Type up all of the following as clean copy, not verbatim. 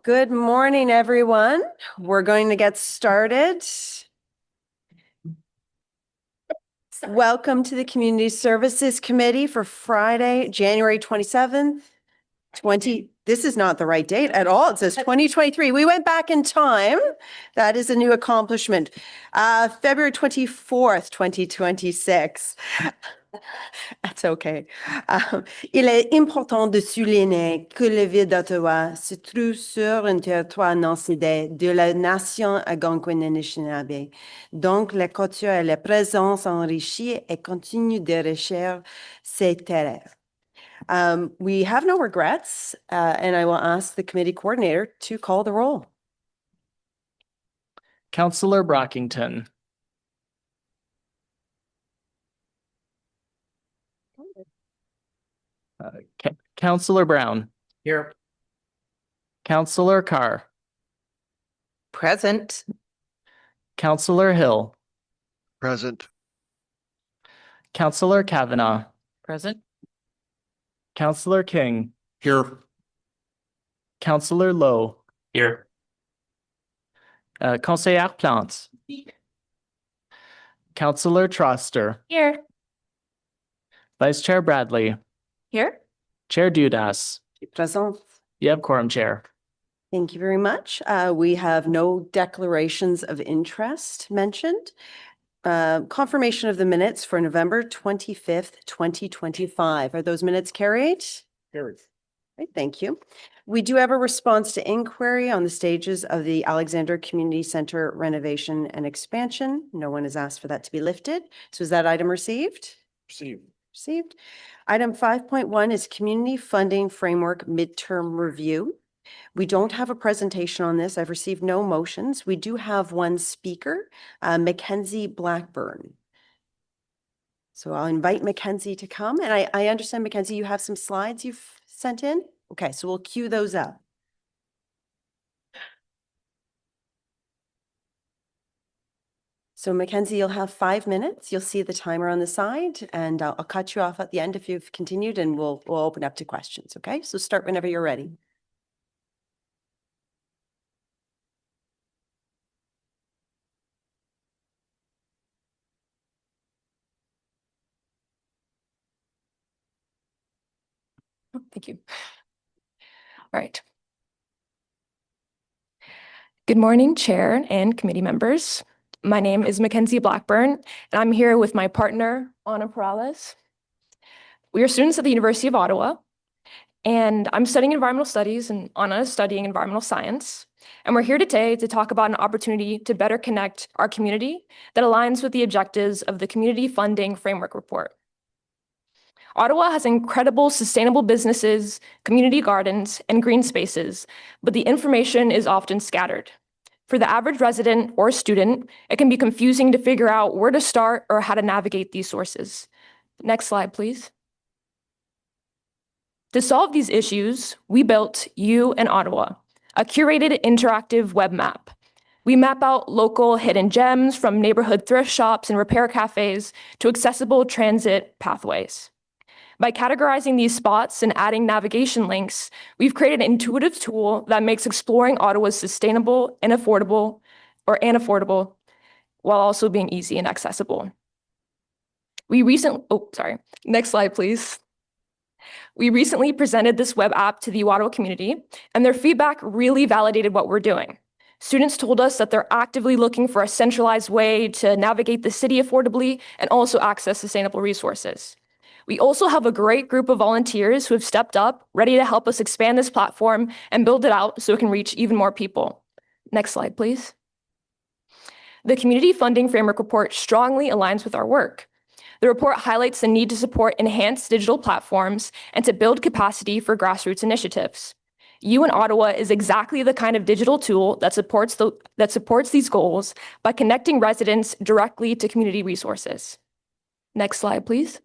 Good morning, everyone. We're going to get started. Welcome to the Community Services Committee for Friday, January 27th, this is not the right date at all. It says 2023. We went back in time. That is a new accomplishment. February 24th, 2026. That's okay. Il est important de souligner que la ville d'Ottawa se trouve sur un territoire non cédé de la nation algonquine-anishinaabe. Donc, la culture et la présence enrichie et continue d'enrichir ces terres. We have no regrets, and I will ask the committee coordinator to call the roll. Councillor Brockington. Councillor Brown. Here. Councillor Carr. Present. Councillor Hill. Present. Councillor Kavanagh. Present. Councillor King. Here. Councillor Lowe. Here. Conseillère Plante. Councillor Troster. Here. Vice Chair Bradley. Here. Chair Dudas. Present. You have quorum, Chair. Thank you very much. We have no declarations of interest mentioned. Confirmation of the minutes for November 25th, 2025. Are those minutes carried? Carried. Right, thank you. We do have a response to inquiry on the stages of the Alexander Community Center renovation and expansion. No one has asked for that to be lifted. So is that item received? Received. Item 5.1 is Community Funding Framework Midterm Review. We don't have a presentation on this. I've received no motions. We do have one speaker, Mackenzie Blackburn. So I'll invite Mackenzie to come. And I understand, Mackenzie, you have some slides you've sent in? Okay, so we'll queue those up. So Mackenzie, you'll have 5 minutes. You'll see the timer on the side, and I'll cut you off at the end if you've continued, and we'll open up to questions, okay? So start whenever you're ready. Thank you. All right. Good morning, Chair and committee members. My name is Mackenzie Blackburn, and I'm here with my partner, Ana Perales. We are students at the University of Ottawa, and I'm studying environmental studies, and Ana is studying environmental science. And we're here today to talk about an opportunity to better connect our community that aligns with the objectives of the Community Funding Framework Report. Ottawa has incredible sustainable businesses, community gardens, and green spaces, but the information is often scattered. For the average resident or student, it can be confusing to figure out where to start or how to navigate these sources. Next slide, please. To solve these issues, we built You in Ottawa, a curated interactive web map. We map out local hidden gems from neighborhood thrift shops and repair cafes to accessible transit pathways. By categorizing these spots and adding navigation links, we've created an intuitive tool that makes exploring Ottawa sustainable and affordable, while also being easy and accessible. Next slide, please. We recently presented this web app to the Ottawa community, and their feedback really validated what we're doing. Students told us that they're actively looking for a centralized way to navigate the city affordably and also access sustainable resources. We also have a great group of volunteers who have stepped up, ready to help us expand this platform and build it out so it can reach even more people. Next slide, please. The Community Funding Framework Report strongly aligns with our work. The report highlights the need to support enhanced digital platforms and to build capacity for grassroots initiatives. You in Ottawa is exactly the kind of digital tool that supports these goals by connecting residents directly to community resources. Next slide, please.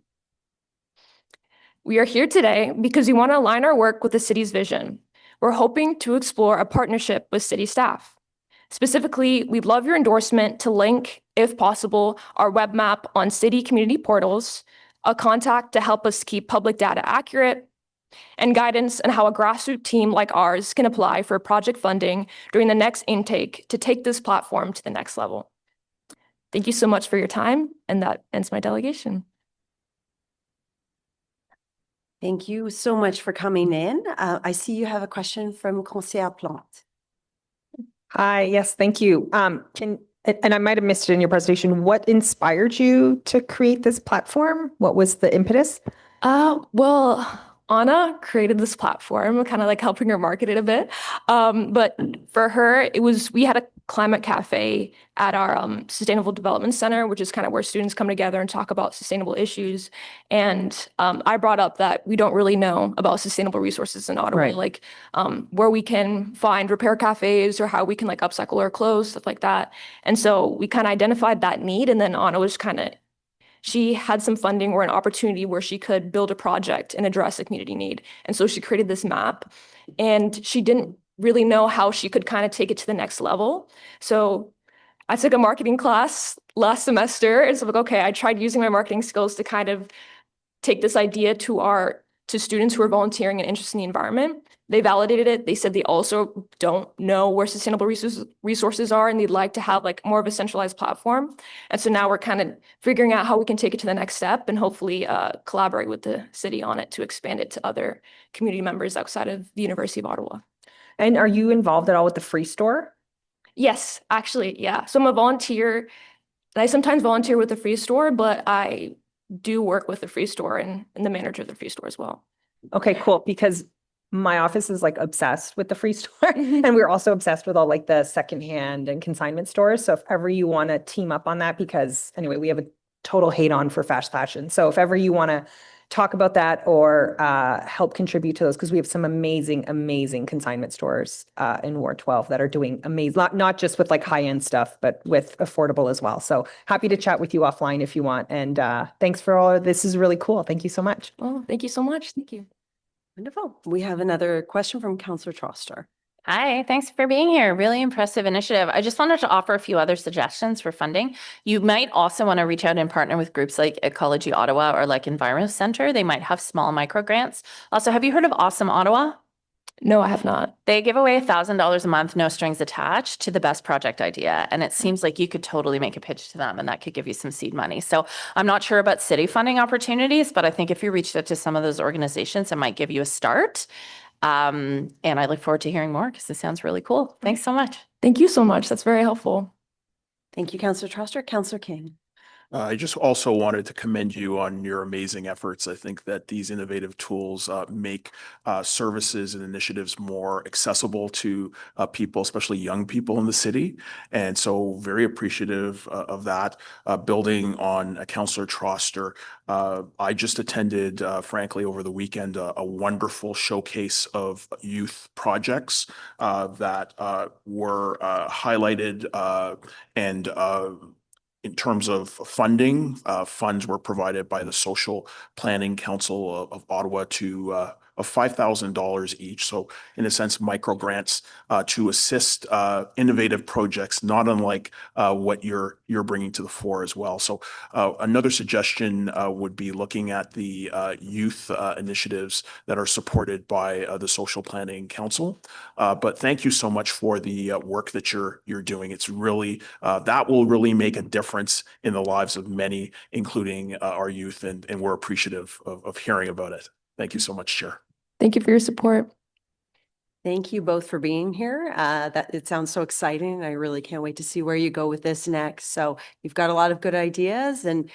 We are here today because we want to align our work with the city's vision. We're hoping to explore a partnership with city staff. Specifically, we'd love your endorsement to link, if possible, our web map on city community portals, a contact to help us keep public data accurate, and guidance on how a grassroots team like ours can apply for project funding during the next intake to take this platform to the next level. Thank you so much for your time, and that ends my delegation. Thank you so much for coming in. I see you have a question from Conseillère Plante. Hi, yes, thank you. And I might have missed it in your presentation. What inspired you to create this platform? What was the impetus? Well, Anna created this platform, kind of like helping her market it a bit. But for her, we had a climate cafe at our Sustainable Development Center, which is kind of where students come together and talk about sustainable issues. And I brought up that we don't really know about sustainable resources in Ottawa, Right. like where we can find repair cafes or how we can like upcycle our clothes, stuff like that. And so we kind of identified that need, and then Anna was she had some funding or an opportunity where she could build a project and address a community need. And so she created this map, and she didn't really know how she could kind of take it to the next level. So I took a marketing class last semester, and so like, okay, I tried using my marketing skills to kind of take this idea to students who are volunteering and interested in the environment. They validated it. They said they also don't know where sustainable resources are, and they'd like to have like more of a centralized platform. And so now we're kind of figuring out how we can take it to the next step and hopefully collaborate with the city on it to expand it to other community members outside of the University of Ottawa. And are you involved at all with the free store? Yes, actually, yeah. So I'm a volunteer, and I sometimes volunteer with the free store, but I do work with the free store and the manager of the free store as well. Okay, cool. Because my office is like obsessed with the free store, and we're also obsessed with all like the secondhand and consignment stores. So if ever you want to team up on that, because anyway, we have a total hate on for fast fashion. So if ever you want to talk about that or help contribute to those, because we have some amazing consignment stores in Ward 12 that are doing amazing, not just with like high-end stuff, but with affordable as well. So happy to chat with you offline if you want. And thanks for all, this is really cool. Thank you so much. Oh, thank you so much. Thank you. Wonderful. We have another question from Councillor Troster. Hi, thanks for being here. Really impressive initiative. I just wanted to offer a few other suggestions for funding. You might also want to reach out and partner with groups like Ecology Ottawa or like Environment Center. They might have small micro grants. Also, have you heard of Awesome Ottawa? No, I have not. They give away $1,000 a month, no strings attached, to the best project idea. And it seems like you could totally make a pitch to them, and that could give you some seed money. So I'm not sure about city funding opportunities, but I think if you reached out to some of those organizations, it might give you a start. And I look forward to hearing more because this sounds really cool. Thanks so much. Thank you so much. That's very helpful. Thank you, Councillor Troster. Councillor King. I just also wanted to commend you on your amazing efforts. I think that these innovative tools make services and initiatives more accessible to people, especially young people in the city. And so very appreciative of that. Building on Councillor Troster, I just attended, frankly, over the weekend, a wonderful showcase of youth projects that were highlighted and in terms of funding, funds were provided by the Social Planning Council of Ottawa to of $5,000 each. So in a sense, micro grants to assist innovative projects, not unlike what you're bringing to the fore as well. So another suggestion would be looking at the youth initiatives that are supported by the Social Planning Council. But thank you so much for the work that you're doing. It's really that will really make a difference in the lives of many, including our youth, and we're appreciative of hearing about it. Thank you so much, Chair. Thank you for your support. Thank you both for being here. That it sounds so exciting. I really can't wait to see where you go with this next. So you've got a lot of good ideas, and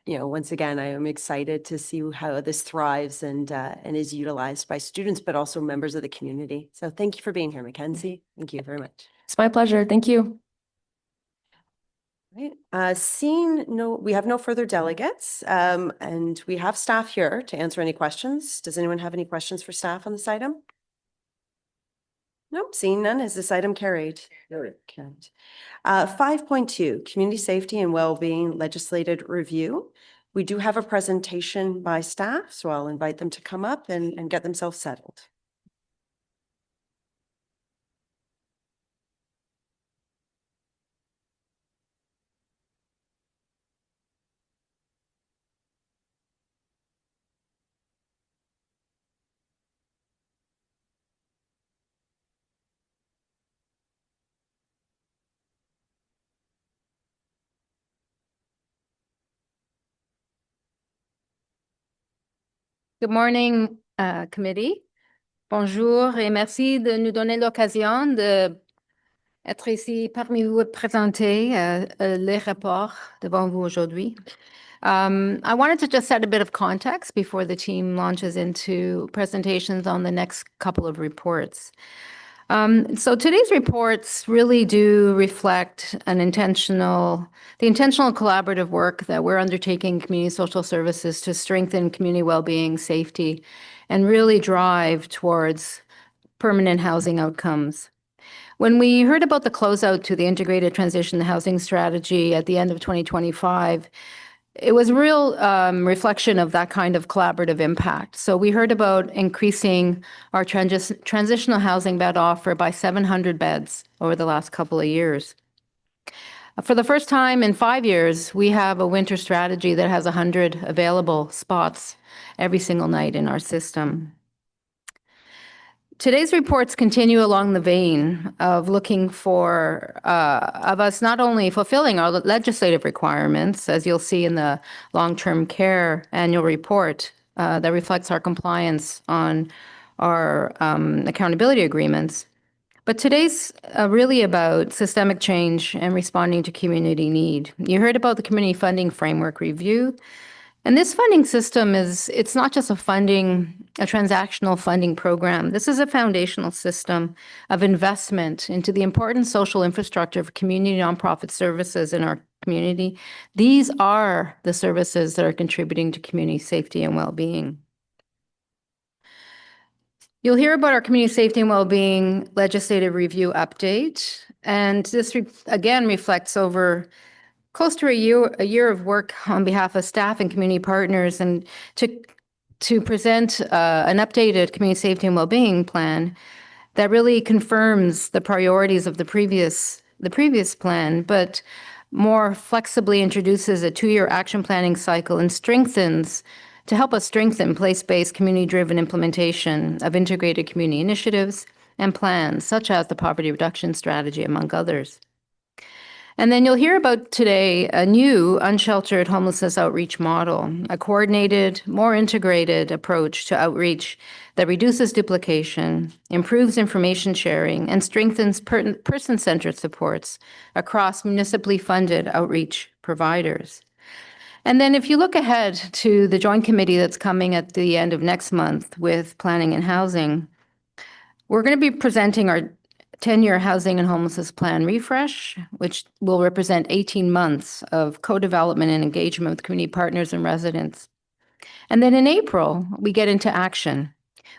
once again, I am excited to see how this thrives and is utilized by students, but also members of the community. So thank you for being here, Mackenzie. Thank you very much. It's my pleasure. Thank you. Right. We have no further delegates, and we have staff here to answer any questions. Does anyone have any questions for staff on this item? Nope, seeing none. Is this item carried? Carried. 5.2, Community Safety and Wellbeing Legislative Review. We do have a presentation by staff, so I'll invite them to come up and get themselves settled. Good morning, committee. Bonjour et merci de nous donner l'occasion de être ici parmi vous et présenter les rapports devant vous aujourd'hui. I wanted to just set a bit of context before the team launches into presentations on the next couple of reports. So today's reports really do reflect the intentional collaborative work that we're undertaking in community social services to strengthen community well-being, safety, and really drive towards permanent housing outcomes. When we heard about the closeout to the integrated transition housing strategy at the end of 2025, it was a real reflection of that kind of collaborative impact. So we heard about increasing our transitional housing bed offer by 700 beds over the last couple of years. For the first time in 5 years, we have a winter strategy that has 100 available spots every single night in our system. Today's reports continue along the vein of looking for, of us not only fulfilling our legislative requirements, as you'll see in the long-term care annual report that reflects our compliance on our accountability agreements, but today's really about systemic change and responding to community need. You heard about the Community Funding Framework Review. And this funding system it's not just a transactional funding program. This is a foundational system of investment into the important social infrastructure of community nonprofit services in our community. These are the services that are contributing to community safety and well-being. You'll hear about our community safety and well-being legislative review update. And this again reflects over close to a year of work on behalf of staff and community partners, and to present an updated community safety and well-being plan that really confirms the priorities of the previous plan, but more flexibly introduces a 2-year action planning cycle and to help us strengthen place-based community-driven implementation of integrated community initiatives and plans, such as the poverty reduction strategy, among others. And then you'll hear about today a new unsheltered homelessness outreach model, a coordinated, more integrated approach to outreach that reduces duplication, improves information sharing, and strengthens person-centered supports across municipally funded outreach providers. And then if you look ahead to the joint committee that's coming at the end of next month with planning and housing, we're going to be presenting our 10-year housing and homelessness plan refresh, which will represent 18 months of co-development and engagement with community partners and residents. And then in April, we get into action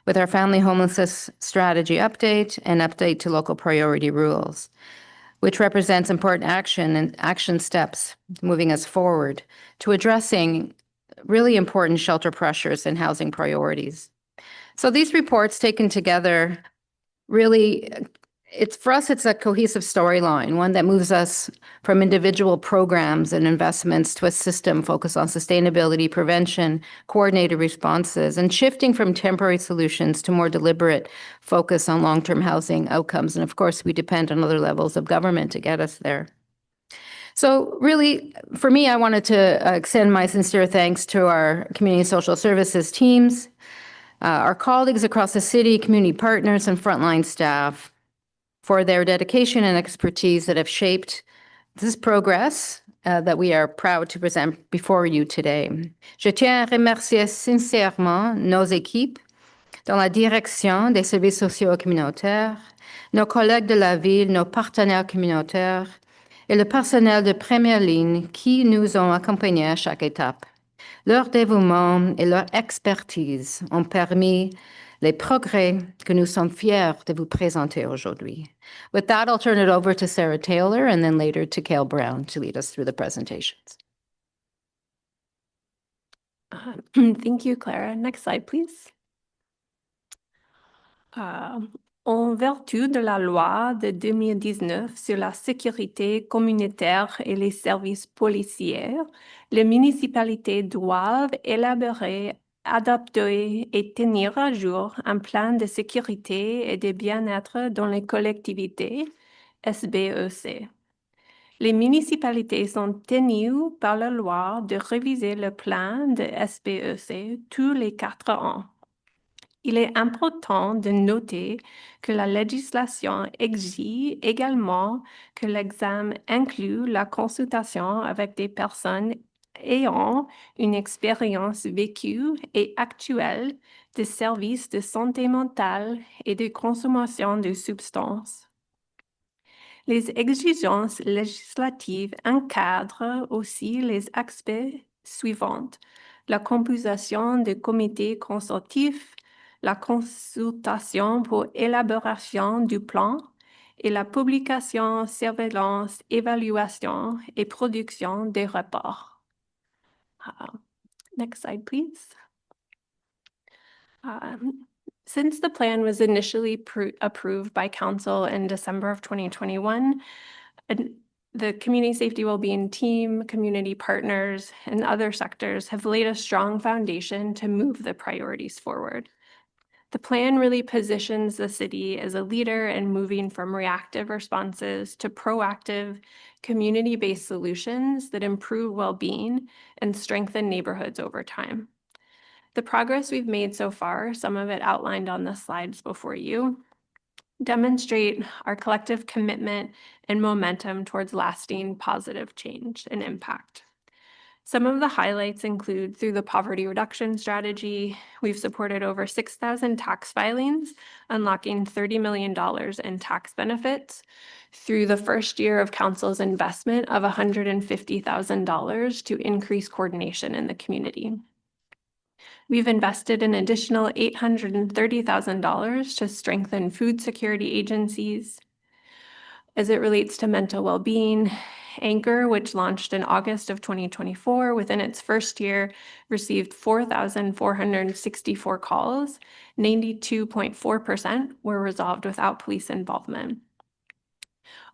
with our family homelessness strategy update and update to local priority rules, which represents important action and action steps moving us forward to addressing really important shelter pressures and housing priorities. So these reports taken together really, for us, it's a cohesive storyline, one that moves us from individual programs and investments to a system focused on sustainability, prevention, coordinated responses, and shifting from temporary solutions to more deliberate focus on long-term housing outcomes. And of course, we depend on other levels of government to get us there. So really, for me, I wanted to extend my sincere thanks to our community and social services teams, our colleagues across the city, community partners, and frontline staff for their dedication and expertise that have shaped this progress that we are proud to present before you today. Je tiens à remercier sincèrement nos équipes dans la direction des services sociaux communautaires, nos collègues de la ville, nos partenaires communautaires et le personnel de première ligne qui nous ont accompagnés à chaque étape. Leur dévouement et leur expertise ont permis les progrès que nous sommes fiers de vous présenter aujourd'hui. With that, I'll turn it over to Sarah Taylor and then later to Cale Brown to lead us through the presentations. Thank you, Clara. Next slide, please. En vertu de la loi de 2019 sur la sécurité communautaire et les services policiers, les municipalités doivent élaborer, adopter et tenir à jour un plan de sécurité et de bien-être dans les collectivités, SBEC. Les municipalités sont tenues par la loi de réviser le plan de SPEC tous les 4 ans. Il est important de noter que la législation exige également que l'examen inclue la consultation avec des personnes ayant une expérience vécue et actuelle des services de santé mentale et de consommation de substances. Les exigences législatives encadrent aussi les aspects suivants: la composition de comités consultifs, la consultation pour élaboration du plan et la publication, surveillance, évaluation et production des rapports. Next slide, please. Since the plan was initially approved by Council in December of 2021, the community safety wellbeing team, community partners, and other sectors have laid a strong foundation to move the priorities forward. The plan really positions the city as a leader in moving from reactive responses to proactive, community-based solutions that improve well-being and strengthen neighborhoods over time. The progress we've made so far, some of it outlined on the slides before you, demonstrate our collective commitment and momentum towards lasting positive change and impact. Some of the highlights include through the poverty reduction strategy, we've supported over 6,000 tax filings, unlocking $30 million in tax benefits through the first year of Council's investment of $150,000 to increase coordination in the community. We've invested an additional $830,000 to strengthen food security agencies. As it relates to mental well-being, Anchor, which launched in August of 2024, within its first year, received 4,464 calls. 92.4% were resolved without police involvement.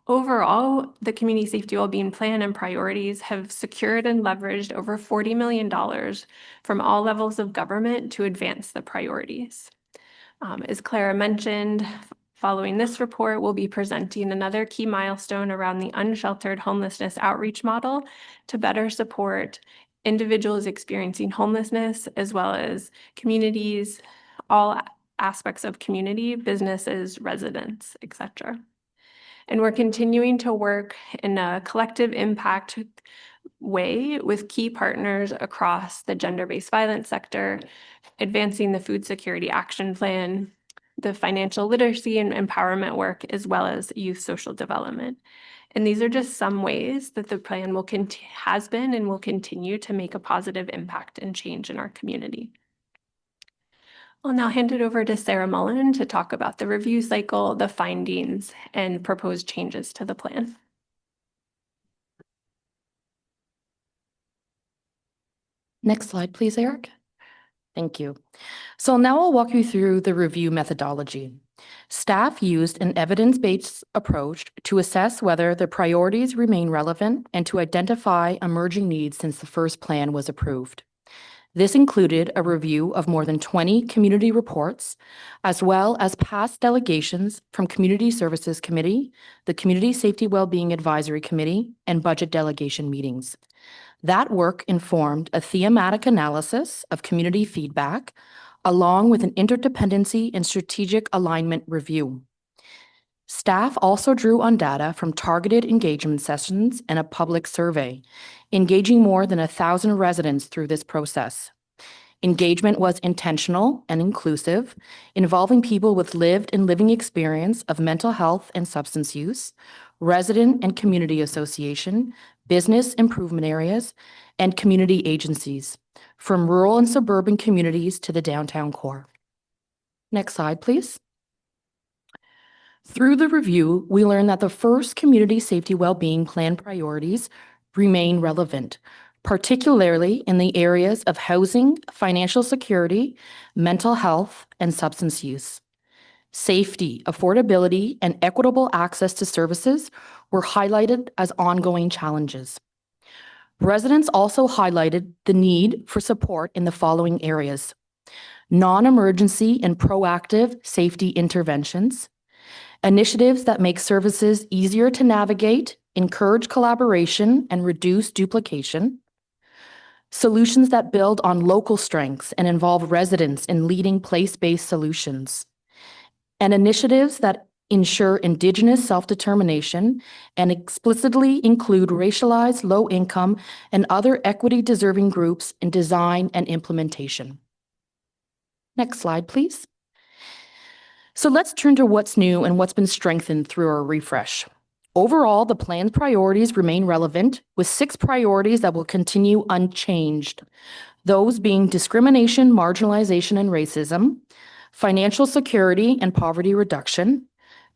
Overall, the Community Safety Wellbeing Plan and priorities have secured and leveraged over $40 million from all levels of government to advance the priorities. As Clara mentioned, following this report, we'll be presenting another key milestone around the unsheltered homelessness outreach model to better support individuals experiencing homelessness, as well as communities, all aspects of community, businesses, residents, etc. And we're continuing to work in a collective impact way with key partners across the gender-based violence sector, advancing the food security action plan, the financial literacy and empowerment work, as well as youth social development. And these are just some ways that the plan has been and will continue to make a positive impact and change in our community. I'll now hand it over to Sarah Mullen to talk about the review cycle, the findings, and proposed changes to the plan. Next slide, please, Eric. Thank you. So now I'll walk you through the review methodology. Staff used an evidence-based approach to assess whether the priorities remain relevant and to identify emerging needs since the first plan was approved. This included a review of more than 20 community reports, as well as past delegations from Community Services Committee, the Community Safety Wellbeing Advisory Committee, and budget delegation meetings. That work informed a thematic analysis of community feedback, along with an interdependency and strategic alignment review. Staff also drew on data from targeted engagement sessions and a public survey, engaging more than 1,000 residents through this process. Engagement was intentional and inclusive, involving people with lived and living experience of mental health and substance use, resident and community association, business improvement areas, and community agencies, from rural and suburban communities to the downtown core. Next slide, please. Through the review, we learned that the first Community Safety Wellbeing Plan priorities remain relevant, particularly in the areas of housing, financial security, mental health, and substance use. Safety, affordability, and equitable access to services were highlighted as ongoing challenges. Residents also highlighted the need for support in the following areas: non-emergency and proactive safety interventions, initiatives that make services easier to navigate encourage collaboration and reduce duplication, solutions that build on local strengths and involve residents in leading place-based solutions, and initiatives that ensure Indigenous self-determination and explicitly include racialized, low-income, and other equity-deserving groups in design and implementation. Next slide, please. So let's turn to what's new and what's been strengthened through our refresh. Overall, the plan's priorities remain relevant, with 6 priorities that will continue unchanged. Those being discrimination, marginalization, and racism, financial security and poverty reduction,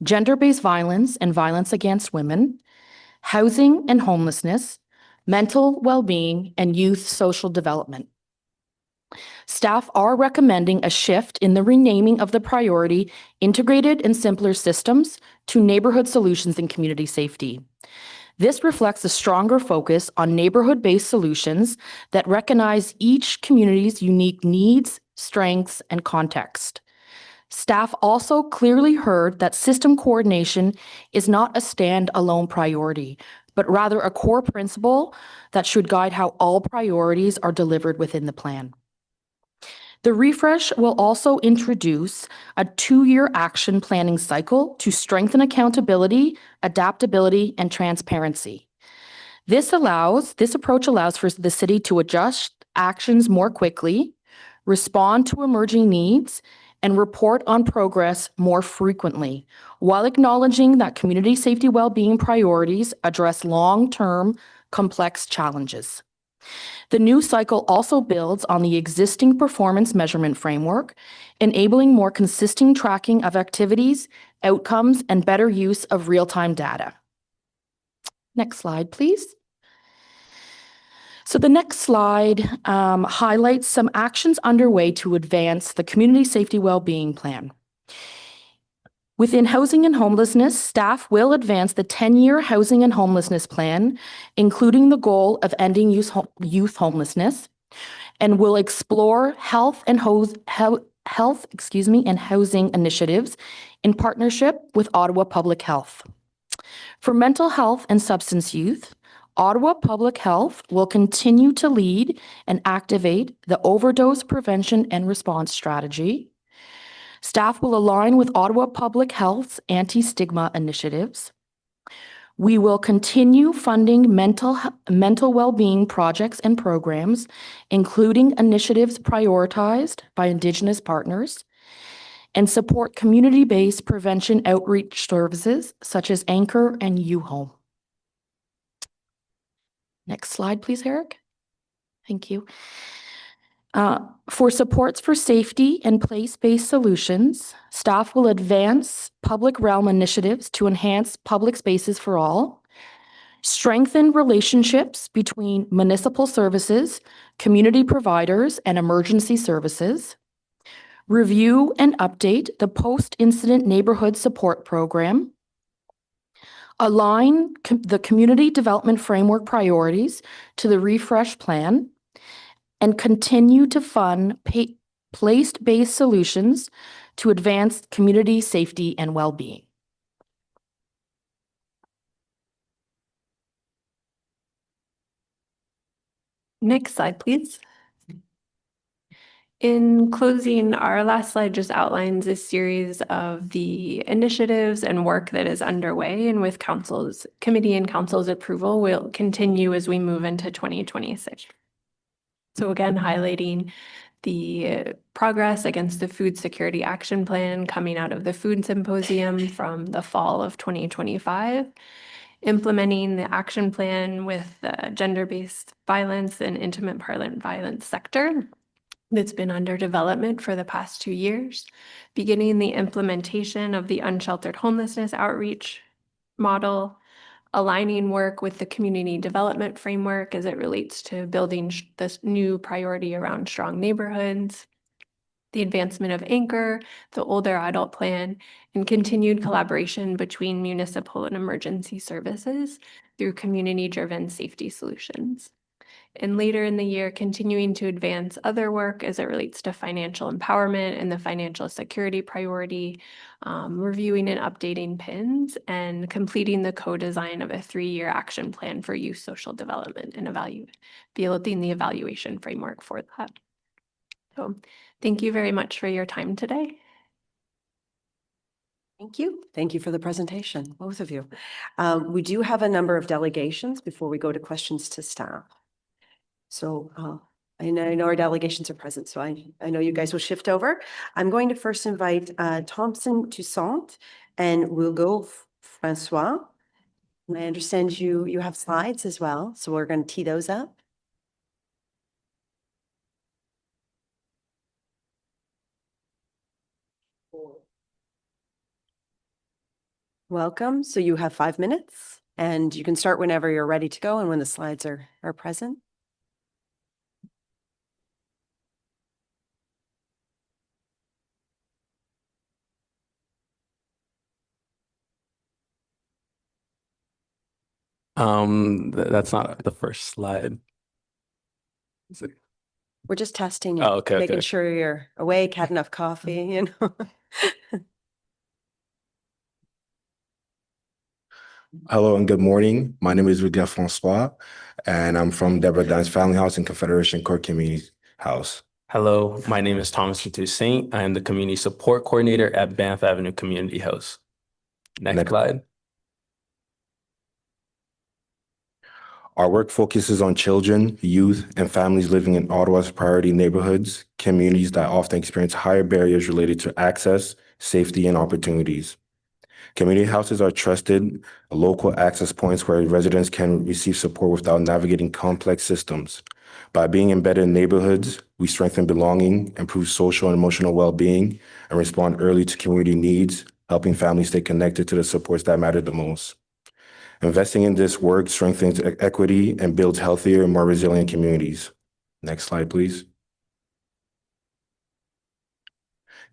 gender-based violence and violence against women, housing and homelessness, mental well-being, and youth social development. Staff are recommending a shift in the renaming of the priority Integrated and Simpler Systems to Neighborhood Solutions and Community Safety. This reflects a stronger focus on neighborhood-based solutions that recognize each community's unique needs, strengths, and context. Staff also clearly heard that system coordination is not a stand-alone priority, but rather a core principle that should guide how all priorities are delivered within the plan. The refresh will also introduce a 2-year action planning cycle to strengthen accountability, adaptability, and transparency. This approach allows for the city to adjust actions more quickly, respond to emerging needs, and report on progress more frequently, while acknowledging that community safety well-being priorities address long-term complex challenges. The new cycle also builds on the existing performance measurement framework, enabling more consistent tracking of activities, outcomes, and better use of real-time data. Next slide, please. So the next slide highlights some actions underway to advance the Community Safety Wellbeing Plan. Within housing and homelessness, staff will advance the 10-year housing and homelessness plan, including the goal of ending youth homelessness, and will explore health and housing initiatives in partnership with Ottawa Public Health. For mental health and substance use, Ottawa Public Health will continue to lead and activate the overdose prevention and response strategy. Staff will align with Ottawa Public Health's anti-stigma initiatives. We will continue funding mental well-being projects and programs, including initiatives prioritized by Indigenous partners, and support community-based prevention outreach services such as Anchor and U-Home. Next slide, please, Eric. Thank you. For supports for safety and place-based solutions, staff will advance public realm initiatives to enhance public spaces for all, strengthen relationships between municipal services, community providers, and emergency services, review and update the post-incident neighborhood support program, align the community development framework priorities to the refresh plan, and continue to fund place-based solutions to advance community safety and well-being. Next slide, please. In closing, our last slide just outlines a series of the initiatives and work that is underway, and with committee and council's approval, will continue as we move into 2026. So again, highlighting the progress against the Food Security Action Plan coming out of the Food Symposium from the fall of 2025, implementing the action plan with the gender-based violence and intimate partner violence sector that's been under development for the past 2 years, beginning the implementation of the unsheltered homelessness outreach model, aligning work with the community development framework as it relates to building this new priority around strong neighborhoods, the advancement of Anchor, the older adult plan, and continued collaboration between municipal and emergency services through community-driven safety solutions. and later in the year, continuing to advance other work as it relates to financial empowerment and the financial security priority, reviewing and updating PINs, and completing the co-design of a 3-year action plan for youth social development and building the evaluation framework for that. So thank you very much for your time today. Thank you. Thank you for the presentation, both of you. We do have a number of delegations before we go to questions to staff. So I know our delegations are present, so I know you guys will shift over. I'm going to first invite Thompson Toussaint and we'll go Francois. And I understand you have slides as well, so we're going to tee those up. Welcome. So you have 5 minutes and you can start whenever you're ready to go and when the slides are present. That's not the first slide. Is it? We're just testing you, Oh, okay, making okay. sure you're awake, had enough coffee, you know. Hello and good morning. My name is Rudia Francois, and I'm from Deborah Dine's Family House and Confederation Court Community House. Hello, my name is Thomas Toussaint. I am the Community Support Coordinator at Banff Avenue Community House. Next slide. Our work focuses on children, youth, and families living in Ottawa's priority neighborhoods, communities that often experience higher barriers related to access, safety, and opportunities. Community houses are trusted local access points where residents can receive support without navigating complex systems. By being embedded in neighborhoods, we strengthen belonging, improve social and emotional well-being, and respond early to community needs, helping families stay connected to the supports that matter the most. Investing in this work strengthens equity and builds healthier and more resilient communities. Next slide, please.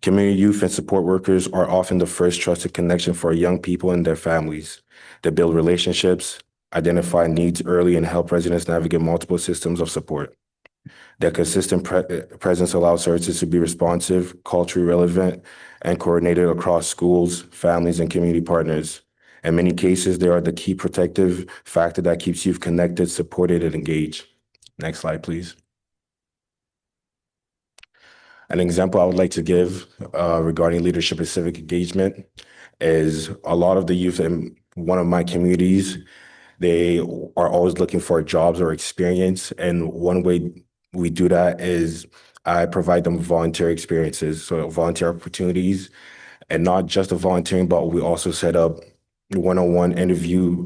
Community youth and support workers are often the first trusted connection for young people and their families. They build relationships, identify needs early, and help residents navigate multiple systems of support. Their consistent presence allows services to be responsive, culturally relevant, and coordinated across schools, families, and community partners. In many cases, they are the key protective factor that keeps youth connected, supported, and engaged. Next slide, please. An example I would like to give regarding leadership and civic engagement is a lot of the youth in one of my communities, they are always looking for jobs or experience. And one way we do that is I provide them volunteer experiences, so volunteer opportunities, and not just the volunteering, but we also set up one-on-one interview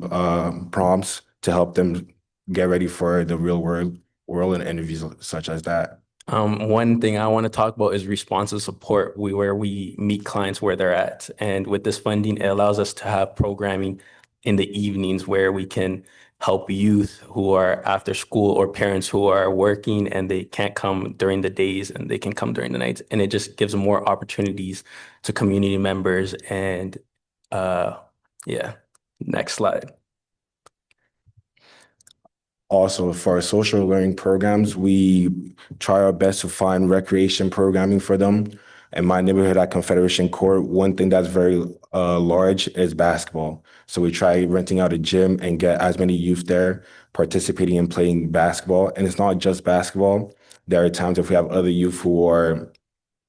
prompts to help them get ready for the real world and interviews such as that. One thing I want to talk about is responsive support, where we meet clients where they're at. And with this funding, it allows us to have programming in the evenings where we can help youth who are after school or parents who are working and they can't come during the days and they can come during the nights. And it just gives more opportunities to community members. And yeah, next slide. Also, for our social learning programs, we try our best to find recreation programming for them. In my neighborhood at Confederation Court, one thing that's very large is basketball. So we try renting out a gym and get as many youth there participating in playing basketball. And it's not just basketball. There are times if we have other youth who are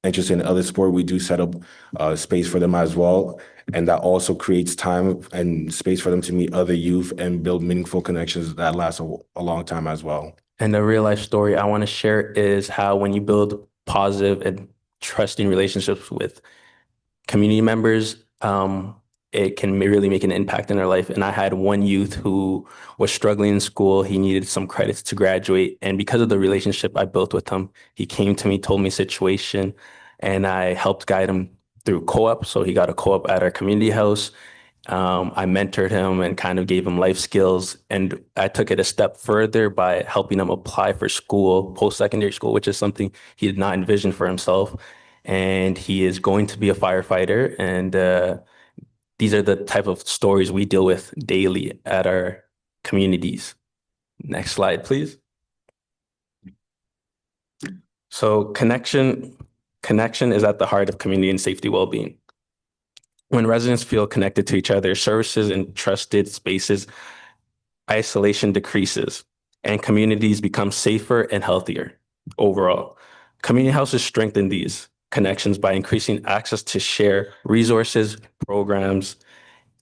interested in other sport, we do set up space for them as well. And that also creates time and space for them to meet other youth and build meaningful connections that last a long time as well. And the real life story I want to share is how when you build positive and trusting relationships with community members, it can really make an impact in their life. And I had one youth who was struggling in school. He needed some credits to graduate. And because of the relationship I built with him, he came to me, told me situation, and I helped guide him through co-op. So he got a co-op at our community house. I mentored him and kind of gave him life skills. And I took it a step further by helping him apply for school, post-secondary school, which is something he did not envision for himself. And he is going to be a firefighter. And these are the type of stories we deal with daily at our communities. Next slide, please. So connection is at the heart of community and safety well-being. When residents feel connected to each other, services and trusted spaces, isolation decreases and communities become safer and healthier overall. Community houses strengthen these connections by increasing access to share resources, programs,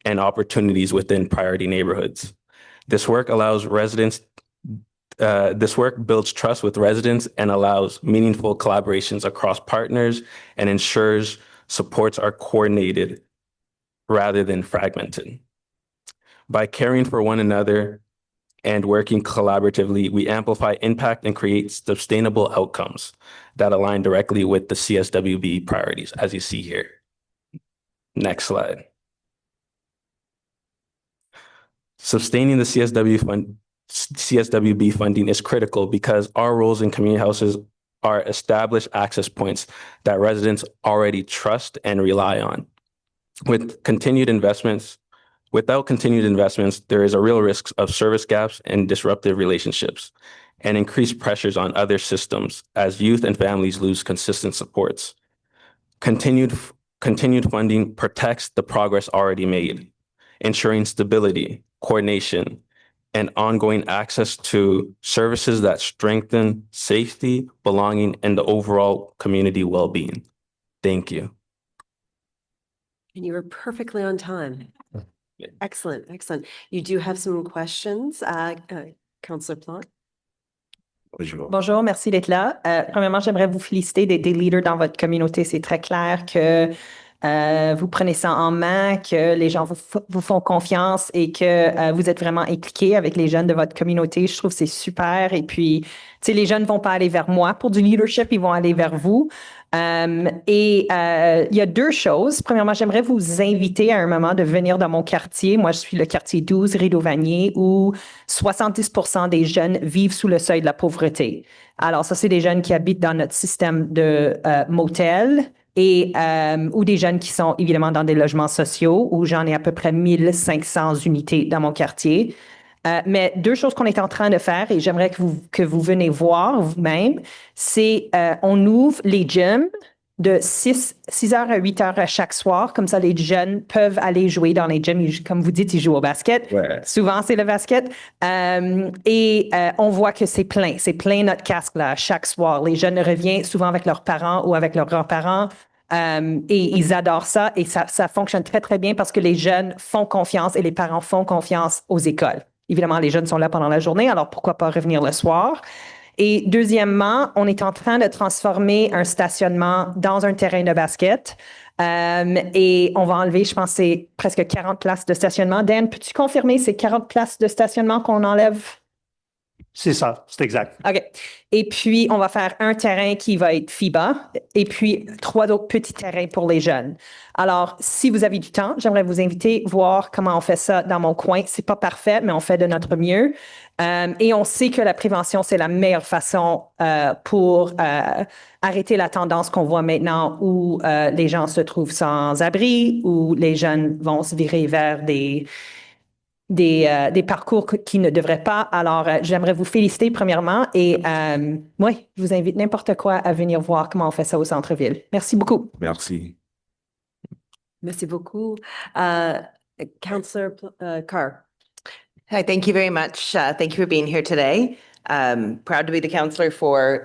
and opportunities within priority neighborhoods. This work builds trust with residents and allows meaningful collaborations across partners and ensures supports are coordinated rather than fragmented. By caring for one another and working collaboratively, we amplify impact and create sustainable outcomes that align directly with the CSWB priorities, as you see here. Next slide. Sustaining the CSWB funding is critical because our roles in community houses are established access points that residents already trust and rely on. Without continued investments, there is a real risk of service gaps and disruptive relationships and increased pressures on other systems as youth and families lose consistent supports. Continued funding protects the progress already made, ensuring stability, coordination, and ongoing access to services that strengthen safety, belonging, and the overall community well-being. Thank you. And you were perfectly on time. Excellent, excellent. You do have some questions, Councillor Plante? Bonjour, merci d'être là. Premièrement, j'aimerais vous féliciter d'être des leaders dans votre communauté. C'est très clair que vous prenez ça en main, que les gens vous font confiance et que vous êtes vraiment impliqués avec les jeunes de votre communauté. Je trouve que c'est super. Et puis, tu sais, les jeunes ne vont pas aller vers moi pour du leadership, ils vont aller vers vous. Il y a deux choses. Premièrement, j'aimerais vous inviter à un moment de venir dans mon quartier. Moi, je suis le quartier 12, Rideau-Vanier, où 70% des jeunes vivent sous le seuil de la pauvreté. Alors, ça, c'est des jeunes qui habitent dans notre système de motel et ou des jeunes qui sont évidemment dans des logements sociaux, où j'en ai à peu près 1500 unités dans mon quartier. Mais deux choses qu'on est en train de faire et j'aimerais que vous venez voir vous-même, c'est on ouvre les gyms de 6h à 8h chaque soir. Comme ça, les jeunes peuvent aller jouer dans les gyms. Comme vous dites, ils jouent au basket. Ouais. Souvent, c'est le basket. On voit que c'est plein notre casque là chaque soir. Les jeunes reviennent souvent avec leurs parents ou avec leurs grands-parents. Et ils adorent ça et ça fonctionne très, très bien parce que les jeunes font confiance et les parents font confiance aux écoles. Évidemment, les jeunes sont là pendant la journée, alors pourquoi pas revenir le soir? Et deuxièmement, on est en train de transformer un stationnement dans un terrain de basket. Et on va enlever, je pense, c'est presque 40 places de stationnement. Dan, peux-tu confirmer ces 40 places de stationnement qu'on enlève? C'est ça, c'est exact. OK. Et puis, on va faire un terrain qui va être FIBA et puis 3 autres petits terrains pour les jeunes. Alors, si vous avez du temps, j'aimerais vous inviter à voir comment on fait ça dans mon coin. C'est pas parfait, mais on fait de notre mieux. Et on sait que la prévention, c'est la meilleure façon pour arrêter la tendance qu'on voit maintenant où les gens se trouvent sans abri, où les jeunes vont se virer vers des parcours qui ne devraient pas. Alors, j'aimerais vous féliciter premièrement et oui, je vous invite n'importe quoi à venir voir comment on fait ça au centre-ville. Merci beaucoup. Merci. Merci beaucoup. Councillor Carr. Hi, thank you very much. Thank you for being here today. Proud to be the councillor for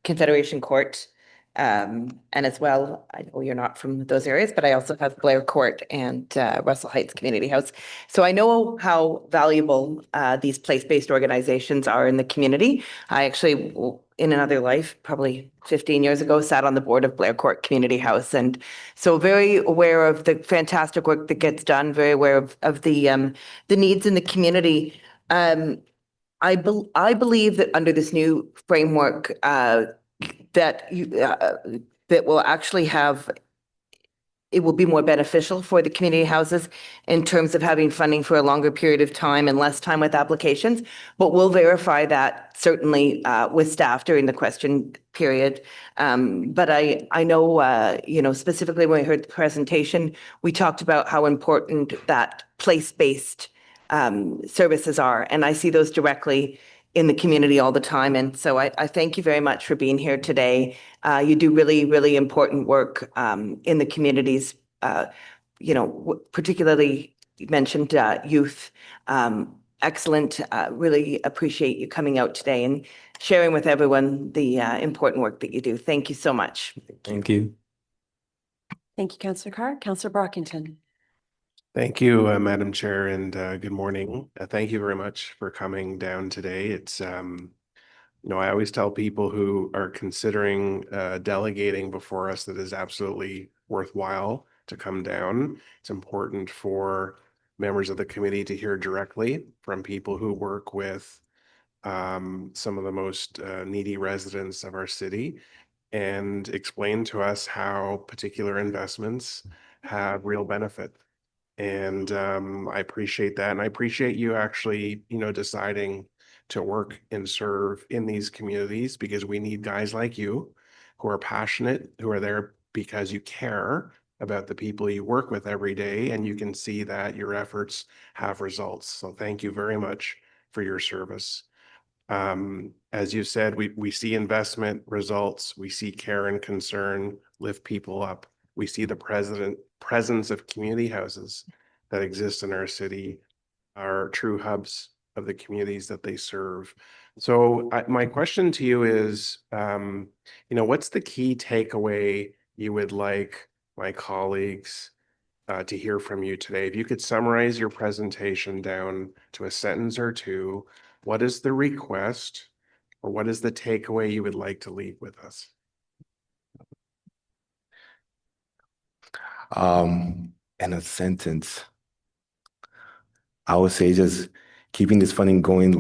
Confederation Court. And as well, I know you're not from those areas, but I also have Blair Court and Russell Heights Community House. So I know how valuable these place-based organizations are in the community. I actually, in another life, probably 15 years ago, sat on the board of Blair Court Community House. And so very aware of the fantastic work that gets done, very aware of the needs in the community. I believe that under this new framework, that will actually have, it will be more beneficial for the community houses in terms of having funding for a longer period of time and less time with applications. But we'll verify that certainly with staff during the question period. But I know, specifically when we heard the presentation, we talked about how important that place-based services are. And I see those directly in the community all the time. And so I thank you very much for being here today. You do really, really important work in the communities, particularly you mentioned youth. Excellent. Really appreciate you coming out today and sharing with everyone the important work that you do. Thank you so much. Thank you. Thank you, Councillor Carr. Councillor Brockington. Thank you, Madam Chair, and good morning. Thank you very much for coming down today. It's, I always tell people who are considering delegating before us that is absolutely worthwhile to come down. It's important for members of the committee to hear directly from people who work with some of the most needy residents of our city and explain to us how particular investments have real benefit. And I appreciate that. And I appreciate you actually, deciding to work and serve in these communities, because we need guys like you who are passionate, who are there because you care about the people you work with every day, and you can see that your efforts have results. So thank you very much for your service. As you said, we see investment results, we see care and concern lift people up. We see the presence of community houses that exist in our city are true hubs of the communities that they serve. So my question to you is, what's the key takeaway you would like my colleagues to hear from you today? If you could summarize your presentation down to a sentence or two, what is the request or what is the takeaway you would like to leave with us? In a sentence, I would say just keeping this funding going,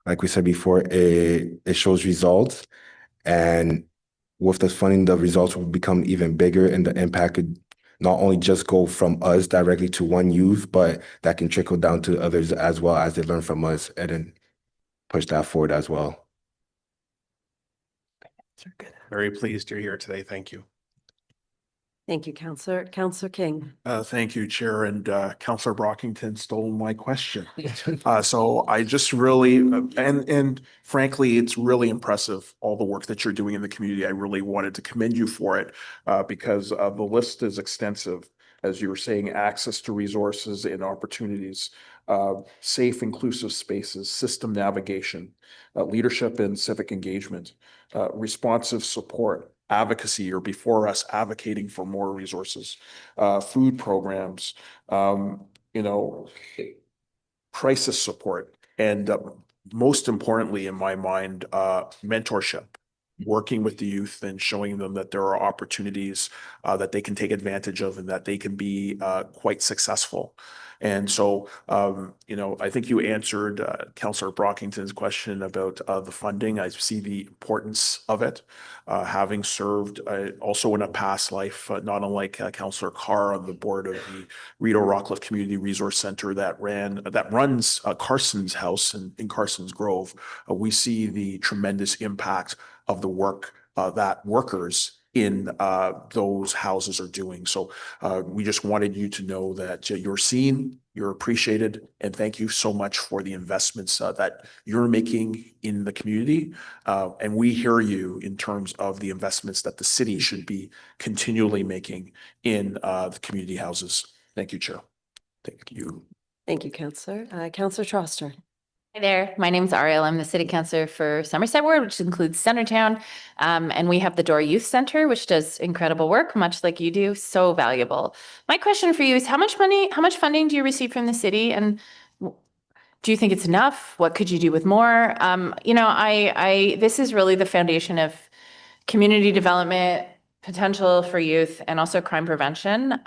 like we said before, it shows results, and with this funding, the results will become even bigger, and the impact could not only just go from us directly to one youth, but that can trickle down to others as well as they learn from us and then push that forward as well. Very pleased you're here today. Thank you. Thank you, Councillor. Councillor King. Thank you, Chair, and Councillor Brockington stole my question. So I just really, and frankly, it's really impressive, all the work that you're doing in the community. I really wanted to commend you for it because the list is extensive. As you were saying, access to resources and opportunities, safe, inclusive spaces, system navigation, leadership and civic engagement, responsive support, advocacy, or before us advocating for more resources, food programs, crisis support, and most importantly, in my mind, mentorship, working with the youth and showing them that there are opportunities that they can take advantage of and that they can be quite successful. And so, I think you answered Councillor Brockington's question about the funding. I see the importance of it. Having served also in a past life, not unlike Councillor Carr, on the board of the Rideau Rockcliffe Community Resource Center that runs Carson's House in Carson's Grove. We see the tremendous impact of the work that workers in those houses are doing. So we just wanted you to know that you're seen, you're appreciated, and thank you so much for the investments that you're making in the community. And we hear you in terms of the investments that the city should be continually making in the community houses. Thank you, Chair. Thank you. Thank you, Councillor. Councillor Troster. Hi there. My name's Ariel. I'm the city councillor for Somerset Ward, which includes Centertown. And we have the Door Youth Center, which does incredible work, much like you do. So valuable. My question for you is how much funding do you receive from the city? And do you think it's enough? What could you do with more? This is really the foundation of community development, potential for youth, and also crime prevention.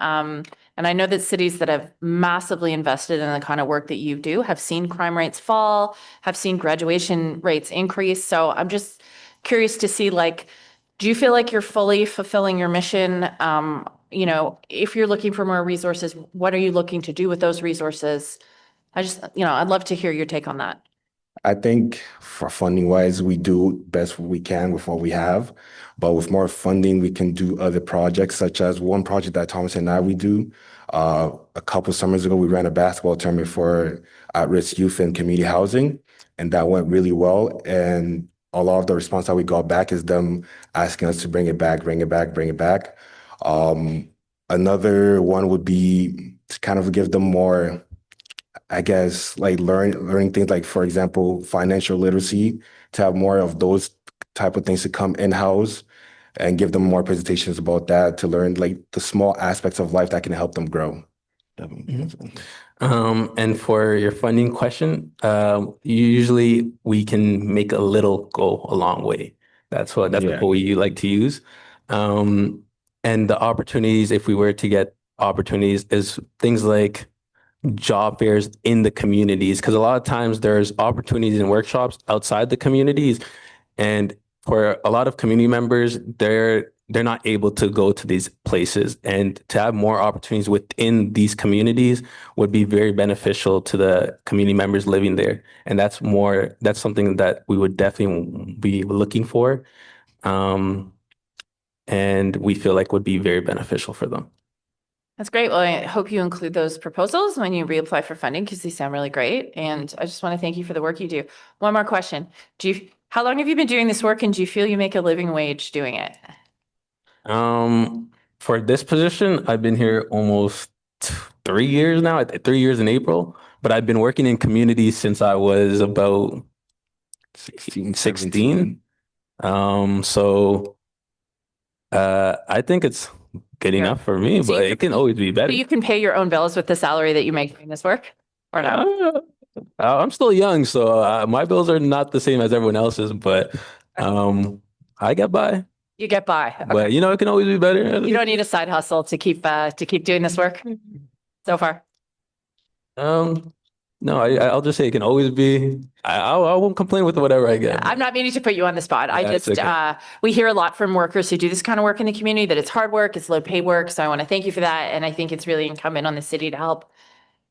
And I know that cities that have massively invested in the kind of work that you do have seen crime rates fall, have seen graduation rates increase. So I'm just curious to see, do you feel like you're fully fulfilling your mission? If you're looking for more resources, what are you looking to do with those resources? I'd love to hear your take on that. I think for funding wise, we do best we can with what we have, but with more funding, we can do other projects, such as one project that Thomas and we do. A couple summers ago, we ran a basketball tournament for at-risk youth in community housing. and that went really well. And a lot of the response that we got back is them asking us to bring it back, bring it back, bring it back. Another one would be to kind of give them more, I guess, like learning things like, for example, financial literacy, to have more of those type of things to come in-house and give them more presentations about that, to learn like the small aspects of life that can help them grow. And for your funding question, usually we can make a little go a long way. That's what we like to use. And the opportunities, if we were to get opportunities, is things like job fairs in the communities, because a lot of times there's opportunities and workshops outside the communities, and for a lot of community members, they're not able to go to these places, and to have more opportunities within these communities would be very beneficial to the community members living there. And that's something that we would definitely be looking for. And we feel like would be very beneficial for them. That's great. Well, I hope you include those proposals when you reapply for funding, because these sound really great. And I just want to thank you for the work you do. One more question. How long have you been doing this work, and do you feel you make a living wage doing it? For this position, I've been here almost 3 years now, 3 years in April, but I've been working in communities since I was about 16. So I think it's good enough for me, So but it can always be better. So you can pay your own bills with the salary that you make doing this work, or no? I'm still young, so my bills are not the same as everyone else's, but I get by. You get by. Okay. But it can always be better. You don't need a side hustle to keep doing this work so far. No, I'll just say it can always be. I won't complain with whatever I get. I'm not meaning to put you on the spot. I Yeah, it's just, okay. we hear a lot from workers who do this kind of work in the community, that it's hard work, it's low paid work. So I want to thank you for that. And I think it's really incumbent on the city to help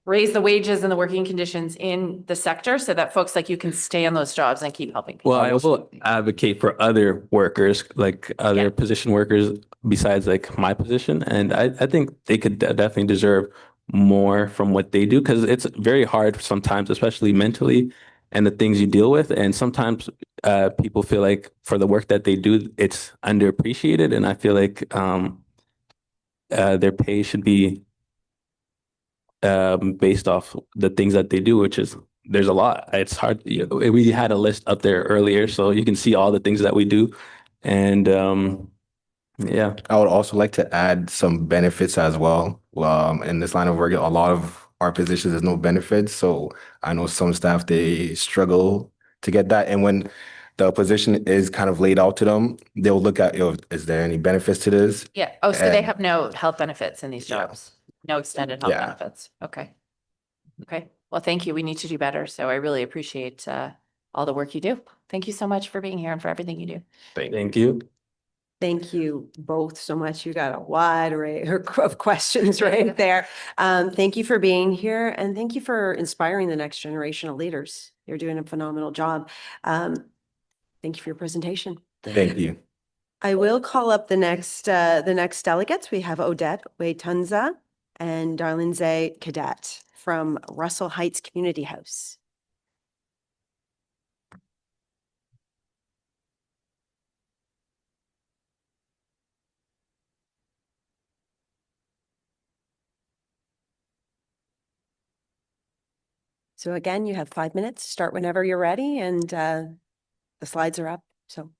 raise the wages and the working conditions in the sector so that folks like you can stay in those jobs and keep helping people. Well, I will advocate for other workers, like other position workers besides like my position. And I think they could definitely deserve more from what they do, because it's very hard sometimes, especially mentally, and the things you deal with. And sometimes people feel like for the work that they do, it's underappreciated. And I feel like their pay should be based off the things that they do, which is there's a lot. It's hard. We had a list up there earlier, so you can see all the things that we do. And yeah, I would also like to add some benefits as well. In this line of work, a lot of our positions, there's no benefits. So I know some staff, they struggle to get that. And when the position is kind of laid out to them, they'll look at, is there any benefits to this? Yeah. Oh, so they have no health benefits in these jobs? No extended health benefits? Okay. Okay. Well, thank you. We need to do better. So I really appreciate all the work you do. Thank you so much for being here and for everything you do. Thank you. Thank you both so much. You got a wide array of questions right there. Thank you for being here, and thank you for inspiring the next generation of leaders. You're doing a phenomenal job. Thank you for your presentation. Thank you. I will call up the next delegates. We have Odette Waitunza and Darlene Cadet from Russell Heights Community House. So again, you have 5 minutes. Start whenever you're ready, and the slides are up. So.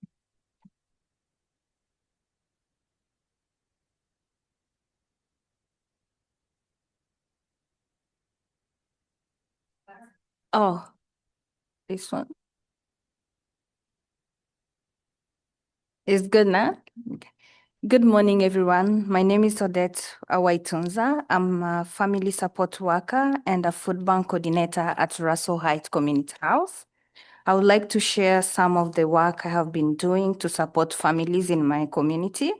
Oh, this one is good now. Okay. Good morning, everyone. My name is Odette Waitunza. I'm a family support worker and a food bank coordinator at Russell Heights Community House. I would like to share some of the work I have been doing to support families in my community.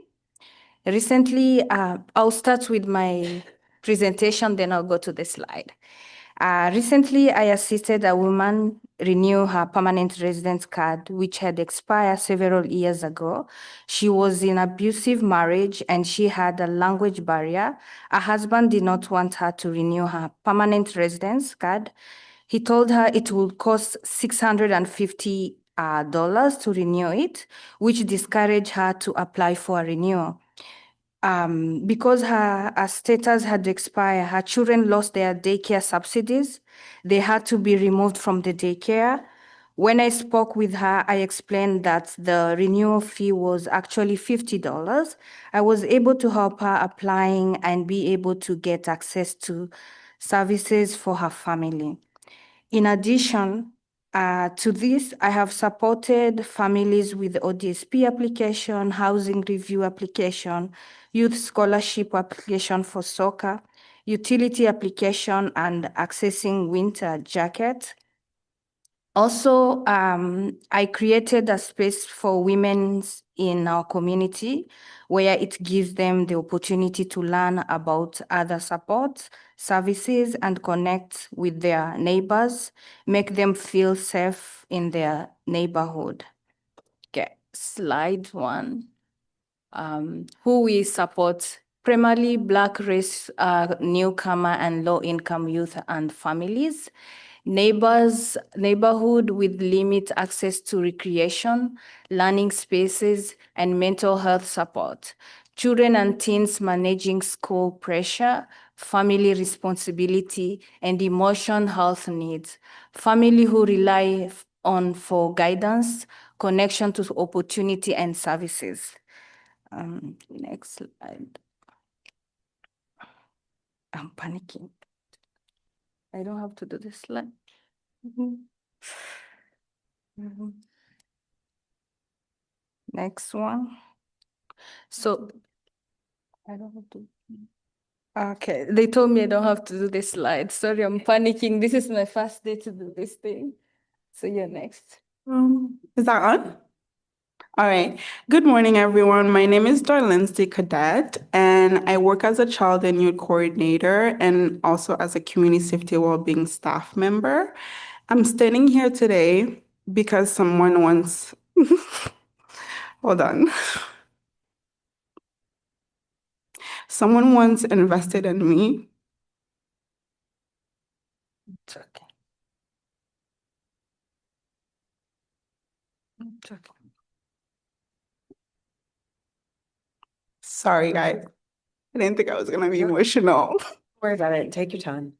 Recently, I'll start with my presentation, then I'll go to the slide. Recently, I assisted a woman renew her permanent residence card, which had expired several years ago. She was in abusive marriage and she had a language barrier. Her husband did not want her to renew her permanent residence card. He told her it would cost $650 to renew it, which discouraged her to apply for a renewal. Because her status had expired, her children lost their daycare subsidies. They had to be removed from the daycare. When I spoke with her, I explained that the renewal fee was actually $50. I was able to help her applying and be able to get access to services for her family. In addition to this, I have supported families with ODSP application, housing review application, youth scholarship application for soccer, utility application, and accessing winter jacket. Also, I created a space for women in our community where it gives them the opportunity to learn about other support services and connect with their neighbors, make them feel safe in their neighborhood. Okay, slide 1. Who we support, primarily Black race, newcomer and low-income youth and families. Neighborhood with limited access to recreation, learning spaces, and mental health support. Children and teens managing school pressure, family responsibility, and emotional health needs. Family who rely on for guidance, connection to opportunity and services. Next slide. I'm panicking. I don't have to do this slide. Next one. So I don't have to. Okay, they told me I don't have to do this slide. Sorry, I'm panicking. This is my first day to do this thing. So you're next. Is that on? All right. Good morning, everyone. My name is Darlindsay Cadet, and I work as a child and youth coordinator and also as a community safety wellbeing staff member. I'm standing here today because someone once, hold on. Someone once invested in me. It's okay. It's okay. Sorry, guys. I didn't think I was going to be emotional. Don't worry about it. Take your time.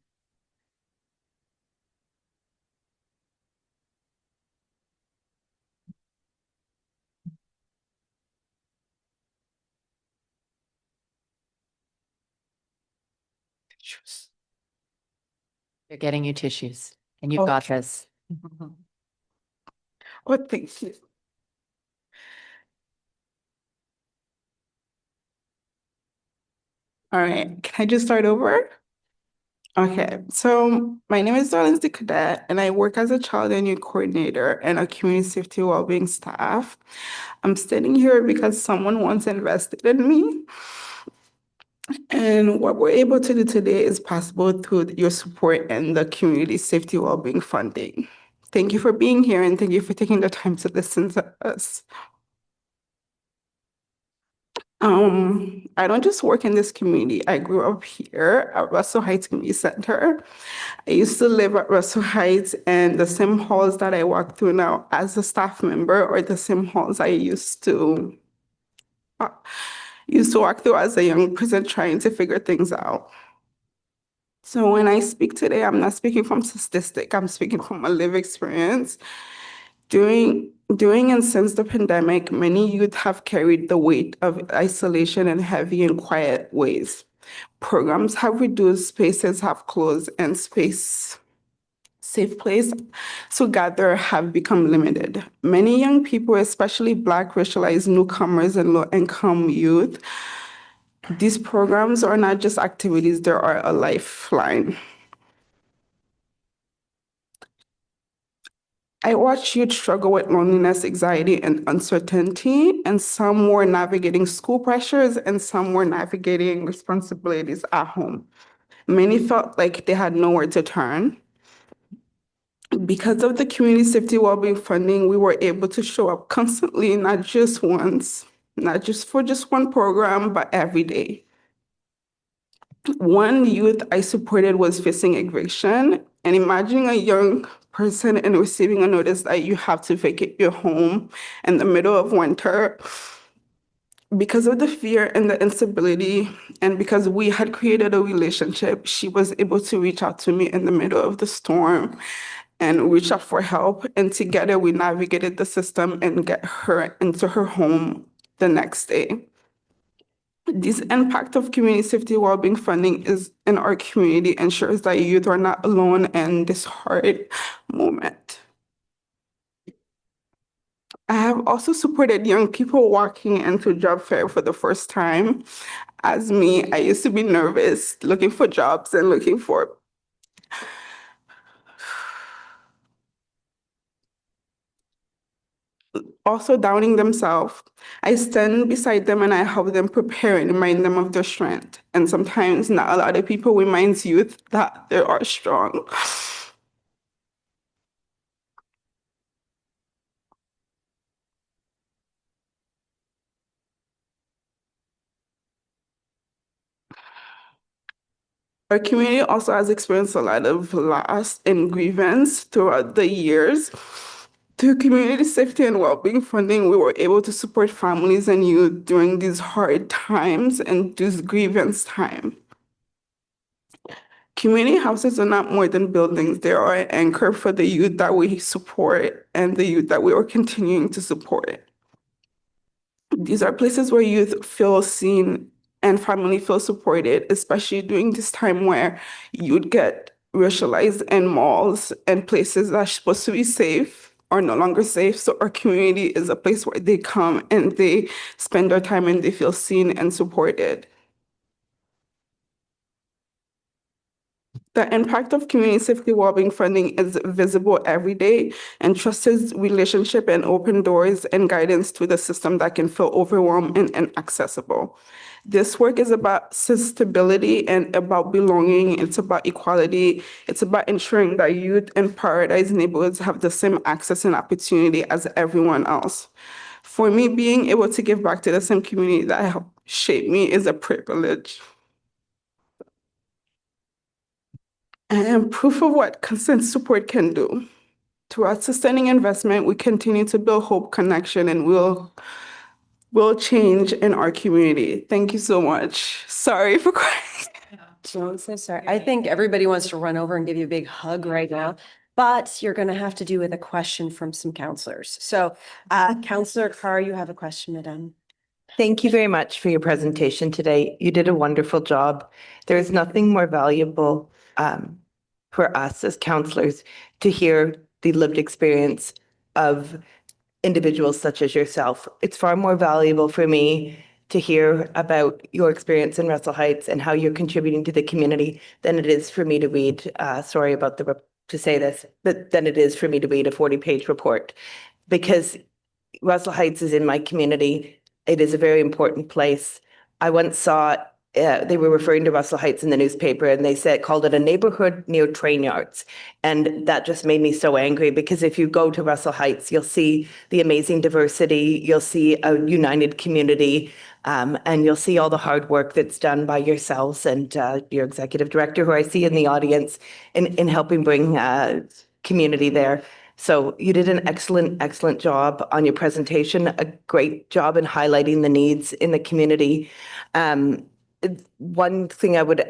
They're getting you tissues and you've Oh. got this. Oh, thank you. All right, can I just start over? Okay, so my name is Darlindsay Cadet, and I work as a child and youth coordinator and a community safety wellbeing staff. I'm standing here because someone once invested in me. And what we're able to do today is possible through your support and the community safety wellbeing funding. Thank you for being here and thank you for taking the time to listen to us. I don't just work in this community. I grew up here at Russell Heights Community Center. I used to live at Russell Heights, and the same halls that I walk through now as a staff member are the same halls I used to walk through as a young person trying to figure things out. So when I speak today, I'm not speaking from statistic, I'm speaking from a lived experience. During and since the pandemic, many youth have carried the weight of isolation in heavy and quiet ways. Programs have reduced, spaces have closed, and safe place to gather have become limited. Many young people, especially Black, racialized newcomers, and low-income youth, these programs are not just activities, they are a lifeline. I watch youth struggle with loneliness, anxiety, and uncertainty, and some were navigating school pressures and some were navigating responsibilities at home. Many felt like they had nowhere to turn. Because of the community safety wellbeing funding, we were able to show up constantly, not just once, not just for just one program, but every day. One youth I supported was facing eviction, And imagining a young person and receiving a notice that you have to vacate your home in the middle of winter because of the fear and the instability, and because we had created a relationship, she was able to reach out to me in the middle of the storm and reach out for help. And together we navigated the system and get her into her home the next day. This impact of community safety wellbeing funding is in our community ensures that youth are not alone in this hard moment. I have also supported young people walking into job fair for the first time. As me, I used to be nervous looking for jobs and looking for also doubting themselves. I stand beside them and I help them prepare and remind them of their strength. And sometimes not a lot of people reminds youth that they are strong. Our community also has experienced a lot of loss and grievance throughout the years. Through community safety and well-being funding, we were able to support families and youth during these hard times and this grievance time. Community houses are not more than buildings. They are an anchor for the youth that we support and the youth that we are continuing to support. These are places where youth feel seen and family feel supported, especially during this time where you'd get racialized in malls and places that are supposed to be safe are no longer safe. So our community is a place where they come and they spend their time and they feel seen and supported. The impact of community safety wellbeing funding is visible every day and trusts relationship and open doors and guidance to the system that can feel overwhelmed and inaccessible. This work is about stability and about belonging. It's about equality. It's about ensuring that youth in prioritized neighborhoods have the same access and opportunity as everyone else. For me, being able to give back to the same community that helped shape me is a privilege. And proof of what consent support can do. Throughout sustaining investment, we continue to build hope, connection, and will change in our community. Thank you so much. Sorry for crying. No, I'm so sorry. I think everybody wants to run over and give you a big hug right now, but you're going to have to do with a question from some counselors. So, Counselor Carr, you have a question, Madam. Thank you very much for your presentation today. You did a wonderful job. There is nothing more valuable for us as counselors to hear the lived experience of individuals such as yourself. It's far more valuable for me to hear about your experience in Russell Heights and how you're contributing to the community than it is for me to read, sorry about to say this, but than it is for me to read a 40-page report. Because Russell Heights is in my community. It is a very important place. I once saw they were referring to Russell Heights in the newspaper and they called it a neighborhood near train yards. And that just made me so angry because if you go to Russell Heights, you'll see the amazing diversity, you'll see a united community, and you'll see all the hard work that's done by yourselves and your executive director, who I see in the audience, in helping bring community there. So you did an excellent job on your presentation, a great job in highlighting the needs in the community. One thing I would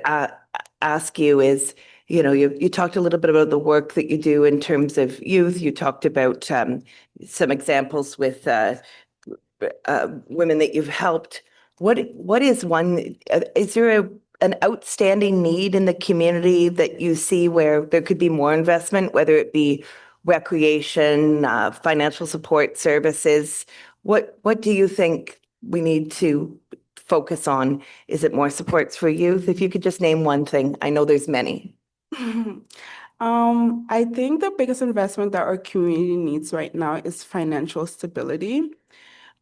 ask you is, you talked a little bit about the work that you do in terms of youth. You talked about some examples with women that you've helped. What is one, is there an outstanding need in the community that you see where there could be more investment, whether it be recreation, financial support services? What do you think we need to focus on? Is it more supports for youth? If you could just name one thing. I know there's many. I think the biggest investment that our community needs right now is financial stability.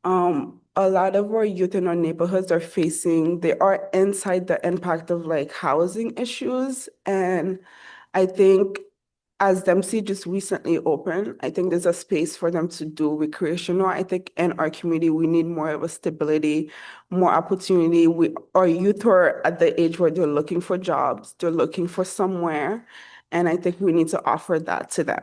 A lot of our youth in our neighborhoods they are inside the impact of like housing issues. And I think as Dempsey just recently opened, I think there's a space for them to do recreational. I think in our community, we need more of a stability, more opportunity. Our youth are at the age where they're looking for jobs, they're looking for somewhere. And I think we need to offer that to them.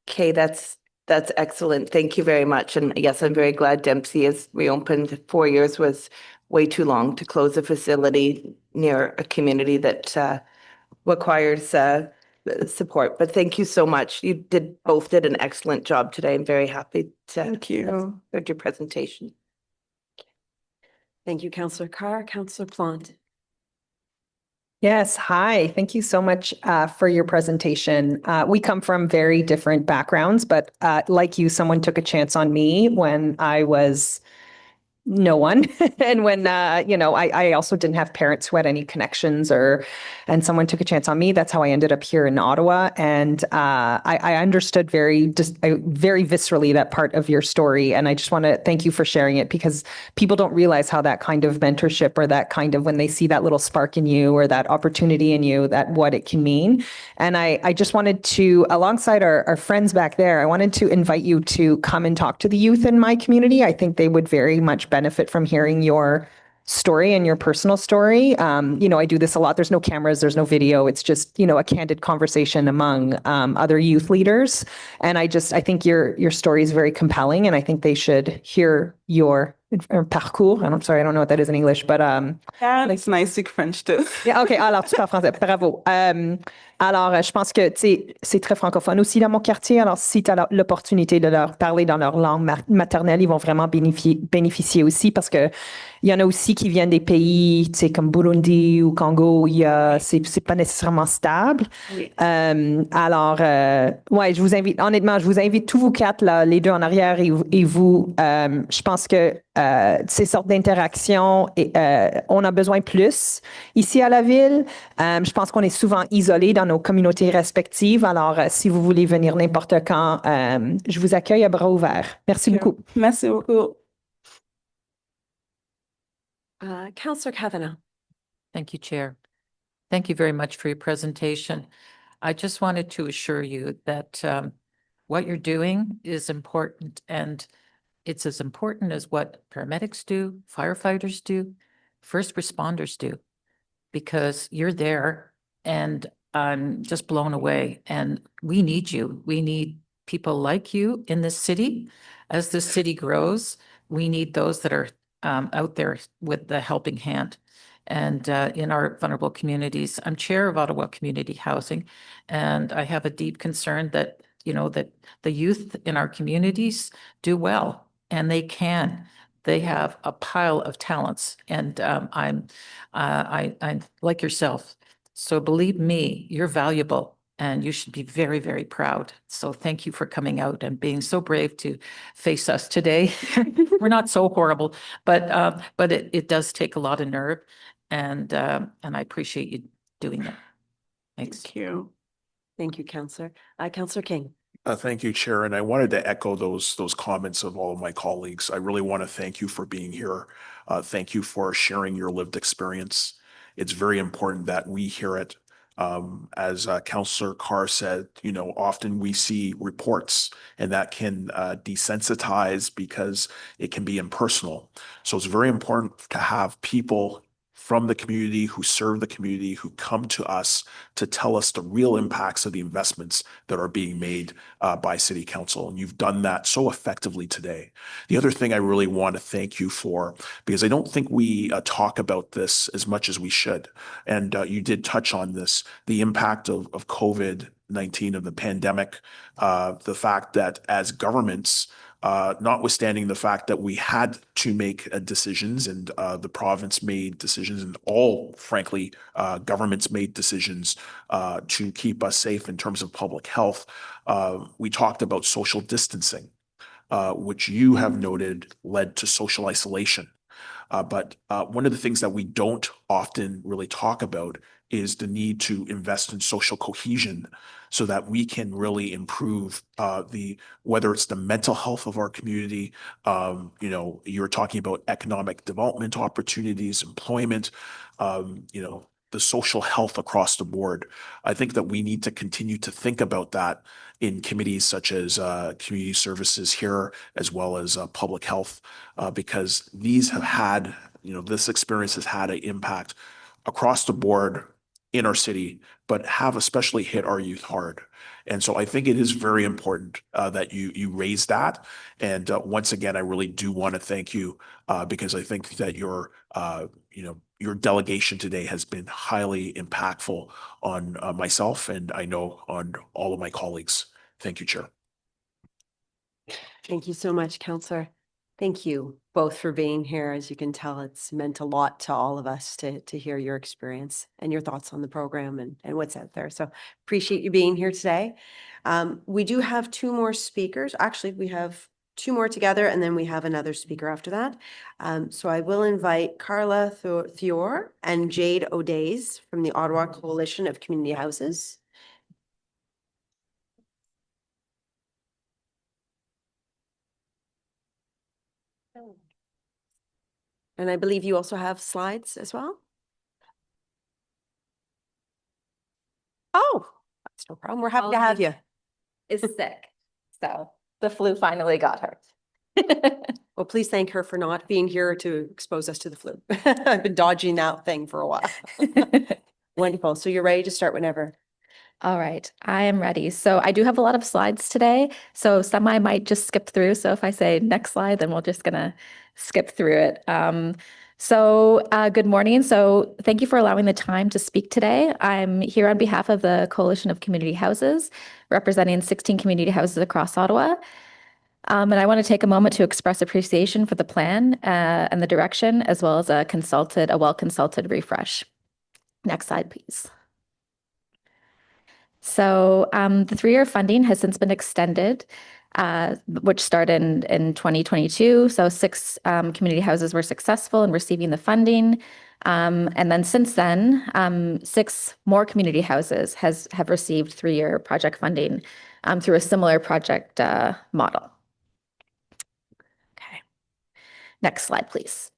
Okay, that's excellent. Thank you very much. And yes, I'm very glad Dempsey has reopened. 4 years was way too long to close a facility near a community that requires support. But thank you so much. You both did an excellent job today. I'm very happy to Thank you. heard your presentation. Thank you, Councillor Carr. Councillor Plant. Yes, hi. Thank you so much for your presentation. We come from very different backgrounds, but like you, someone took a chance on me when I was no one. And when, I also didn't have parents who had any connections and someone took a chance on me. That's how I ended up here in Ottawa. And I understood very viscerally that part of your story. And I just want to thank you for sharing it, because people don't realize how that kind of mentorship, or that kind of, when they see that little spark in you or that opportunity in you, that what it can mean. And I just wanted to, alongside our friends back there, I wanted to invite you to come and talk to the youth in my community. I think they would very much benefit from hearing your story and your personal story. I do this a lot. There's no cameras, there's no video. It's just, a candid conversation among other youth leaders. And I think your story is very compelling, and I think they should hear your parcours. I'm sorry, I don't know what that is in English, but Yeah, it's nice speak French too. Yeah, OK, alors tu parles français. Bravo. Alors, je pense que c'est très francophone aussi dans mon quartier. Alors, si tu as l'opportunité de leur parler dans leur langue maternelle, ils vont vraiment bénéficier aussi, parce que il y en a aussi qui viennent des pays, comme Burundi ou Congo, où c'est pas nécessairement stable. Oui. Ouais, je vous invite, honnêtement, je vous invite tous vous quatre, là, les deux en arrière et vous. Je pense que ces sortes d'interactions, on a besoin plus ici à la ville. Je pense qu'on est souvent isolés dans nos communautés respectives. Alors, si vous voulez venir n'importe quand, je vous accueille à bras ouverts. Merci beaucoup. Merci beaucoup. Councillor Kavanagh. Thank you, Chair. Thank you very much for your presentation. I just wanted to assure you that what you're doing is important, and it's as important as what paramedics do, firefighters do, first responders do, because you're there, and I'm just blown away. And we need you. We need people like you in this city. As the city grows, we need those that are out there with the helping hand. And in our vulnerable communities, I'm chair of Ottawa Community Housing, and I have a deep concern that, that the youth in our communities do well, and they can. They have a pile of talents, and I'm like yourself. So believe me, you're valuable, and you should be very, very proud. So thank you for coming out and being so brave to face us today. We're not so horrible, but it does take a lot of nerve, and I appreciate you doing that. Thanks. Thank you. Thank you, Councillor. Councillor King. Thank you, Chair. And I wanted to echo those comments of all of my colleagues. I really want to thank you for being here. Thank you for sharing your lived experience. It's very important that we hear it. As Councillor Carr said, often we see reports, and that can desensitize because it can be impersonal. So it's very important to have people from the community, who serve the community, who come to us to tell us the real impacts of the investments that are being made by City Council. And you've done that so effectively today. The other thing I really want to thank you for, because I don't think we talk about this as much as we should, and you did touch on this, the impact of COVID-19, of the pandemic, the fact that as governments, notwithstanding the fact that we had to make decisions, and the province made decisions, and all, frankly, governments made decisions to keep us safe in terms of public health. We talked about social distancing, which you have noted led to social isolation. But one of the things that we don't often really talk about is the need to invest in social cohesion, so that we can really improve whether it's the mental health of our community. You're talking about economic development opportunities, employment, the social health across the board. I think that we need to continue to think about that in committees such as community services here, as well as public health, because these have had, this experience has had an impact across the board in our city, but have especially hit our youth hard. And so I think it is very important that you raise that. And once again, I really do want to thank you because I think that your delegation today has been highly impactful on myself, and I know on all of my colleagues. Thank you, Chair. Thank you so much, Councillor. Thank you both for being here. As you can tell, it's meant a lot to all of us to hear your experience and your thoughts on the program and what's out there. So appreciate you being here today. We do have two more speakers. Actually, we have two more together, and then we have another speaker after that. So I will invite Carla Thior and Jade O'Days from the Ottawa Coalition of Community Houses. And I believe you also have slides as well. Oh, that's no problem. We're happy to have you. Is sick. So the flu finally got her. Well, please thank her for not being here to expose us to the flu. I've been dodging that thing for a while. Wonderful. So you're ready to start whenever. All right, I am ready. So I do have a lot of slides today. So some I might just skip through. So if I say next slide, then we're just gonna skip through it. Good morning. So thank you for allowing the time to speak today. I'm here on behalf of the Coalition of Community Houses, representing 16 community houses across Ottawa. And I want to take a moment to express appreciation for the plan and the direction, as well as a well-consulted refresh. Next slide, please. So the 3-year funding has since been extended, which started in 2022. So 6 community houses were successful in receiving the funding. And then since then, 6 more community houses have received 3-year project funding through a similar project model. Okay. Next slide, please.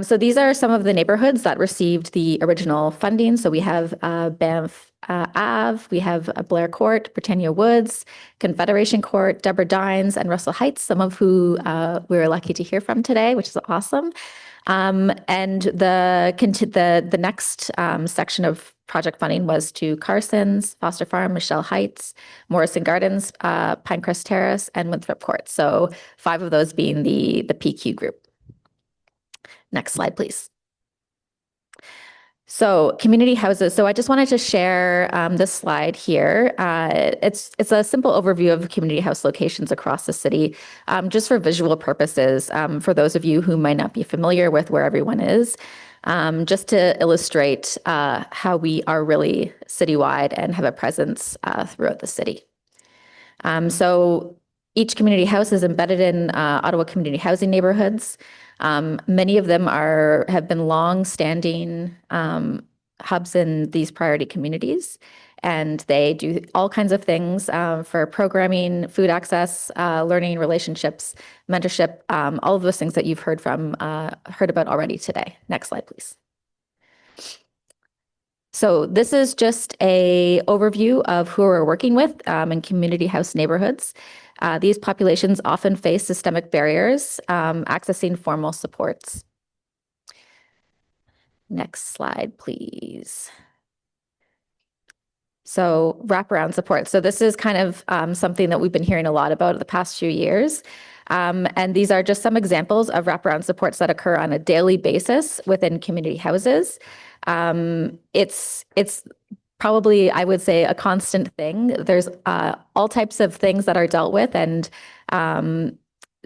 So these are some of the neighborhoods that received the original funding. So we have Banff Ave, we have Blair Court, Britannia Woods, Confederation Court, Deborah Dines, and Russell Heights, some of who we were lucky to hear from today, which is awesome. And the next section of project funding was to Carson's, Foster Farm, Michelle Heights, Morrison Gardens, Pinecrest Terrace, and Winthrop Court. So 5 of those being the PQ group. Next slide, please. So community houses. So I just wanted to share this slide here. It's a simple overview of community house locations across the city, just for visual purposes, for those of you who might not be familiar with where everyone is, just to illustrate how we are really citywide and have a presence throughout the city. So each community house is embedded in Ottawa community housing neighborhoods. Many of them have been long-standing hubs in these priority communities, and they do all kinds of things for programming, food access, learning, relationships, mentorship, all of those things that you've heard about already today. Next slide, please. So this is just an overview of who we're working with in community house neighborhoods. These populations often face systemic barriers accessing formal supports. Next slide, please. So wraparound support. So this is kind of something that we've been hearing a lot about the past few years. And these are just some examples of wraparound supports that occur on a daily basis within community houses. It's probably, I would say, a constant thing. There's all types of things that are dealt with, and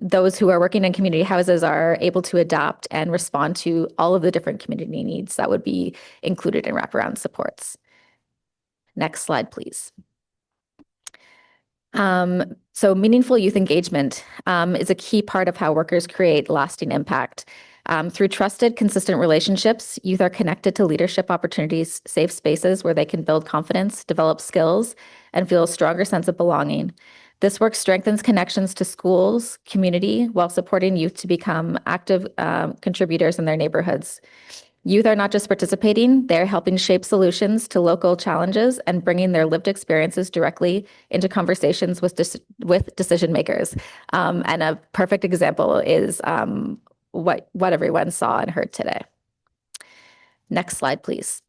those who are working in community houses are able to adapt and respond to all of the different community needs that would be included in wraparound supports. Next slide, please. So meaningful youth engagement is a key part of how workers create lasting impact. Through trusted, consistent relationships, youth are connected to leadership opportunities, safe spaces where they can build confidence, develop skills, and feel a stronger sense of belonging. This work strengthens connections to schools, community, while supporting youth to become active contributors in their neighborhoods. Youth are not just participating, they're helping shape solutions to local challenges and bringing their lived experiences directly into conversations with decision makers. And a perfect example is what everyone saw and heard today. Next slide, please.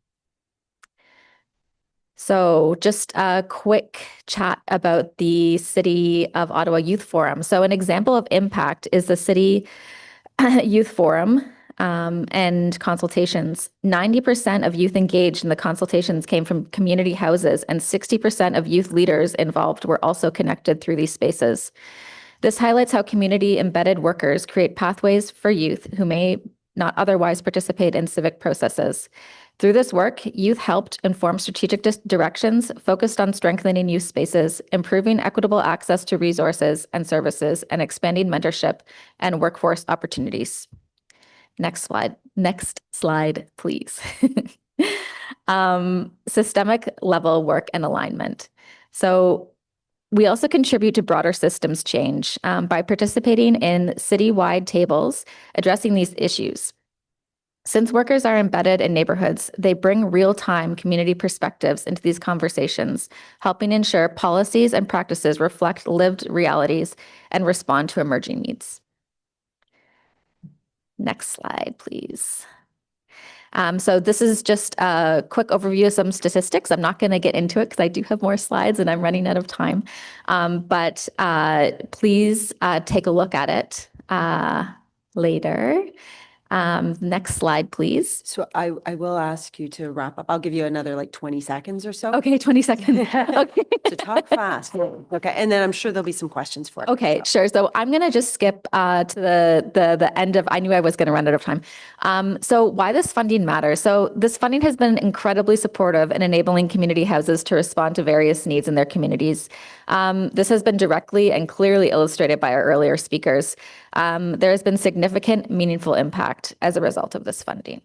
So just a quick chat about the City of Ottawa Youth Forum. So an example of impact is the City Youth Forum and consultations. 90% of youth engaged in the consultations came from community houses, and 60% of youth leaders involved were also connected through these spaces. This highlights how community embedded workers create pathways for youth who may not otherwise participate in civic processes. Through this work, youth helped inform strategic directions focused on strengthening youth spaces, improving equitable access to resources and services, and expanding mentorship and workforce opportunities. Next slide, please. Systemic level work and alignment. So we also contribute to broader systems change by participating in citywide tables addressing these issues. Since workers are embedded in neighborhoods, they bring real-time community perspectives into these conversations, helping ensure policies and practices reflect lived realities and respond to emerging needs. Next slide, please. So this is just a quick overview of some statistics. I'm not going to get into it because I do have more slides and I'm running out of time. But please take a look at it later. Next slide, please. So I will ask you to wrap up. I'll give you another like 20 seconds or so. Okay, 20 seconds. Okay. To talk fast. Okay. And then I'm sure there'll be some questions for you. Okay, sure. So I'm going to just skip to the end of, I knew I was going to run out of time. So why this funding matters. So this funding has been incredibly supportive in enabling community houses to respond to various needs in their communities. This has been directly and clearly illustrated by our earlier speakers. There has been significant, meaningful impact as a result of this funding.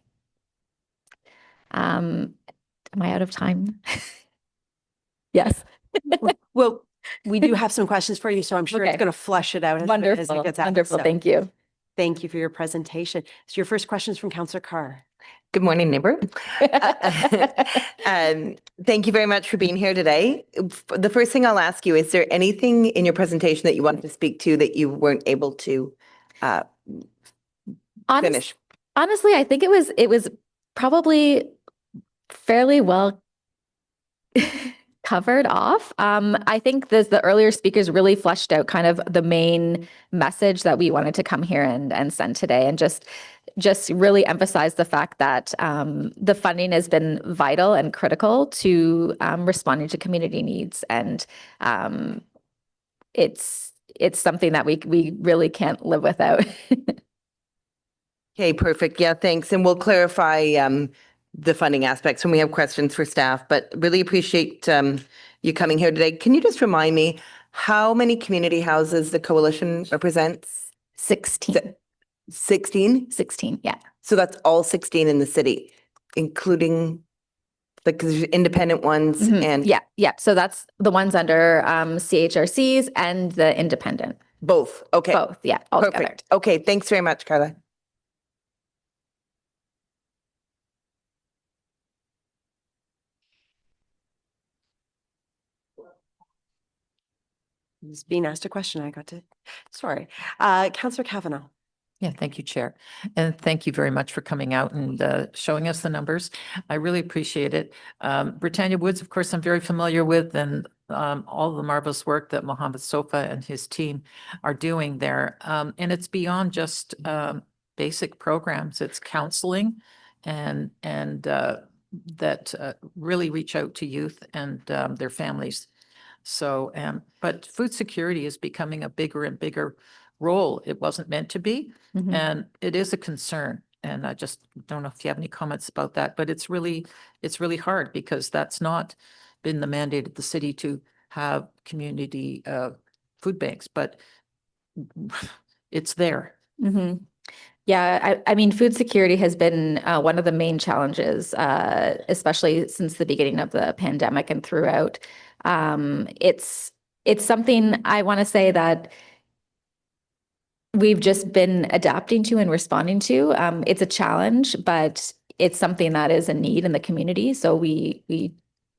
Am I out of time? Yes. Well, we do have some questions for you, so I'm sure it's going to flush it out as it gets out. Wonderful. So Thank you. Thank you for your presentation. So your first question is from Councillor Carr. Good morning, neighbor. Thank you very much for being here today. The first thing I'll ask you, is there anything in your presentation that you wanted to speak to that you weren't able to finish? Honestly, I think it was probably fairly well covered off. I think the earlier speakers really fleshed out kind of the main message that we wanted to come here and send today, and just really emphasize the fact that the funding has been vital and critical to responding to community needs, and it's something that we really can't live without. Okay, perfect. Yeah, thanks. And we'll clarify the funding aspects when we have questions for staff, but really appreciate you coming here today. Can you just remind me how many community houses the coalition represents? 16. 16? 16, yeah. So that's all 16 in the city, including like there's independent ones and Yeah. So that's the ones under CHRCs and the independent. both. Okay. Both, yeah, all together. Perfect. Okay, thanks very much, Carla. He's being asked a question. I got to, sorry. Councillor Kavanaugh. Yeah, thank you, Chair. And thank you very much for coming out and showing us the numbers. I really appreciate it. Britannia Woods, of course, I'm very familiar with, and all the marvelous work that Mohammed Sofa and his team are doing there. And it's beyond just basic programs. It's counseling and that really reach out to youth and their families. So, but food security is becoming a bigger and bigger role. It wasn't meant to be, and it is a concern. And I just don't know if you have any comments about that, but it's really hard because that's not been the mandate of the city to have community food banks, but it's there. Yeah, I mean, food security has been one of the main challenges, especially since the beginning of the pandemic and throughout. It's something I want to say that we've just been adapting to and responding to. It's a challenge, but it's something that is a need in the community. So we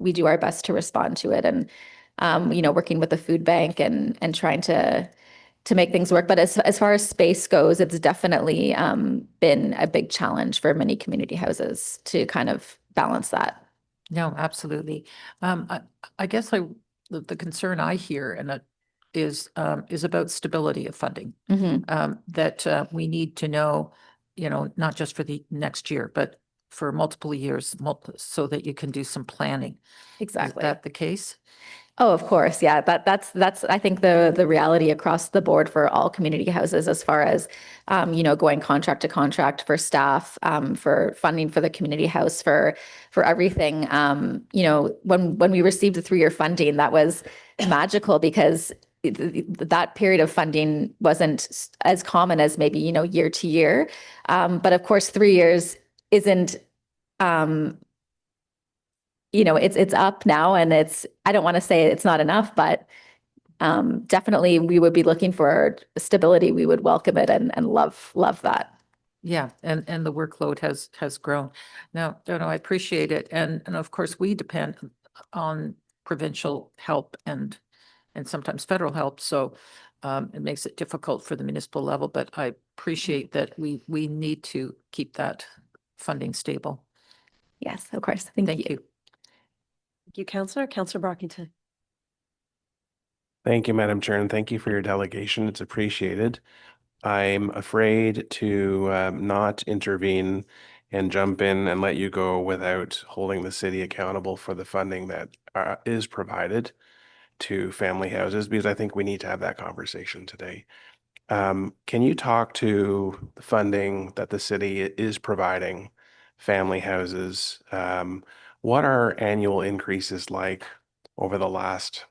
do our best to respond to it, and working with the food bank and trying to make things work. But as far as space goes, it's definitely been a big challenge for many community houses to kind of balance that. No, absolutely. I guess the concern I hear and that is about stability of funding. That we need to know, not just for the next year, but for multiple years, so that you can do some planning. Exactly. Is that the case? Oh, of course. Yeah. That's I think the reality across the board for all community houses as far as, going contract to contract for staff, for funding for the community house, for everything. When we received the 3-year funding, that was magical because that period of funding wasn't as common as maybe, year to year. But of course, 3 years isn't, it's up now and I don't want to say it's not enough, but definitely we would be looking for stability. We would welcome it and love that. Yeah, and the workload has grown. Now, I appreciate it. And of course, we depend on provincial help and sometimes federal help. So it makes it difficult for the municipal level, but I appreciate that we need to keep that funding stable. Yes, of course. Thank you. Thank you, Councillor. Councillor Brockington. Thank you, Madam Chair, and thank you for your delegation. It's appreciated. I'm afraid to not intervene and jump in and let you go without holding the city accountable for the funding that is provided to family houses, because I think we need to have that conversation today. Can you talk to the funding that the city is providing family houses? What are annual increases like over the last,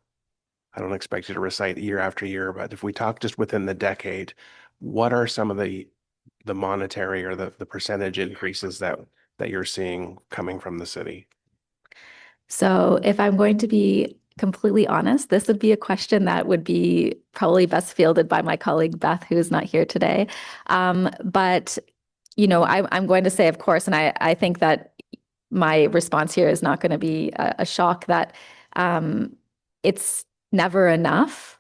I don't expect you to recite year after year, but if we talk just within the decade, what are some of the monetary or the percentage increases that you're seeing coming from the city? So if I'm going to be completely honest, this would be a question that would be probably best fielded by my colleague Beth, who is not here today. But, I'm going to say, of course, and I think that my response here is not going to be a shock that it's never enough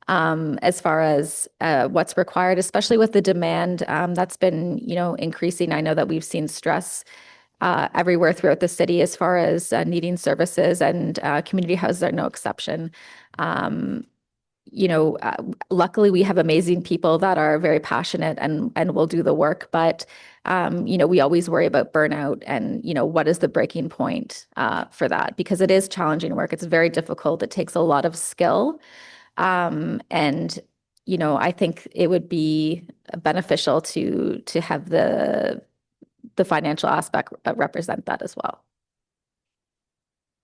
as far as what's required, especially with the demand that's been, increasing. I know that we've seen stress everywhere throughout the city as far as needing services, and community houses are no exception. Luckily we have amazing people that are very passionate and will do the work, but we always worry about burnout and, what is the breaking point for that? Because it is challenging work. It's very difficult. It takes a lot of skill. And, I think it would be beneficial to have the financial aspect represent that as well.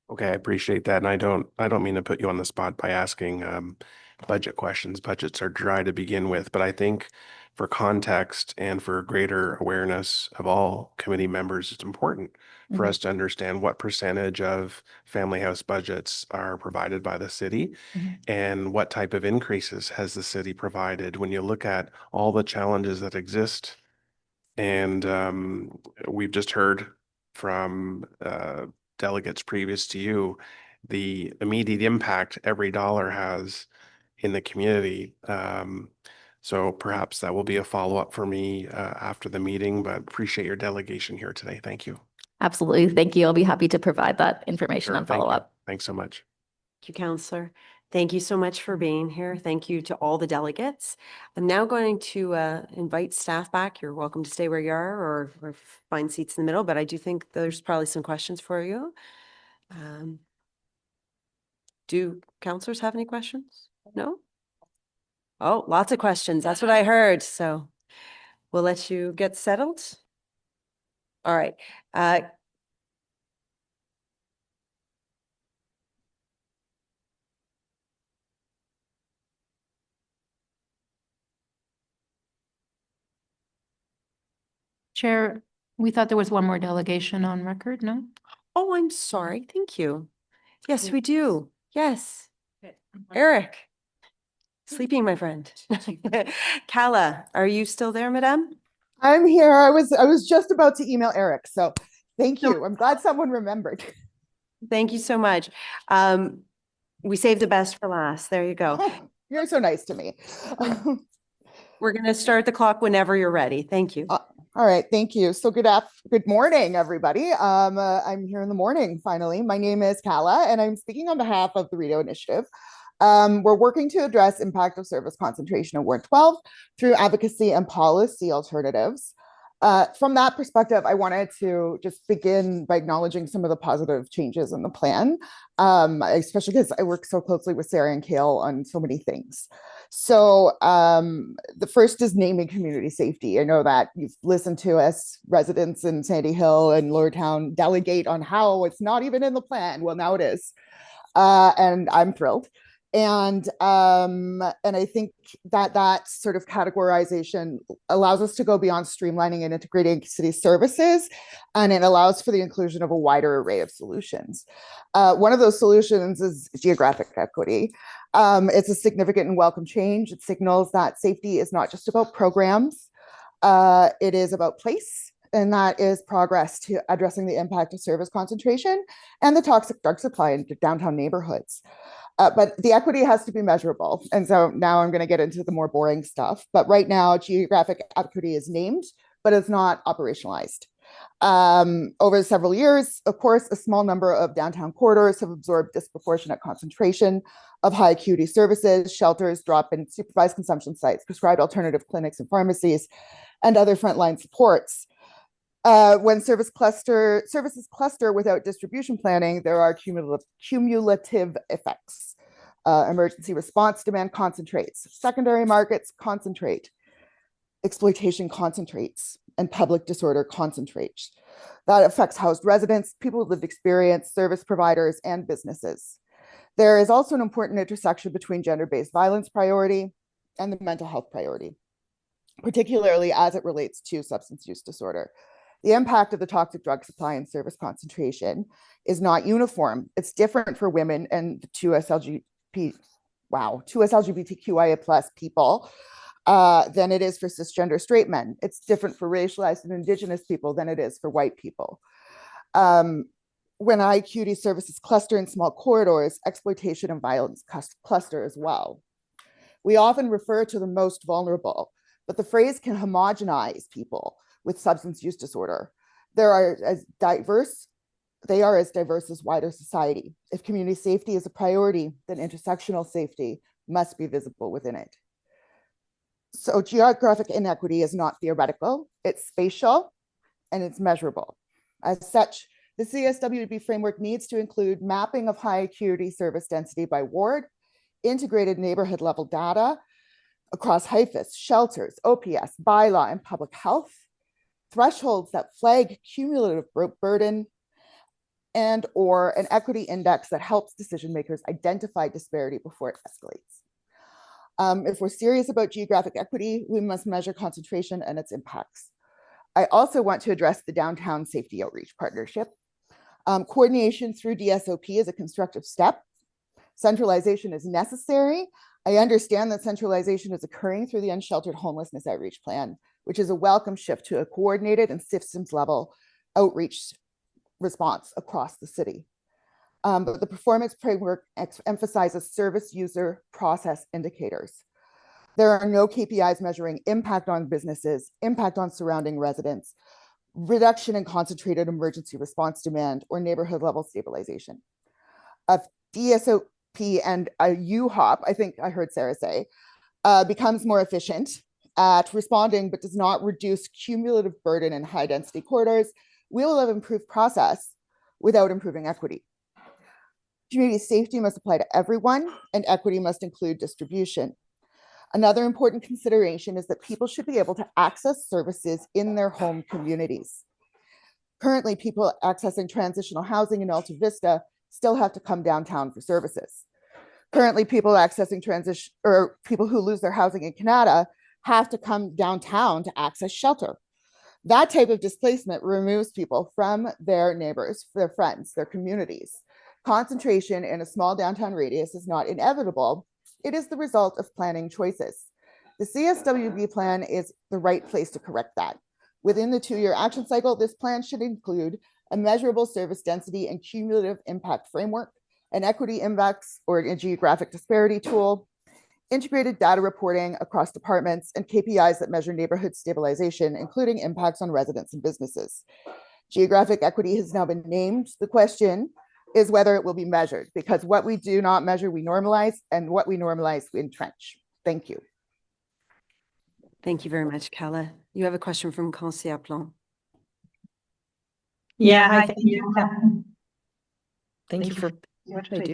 Okay, I appreciate that. And I don't mean to put you on the spot by asking budget questions. Budgets are dry to begin with, but I think for context and for greater awareness of all committee members, it's important for us to understand what percentage of family house budgets are provided by the city and what type of increases has the city provided when you look at all the challenges that exist. And we've just heard from delegates previous to you, the immediate impact every dollar has in the community. So perhaps that will be a follow-up for me after the meeting, but appreciate your delegation here today. Thank you. Absolutely. Thank you. I'll be happy to provide that information on follow-up. Thanks so much. Thank you, Councillor. Thank you so much for being here. Thank you to all the delegates. I'm now going to invite staff back. You're welcome to stay where you are or find seats in the middle, but I do think there's probably some questions for you. Do councillors have any questions? No? Oh, lots of questions. That's what I heard. So we'll let you get settled. All right. Chair, we thought there was one more delegation on record, no? Oh, I'm sorry. Thank you. Yes, we do. Yes. Eric. Sleeping, my friend. Kala, are you still there, madame? I'm here. I was just about to email Eric, so thank you. I'm glad someone remembered. Thank you so much. We saved the best for last. There you go. You're so nice to me. We're going to start the clock whenever you're ready. Thank you. All right, thank you. So good morning, everybody. I'm here in the morning, finally. My name is Kala, and I'm speaking on behalf of the RIDO Initiative. We're working to address impact of service concentration in Ward 12 through advocacy and policy alternatives. From that perspective, I wanted to just begin by acknowledging some of the positive changes in the plan, especially because I work so closely with Sarah and Kale on so many things. So the first is naming community safety. I know that you've listened to us residents in Sandy Hill and Lower Town delegate on how it's not even in the plan. Well, now it is. And I'm thrilled. And I think that sort of categorization allows us to go beyond streamlining and integrating city services, and it allows for the inclusion of a wider array of solutions. One of those solutions is geographic equity. It's a significant and welcome change. It signals that safety is not just about programs, it is about place, and that is progress to addressing the impact of service concentration and the toxic drug supply in downtown neighborhoods. But the equity has to be measurable. And so now I'm going to get into the more boring stuff. But right now, geographic equity is named, but it's not operationalized. Over several years, of course, a small number of downtown corridors have absorbed disproportionate concentration of high acuity services, shelters, drop-in supervised consumption sites, prescribed alternative clinics and pharmacies, and other frontline supports. When services cluster without distribution planning, there are cumulative effects. Emergency response demand concentrates, secondary markets concentrate, exploitation concentrates, and public disorder concentrates. That affects housed residents, people with lived experience, service providers, and businesses. There is also an important intersection between gender-based violence priority and the mental health priority, particularly as it relates to substance use disorder. The impact of the toxic drug supply and service concentration is not uniform. It's different for women and two LGBTQIA plus people than it is for cisgender straight men. It's different for racialized and Indigenous people than it is for white people. When IQD services cluster in small corridors, exploitation and violence cluster as well. We often refer to the most vulnerable, but the phrase can homogenize people with substance use disorder. They are as diverse as wider society. If community safety is a priority, then intersectional safety must be visible within it. So geographic inequity is not theoretical, it's spatial and it's measurable. As such, the CSWB framework needs to include mapping of high acuity service density by ward, integrated neighborhood level data across HIFIS, shelters, OPS, bylaw, and public health, thresholds that flag cumulative burden, and or an equity index that helps decision makers identify disparity before it escalates. If we're serious about geographic equity, we must measure concentration and its impacts. I also want to address the Downtown Safety Outreach Partnership. Coordination through DSOP is a constructive step. Centralization is necessary. I understand that centralization is occurring through the Unsheltered Homelessness Outreach Plan, which is a welcome shift to a coordinated and systems level outreach response across the city. But the performance framework emphasizes service user process indicators. There are no KPIs measuring impact on businesses, impact on surrounding residents, reduction in concentrated emergency response demand, or neighborhood level stabilization. A DSOP and a UHOP, I think I heard Sarah say, becomes more efficient at responding, but does not reduce cumulative burden in high density corridors, we will have improved process without improving equity. Community safety must apply to everyone, and equity must include distribution. Another important consideration is that people should be able to access services in their home communities. Currently, people accessing transitional housing in Alta Vista still have to come downtown for services. Currently, people accessing people who lose their housing in Canada have to come downtown to access shelter. That type of displacement removes people from their neighbors, their friends, their communities. Concentration in a small downtown radius is not inevitable. It is the result of planning choices. The CSWB plan is the right place to correct that. Within the 2-year action cycle, this plan should include a measurable service density and cumulative impact framework, an equity index or a geographic disparity tool, integrated data reporting across departments, and KPIs that measure neighborhood stabilization, including impacts on residents and businesses. Geographic equity has now been named. The question is whether it will be measured, because what we do not measure, we normalize, and what we normalize, we entrench. Thank you. Thank you very much, Kala. You have a question from Councillor Plon. Yeah, hi, thank you. Thank you for what did I do?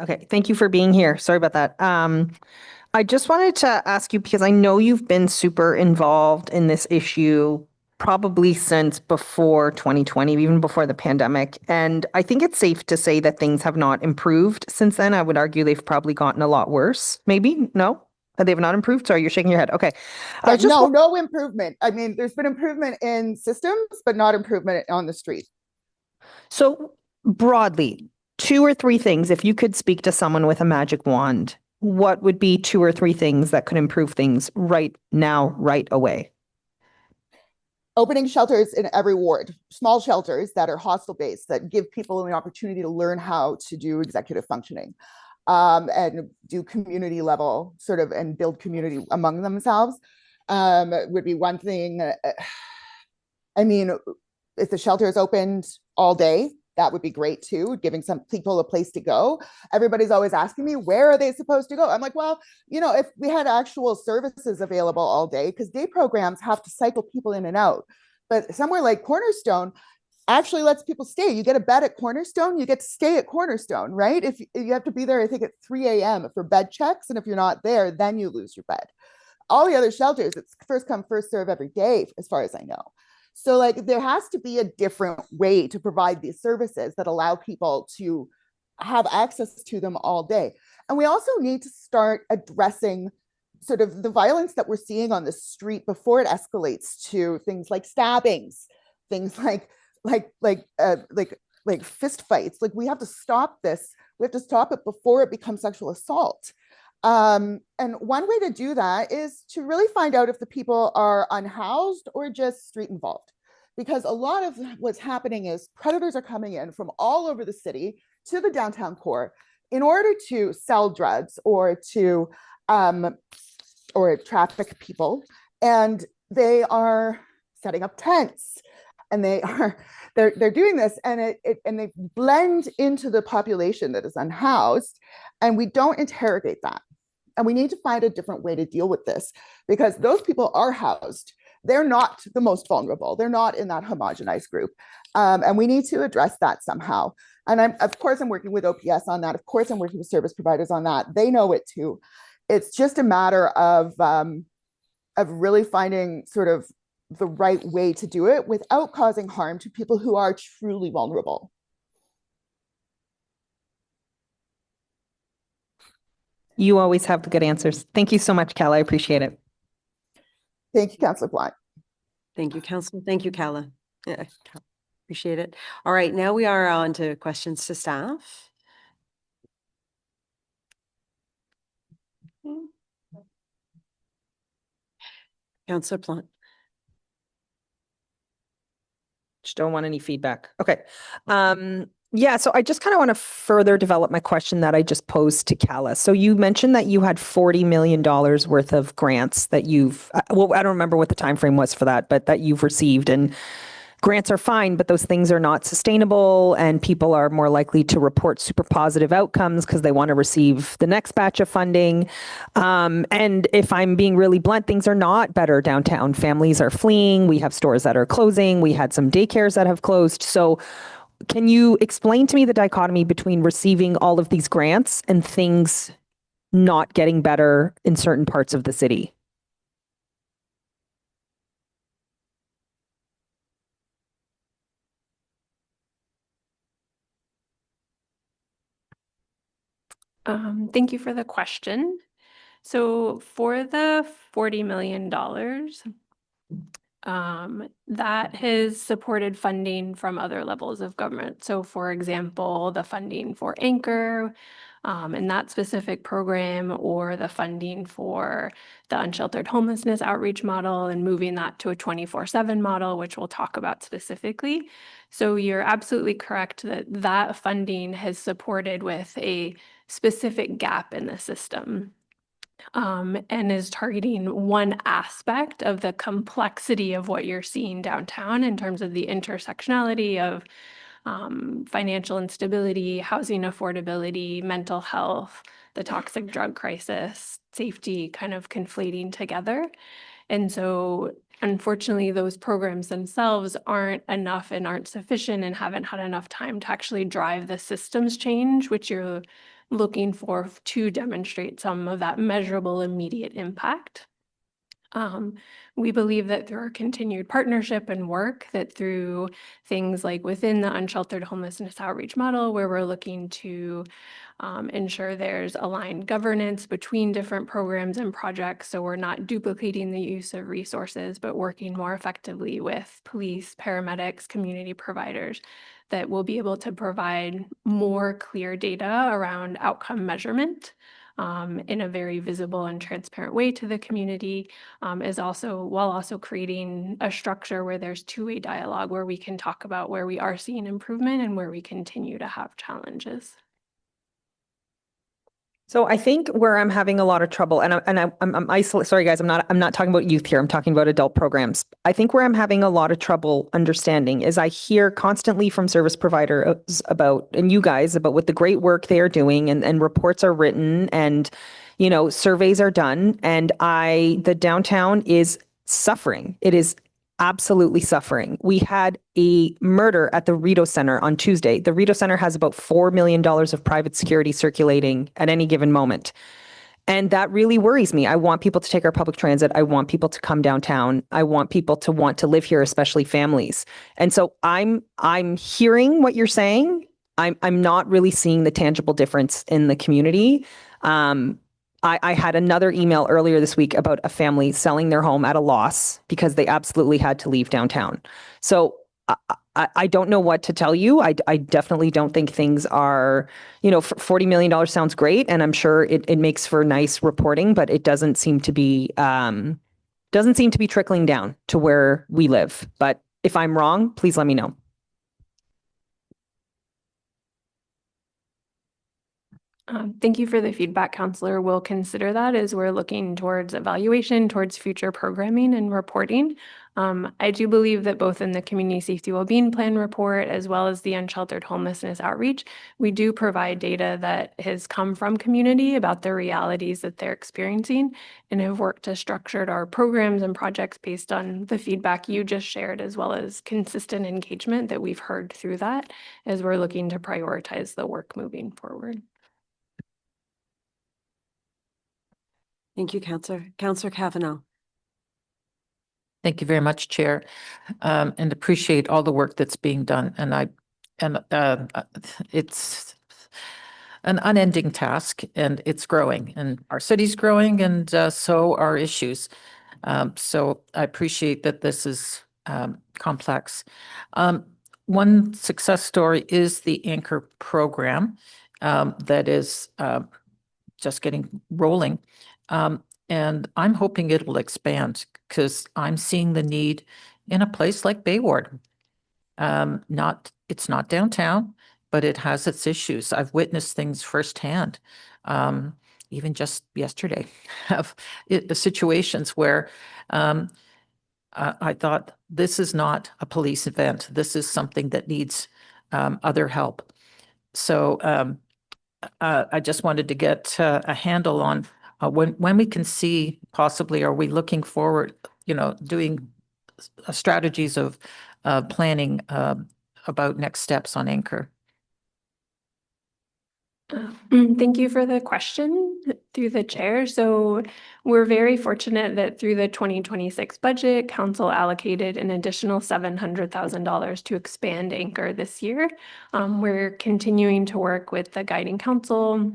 Okay, thank you for being here. Sorry about that. I just wanted to ask you, because I know you've been super involved in this issue probably since before 2020, even before the pandemic. And I think it's safe to say that things have not improved since then. I would argue they've probably gotten a lot worse. Maybe? No? They've not improved? Sorry, you're shaking your head. Okay. No improvement. I mean, there's been improvement in systems, but not improvement on the street. So broadly, 2 or 3 things, if you could speak to someone with a magic wand, what would be 2 or 3 things that could improve things right now, right away? Opening shelters in every ward, small shelters that are hostel-based, that give people an opportunity to learn how to do executive functioning, and do community level sort of, and build community among themselves, would be one thing. I mean, if the shelter is opened all day, that would be great too, giving some people a place to go. Everybody's always asking me, where are they supposed to go? I'm like, well, you know, if we had actual services available all day, because day programs have to cycle people in and out. But somewhere like Cornerstone actually lets people stay. You get a bed at Cornerstone, you get to stay at Cornerstone, right? If you have to be there, I think at 3 a.m. for bed checks. And if you're not there, then you lose your bed. All the other shelters, it's first come, first serve every day, as far as I know. So like there has to be a different way to provide these services that allow people to have access to them all day. And we also need to start addressing sort of the violence that we're seeing on the street before it escalates to things like stabbings, things like fist fights. Like we have to stop this. We have to stop it before it becomes sexual assault. And one way to do that is to really find out if the people are unhoused or just street involved. Because a lot of what's happening is predators are coming in from all over the city to the downtown core in order to sell drugs or to traffic people. And they are setting up tents, and they're doing this, and they blend into the population that is unhoused, and we don't interrogate that. And we need to find a different way to deal with this, because those people are housed. They're not the most vulnerable. They're not in that homogenized group. And we need to address that somehow. And of course, I'm working with OPS on that. Of course, I'm working with service providers on that. They know it too. It's just a matter of really finding sort of the right way to do it without causing harm to people who are truly vulnerable. You always have the good answers. Thank you so much, Kala. I appreciate it. Thank you, Councillor Blunt. Thank you, Councillor. Thank you, Kala. Yeah, appreciate it. All right, now we are on to questions to staff. Councillor Blunt. Just don't want any feedback. Okay. Yeah, so I just kind of want to further develop my question that I just posed to Kala. So you mentioned that you had $40 million worth of grants that you've, well, I don't remember what the time frame was for that, but that you've received. And grants are fine, but those things are not sustainable, and people are more likely to report super positive outcomes because they want to receive the next batch of funding. And if I'm being really blunt, things are not better downtown. Families are fleeing. We have stores that are closing. We had some daycares that have closed. So can you explain to me the dichotomy between receiving all of these grants and things not getting better in certain parts of the city? Thank you for the question. So for the $40 million, that has supported funding from other levels of government. So for example, the funding for Anchor and that specific program, or the funding for the unsheltered homelessness outreach model and moving that to a 24/7 model, which we'll talk about specifically. So you're absolutely correct that that funding has supported with a specific gap in the system. and is targeting one aspect of the complexity of what you're seeing downtown in terms of the intersectionality of financial instability, housing affordability, mental health, the toxic drug crisis, safety kind of conflating together. And so unfortunately, those programs themselves aren't enough and aren't sufficient and haven't had enough time to actually drive the systems change, which you're looking for to demonstrate some of that measurable immediate impact. We believe that through our continued partnership and work, that through things like within the unsheltered homelessness outreach model, where we're looking to ensure there's aligned governance between different programs and projects, so we're not duplicating the use of resources, but working more effectively with police, paramedics, community providers, that we'll be able to provide more clear data around outcome measurement in a very visible and transparent way to the community, while also creating a structure where there's two-way dialogue, where we can talk about where we are seeing improvement and where we continue to have challenges. So I think where I'm having a lot of trouble, and I'm isolated. Sorry, guys, I'm not talking about youth here. I'm talking about adult programs. I think where I'm having a lot of trouble understanding is I hear constantly from service providers about, and you guys, about what the great work they are doing, and reports are written, and surveys are done, and the downtown is suffering. It is absolutely suffering. We had a murder at the Rideau Center on Tuesday. The Rideau Center has about $4 million of private security circulating at any given moment. And that really worries me. I want people to take our public transit. I want people to come downtown. I want people to want to live here, especially families. And so I'm hearing what you're saying. I'm not really seeing the tangible difference in the community. I had another email earlier this week about a family selling their home at a loss because they absolutely had to leave downtown. So I don't know what to tell you. I definitely don't think things are, $40 million sounds great, and I'm sure it makes for nice reporting, but it doesn't seem to be trickling down to where we live. But if I'm wrong, please let me know. Thank you for the feedback, Counselor. We'll consider that as we're looking towards evaluation, towards future programming and reporting. I do believe that both in the Community Safety Wellbeing Plan report, as well as the Unsheltered Homelessness Outreach, we do provide data that has come from community about the realities that they're experiencing, and have worked to structure our programs and projects based on the feedback you just shared, as well as consistent engagement that we've heard through that, as we're looking to prioritize the work moving forward. Thank you, Counselor. Counselor Cavanaugh. Thank you very much, Chair, and appreciate all the work that's being done. And it's an unending task, and it's growing, and our city's growing, and so are issues. So I appreciate that this is complex. One success story is the Anchor program that is just getting rolling. And I'm hoping it'll expand, because I'm seeing the need in a place like Bayward. It's not downtown, but it has its issues. I've witnessed things firsthand, even just yesterday, of situations where I thought, this is not a police event. This is something that needs other help. So I just wanted to get a handle on when we can see, possibly, are we looking forward, doing strategies of planning about next steps on Anchor? Thank you for the question through the chair. So we're very fortunate that through the 2026 budget, Council allocated an additional $700,000 to expand Anchor this year. We're continuing to work with the Guiding Council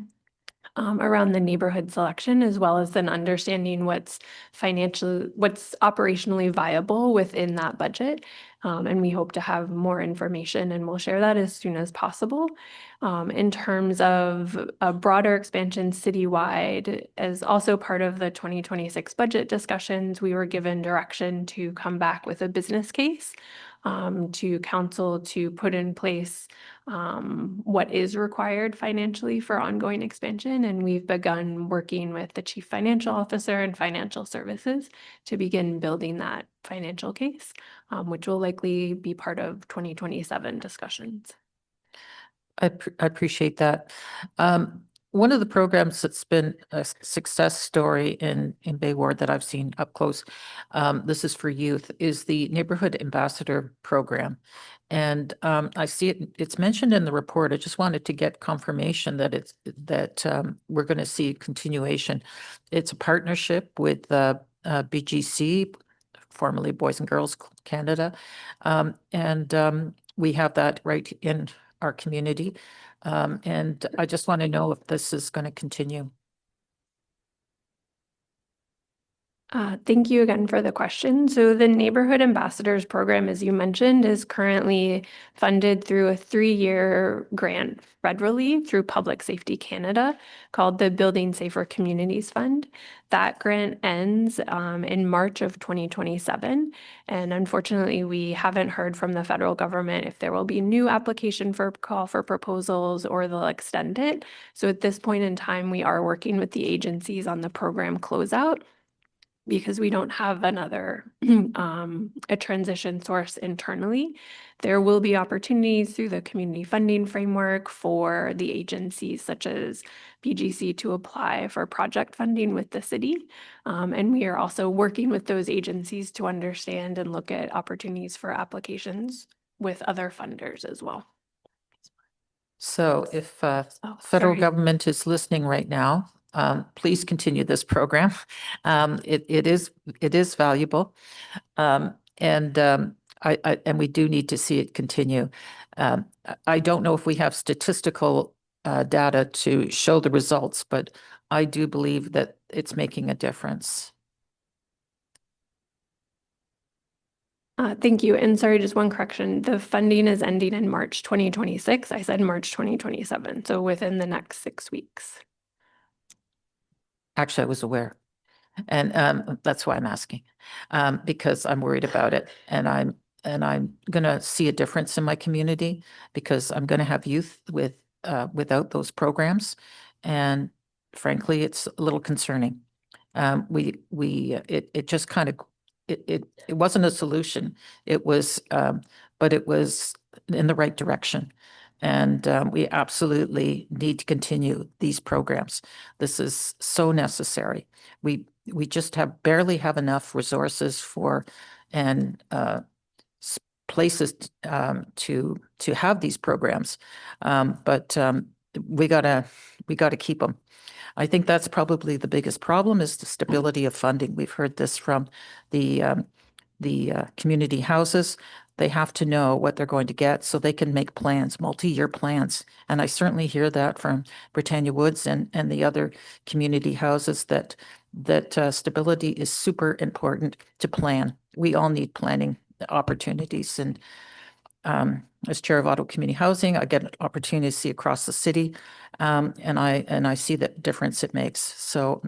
around the neighborhood selection, as well as then understanding what's operationally viable within that budget. And we hope to have more information, and we'll share that as soon as possible. In terms of a broader expansion citywide, as also part of the 2026 budget discussions, we were given direction to come back with a business case to council to put in place what is required financially for ongoing expansion. And we've begun working with the chief financial officer and financial services to begin building that financial case, which will likely be part of 2027 discussions. I appreciate that. One of the programs that's been a success story in Bay Ward that I've seen up close, this is for youth, is the Neighborhood Ambassador Program. And I see it's mentioned in the report. I just wanted to get confirmation that we're going to see continuation. It's a partnership with BGC, formerly Boys and Girls Canada. And we have that right in our community. And I just want to know if this is going to continue. Thank you again for the question. So the Neighborhood Ambassadors Program, as you mentioned, is currently funded through a 3-year grant federally through Public Safety Canada called the Building Safer Communities Fund. That grant ends in March of 2027. And unfortunately, we haven't heard from the federal government if there will be new application for call for proposals or they'll extend it. So at this point in time, we are working with the agencies on the program closeout, because we don't have another a transition source internally. There will be opportunities through the community funding framework for the agencies such as BGC to apply for project funding with the city. And we are also working with those agencies to understand and look at opportunities for applications with other funders as well. So if federal sorry. government is listening right now, please continue this program. It is valuable, and we do need to see it continue. I don't know if we have statistical data to show the results, but I do believe that it's making a difference. Thank you. And sorry, just one correction. The funding is ending in March 2026. I said March 2027, so within the next 6 weeks. Actually, I was aware. And that's why I'm asking, because I'm worried about it. And I'm going to see a difference in my community because I'm going to have youth without those programs. And frankly, it's a little concerning. It just kind of, it wasn't a solution. It was, but it was in the right direction. And we absolutely need to continue these programs. This is so necessary. We just barely have enough resources for and places to have these programs, but we gotta keep them. I think that's probably the biggest problem is the stability of funding. We've heard this from the community houses. They have to know what they're going to get so they can make plans, multi-year plans. And I certainly hear that from Britannia Woods and the other community houses that stability is super important to plan. We all need planning opportunities. And as chair of Ottawa Community Housing, I get an opportunity to see across the city, and I see the difference it makes. So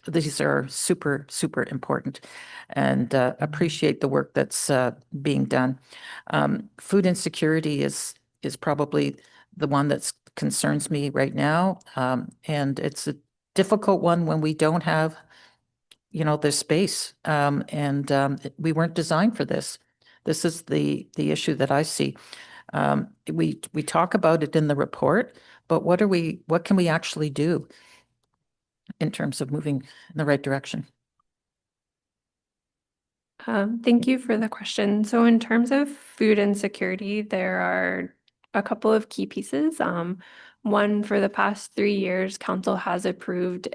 these are super, super important, and appreciate the work that's being done. Food insecurity is probably the one that concerns me right now, and it's a difficult one when we don't have, the space, and we weren't designed for this. This is the issue that I see. We talk about it in the report, but what can we actually do in terms of moving in the right direction? Thank you for the question. So in terms of food insecurity, there are a couple of key pieces. One, for the past 3 years, council has approved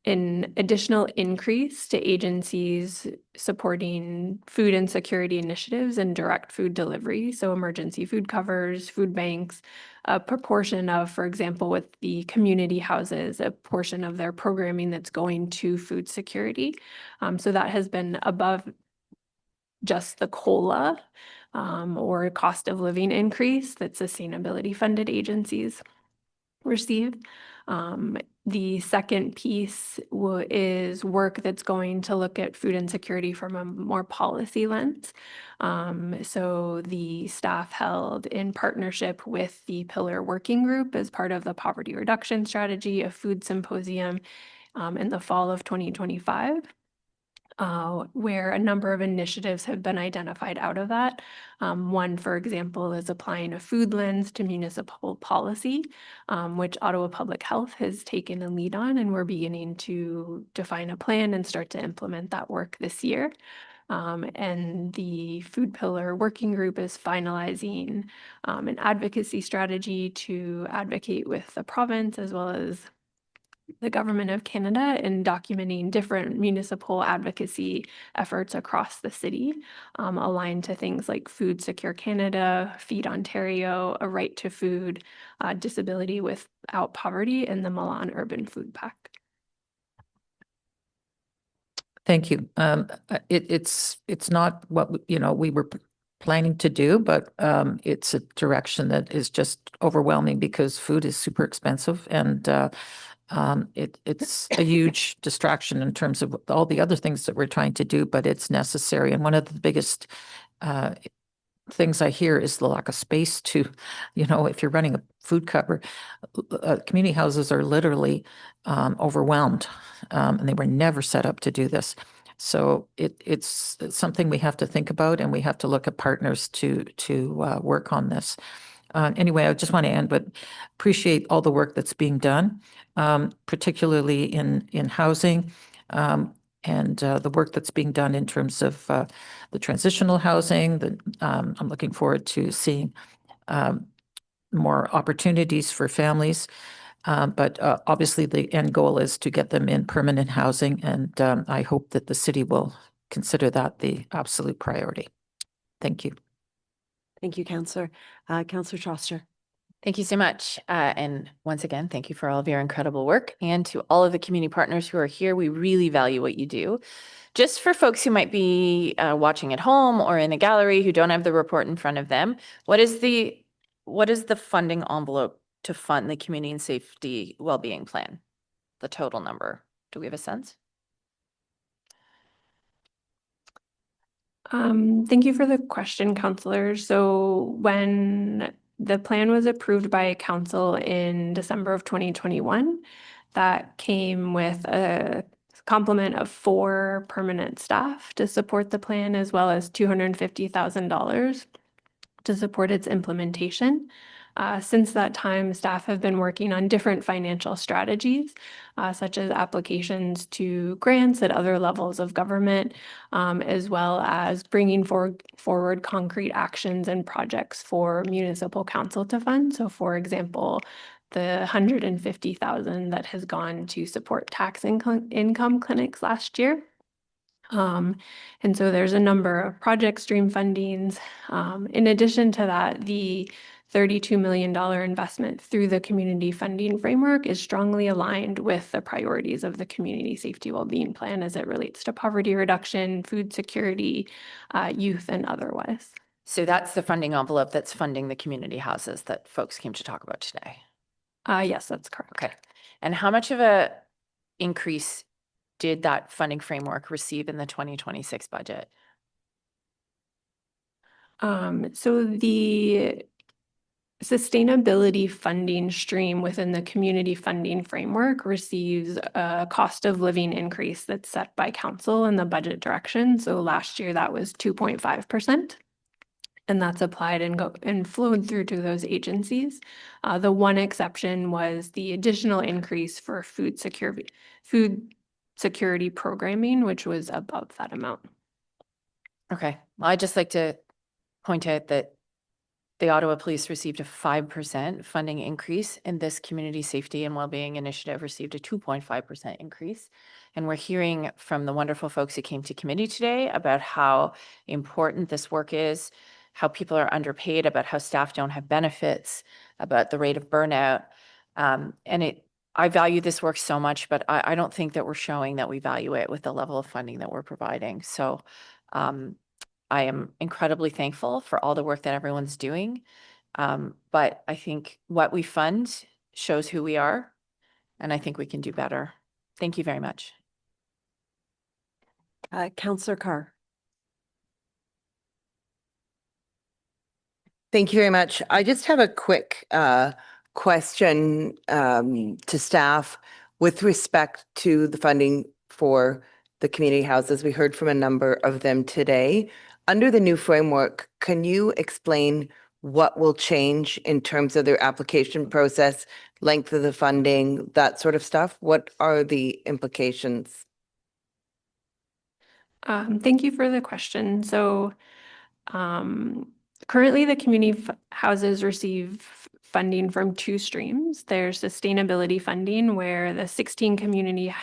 an additional increase to agencies supporting food insecurity initiatives and direct food delivery. So emergency food covers, food banks, a proportion of, for example, with the community houses, a portion of their programming that's going to food security. So that has been above just the COLA or cost of living increase that sustainability funded agencies receive. The second piece is work that's going to look at food insecurity from a more policy lens. So the staff held in partnership with the Pillar Working Group as part of the Poverty Reduction Strategy, a food symposium in the fall of 2025. Where a number of initiatives have been identified out of that. One, for example, is applying a food lens to municipal policy, which Ottawa Public Health has taken a lead on, and we're beginning to define a plan and start to implement that work this year. And the Food Pillar Working Group is finalizing an advocacy strategy to advocate with the province as well as the Government of Canada in documenting different municipal advocacy efforts across the city, aligned to things like Food Secure Canada, Feed Ontario, A Right to Food, Disability Without Poverty, and the Milan Urban Food Pact. Thank you. It's not what, we were planning to do, but it's a direction that is just overwhelming because food is super expensive and it's a huge distraction in terms of all the other things that we're trying to do, but it's necessary. And one of the biggest things I hear is the lack of space to, if you're running a food cupboard, community houses are literally overwhelmed, and they were never set up to do this. So it's something we have to think about, and we have to look at partners to work on this. Anyway, I just want to end, but appreciate all the work that's being done, particularly in housing, and the work that's being done in terms of the transitional housing. I'm looking forward to seeing more opportunities for families. But obviously, the end goal is to get them in permanent housing, and I hope that the city will consider that the absolute priority. Thank you. Thank you, Councillor. Councillor Troster. Thank you so much. And once again, thank you for all of your incredible work. And to all of the community partners who are here, we really value what you do. Just for folks who might be watching at home or in a gallery who don't have the report in front of them, what is the funding envelope to fund the community and safety well-being plan? The total number. Do we have a sense? Thank you for the question, Councillor. So when the plan was approved by Council in December of 2021, that came with a complement of 4 permanent staff to support the plan, as well as $250,000 to support its implementation. Since that time, staff have been working on different financial strategies, such as applications to grants at other levels of government, as well as bringing forward concrete actions and projects for municipal council to fund. So, for example, the $150,000 that has gone to support tax income clinics last year. And so there's a number of project stream fundings. In addition to that, the $32 million investment through the community funding framework is strongly aligned with the priorities of the community safety wellbeing plan as it relates to poverty reduction, food security, youth, and otherwise. So that's the funding envelope that's funding the community houses that folks came to talk about today. Yes, that's correct. Okay. And how much of a increase did that funding framework receive in the 2026 budget? So the sustainability funding stream within the community funding framework receives a cost of living increase that's set by council in the budget direction. So last year that was 2.5%. And that's applied and flowed through to those agencies. The one exception was the additional increase for food security programming, which was above that amount. Okay. Well, I'd just like to point out that the Ottawa Police received a 5% funding increase, and this community safety and wellbeing initiative received a 2.5% increase. And we're hearing from the wonderful folks who came to committee today about how important this work is, how people are underpaid, about how staff don't have benefits, about the rate of burnout. I value this work so much, but I don't think that we're showing that we value it with the level of funding that we're providing. So I am incredibly thankful for all the work that everyone's doing. But I think what we fund shows who we are, and I think we can do better. Thank you very much. Councillor Carr. Thank you very much. I just have a quick question to staff with respect to the funding for the community houses. We heard from a number of them today. Under the new framework, can you explain what will change in terms of their application process, length of the funding, that sort of stuff? What are the implications? Thank you for the question. So currently the community houses receive funding from two streams. There's sustainability funding, where the 16 community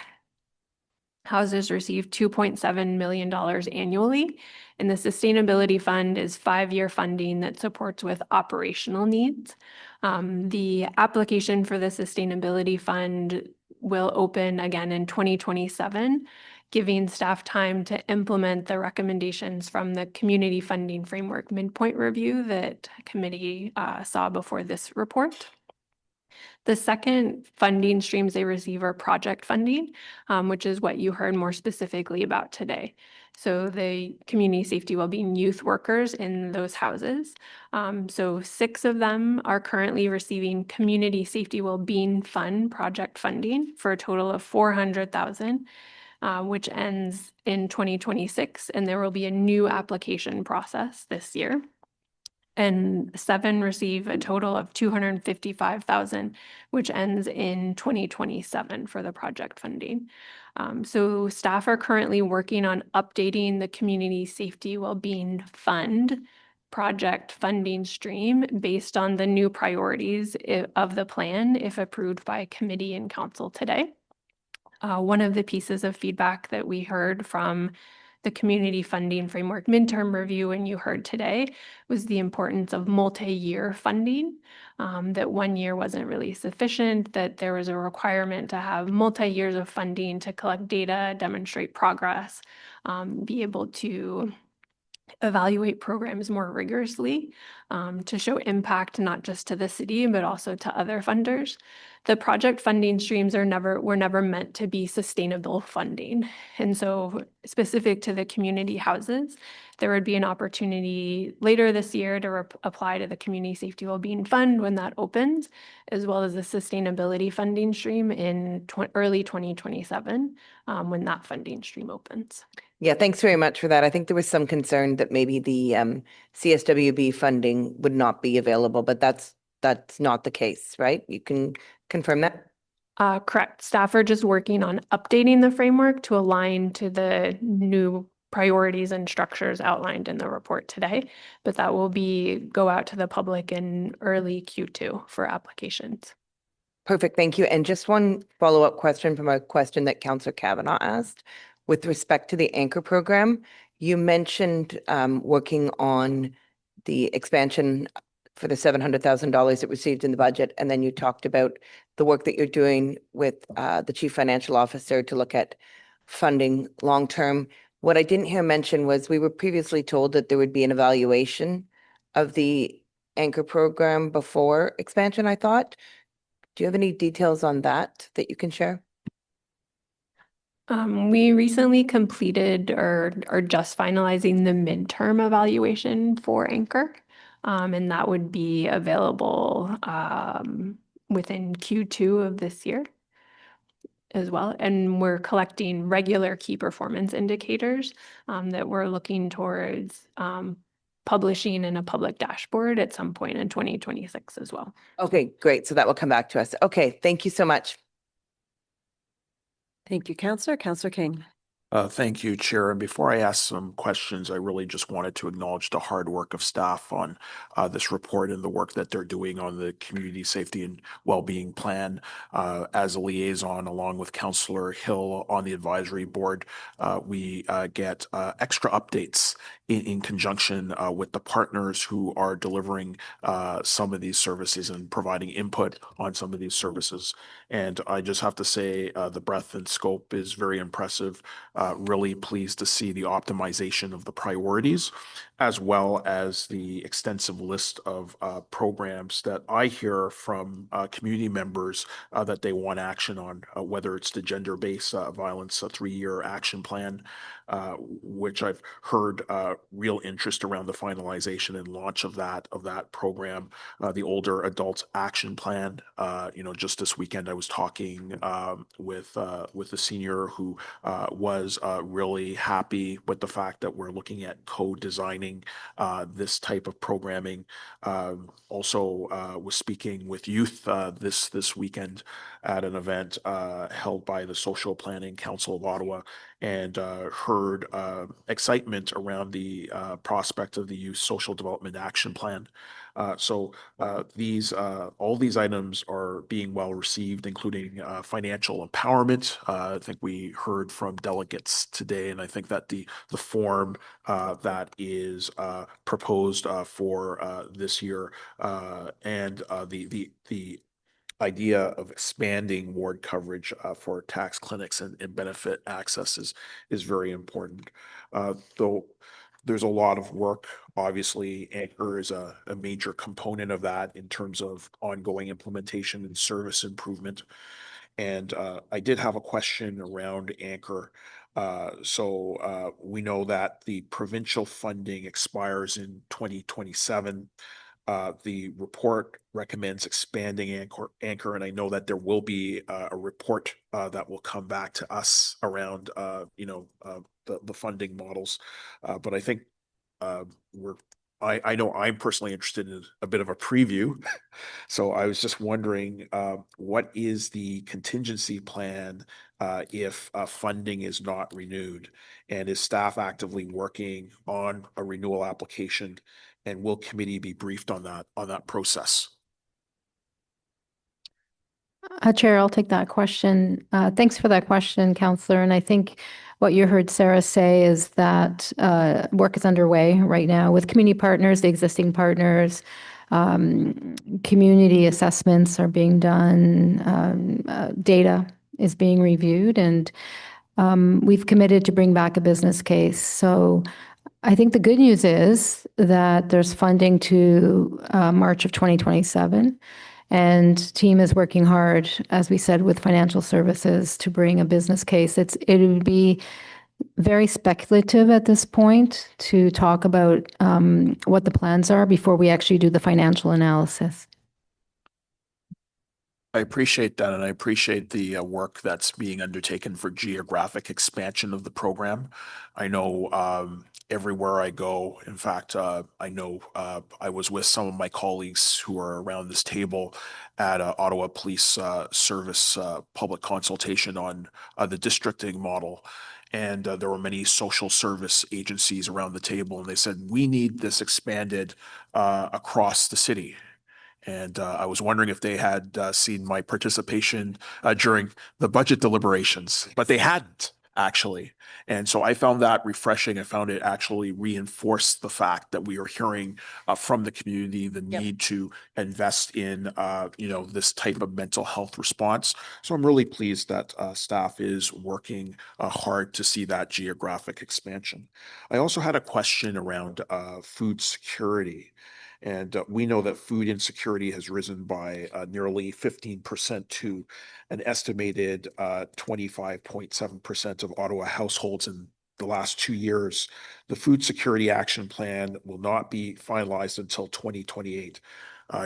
houses receive $2.7 million annually. And the sustainability fund is 5-year funding that supports with operational needs. The application for the sustainability fund will open again in 2027, giving staff time to implement the recommendations from the community funding framework midpoint review that committee saw before this report. The second funding streams they receive are project funding, which is what you heard more specifically about today. So the community safety wellbeing youth workers in those houses. So 6 of them are currently receiving community safety wellbeing fund project funding for a total of $400,000. Which ends in 2026, and there will be a new application process this year. And 7 receive a total of $255,000, which ends in 2027 for the project funding. So staff are currently working on updating the Community Safety Wellbeing Fund project funding stream based on the new priorities of the plan, if approved by committee and council today. One of the pieces of feedback that we heard from the community funding framework midterm review and you heard today was the importance of multi-year funding, that 1 year wasn't really sufficient, that there was a requirement to have multi-years of funding to collect data, demonstrate progress, be able to evaluate programs more rigorously, to show impact not just to the city, but also to other funders. The project funding streams were never meant to be sustainable funding. And so specific to the community houses, there would be an opportunity later this year to apply to the Community Safety Wellbeing Fund when that opens, as well as the sustainability funding stream in early 2027, when that funding stream opens. Yeah, thanks very much for that. I think there was some concern that maybe the CSWB funding would not be available, but that's not the case, right? You can confirm that? Correct. Staff are just working on updating the framework to align to the new priorities and structures outlined in the report today, but that will go out to the public in early Q2 for applications. Perfect, thank you. And just one follow-up question from a question that Councillor Kavanaugh asked. With respect to the anchor program, you mentioned working on the expansion for the $700,000 it received in the budget, and then you talked about the work that you're doing with the Chief Financial Officer to look at funding long-term. What I didn't hear mentioned was we were previously told that there would be an evaluation of the anchor program before expansion, I thought. Do you have any details on that you can share? We recently completed or are just finalizing the midterm evaluation for Anchor, and that would be available within Q2 of this year as well. And we're collecting regular key performance indicators that we're looking towards publishing in a public dashboard at some point in 2026 as well. Okay, great. So that will come back to us. Okay, thank you so much. Thank you, Councillor. Councillor King. Thank you, Chair. And before I ask some questions, I really just wanted to acknowledge the hard work of staff on this report and the work that they're doing on the community safety and well-being plan. As a liaison, along with Councillor Hill on the advisory board, we get extra updates in conjunction with the partners who are delivering some of these services and providing input on some of these services. And I just have to say the breadth and scope is very impressive. really pleased to see the optimization of the priorities, as well as the extensive list of programs that I hear from community members that they want action on, whether it's the gender-based violence 3-year action plan, which I've heard real interest around the finalization and launch of that program, the older adults action plan. Just this weekend I was talking with a senior who was really happy with the fact that we're looking at co-designing this type of programming. Also was speaking with youth this weekend at an event held by the Social Planning Council of Ottawa, and heard excitement around the prospect of the Youth Social Development Action Plan. So all these items are being well received, including financial empowerment. I think we heard from delegates today, and I think that the form that is proposed for this year and the idea of expanding ward coverage for tax clinics and benefit access is very important. Though there's a lot of work. Obviously, Anchor is a major component of that in terms of ongoing implementation and service improvement. And I did have a question around Anchor. We know that the provincial funding expires in 2027. The report recommends expanding Anchor, and I know that there will be a report that will come back to us around the funding models. But I think I know I'm personally interested in a bit of a preview. So I was just wondering, what is the contingency plan if funding is not renewed? And is staff actively working on a renewal application? And will committee be briefed on that process? Chair, I'll take that question. Thanks for that question, Councillor. And I think what you heard Sarah say is that work is underway right now with community partners, the existing partners. Community assessments are being done. Data is being reviewed, and we've committed to bring back a business case. So I think the good news is that there's funding to March of 2027. And team is working hard, as we said, with financial services to bring a business case. It would be very speculative at this point to talk about what the plans are before we actually do the financial analysis. I appreciate that, and I appreciate the work that's being undertaken for geographic expansion of the program. I know everywhere I go, in fact, I know I was with some of my colleagues who are around this table at Ottawa Police Service public consultation on the districting model. And there were many social service agencies around the table, and they said, we need this expanded across the city. And I was wondering if they had seen my participation during the budget deliberations, but they hadn't actually. And so I found that refreshing. I found it actually reinforced the fact that we are hearing from the community the need to invest in, this type of mental health response. So I'm really pleased that staff is working hard to see that geographic expansion. I also had a question around food security. And we know that food insecurity has risen by nearly 15% to an estimated 25.7% of Ottawa households in the last 2 years. The Food Security Action Plan will not be finalized until 2028.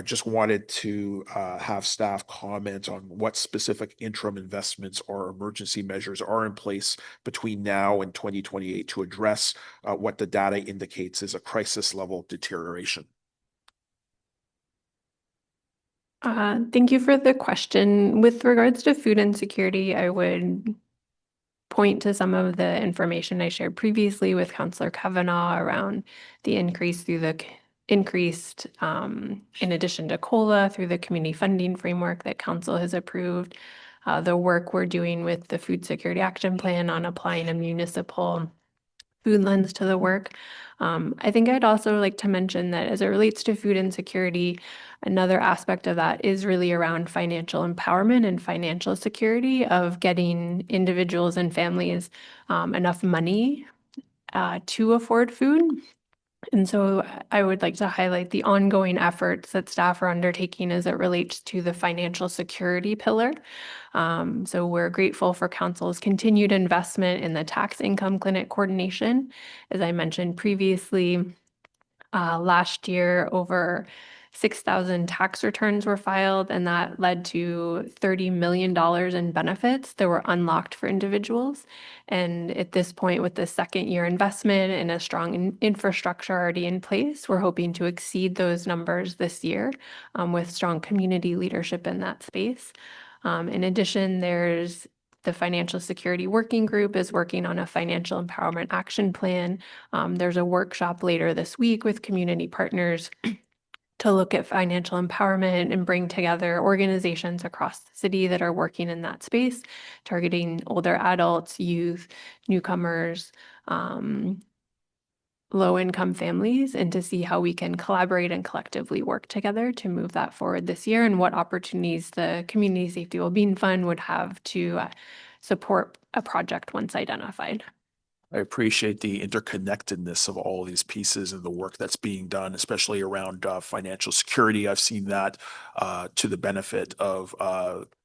Just wanted to have staff comment on what specific interim investments or emergency measures are in place between now and 2028 to address what the data indicates is a crisis level deterioration. Thank you for the question. With regards to food insecurity, I would point to some of the information I shared previously with Councillor Kavanagh around the increase through the increased, in addition to COLA, through the community funding framework that Council has approved, the work we're doing with the Food Security Action Plan on applying a municipal food lens to the work. I think I'd also like to mention that as it relates to food insecurity, another aspect of that is really around financial empowerment and financial security of getting individuals and families enough money to afford food. And so I would like to highlight the ongoing efforts that staff are undertaking as it relates to the financial security pillar. So we're grateful for Council's continued investment in the tax income clinic coordination. As I mentioned previously, last year, over 6,000 tax returns were filed, and that led to $30 million in benefits that were unlocked for individuals. And at this point, with the second year investment and a strong infrastructure already in place, we're hoping to exceed those numbers this year with strong community leadership in that space. In addition, there's the Financial Security Working Group is working on a financial empowerment action plan. There's a workshop later this week with community partners to look at financial empowerment and bring together organizations across the city that are working in that space, targeting older adults, youth, newcomers, low-income families, and to see how we can collaborate and collectively work together to move that forward this year, and what opportunities the Community Safety Wellbeing Fund would have to support a project once identified. I appreciate the interconnectedness of all of these pieces and the work that's being done, especially around financial security. I've seen that to the benefit of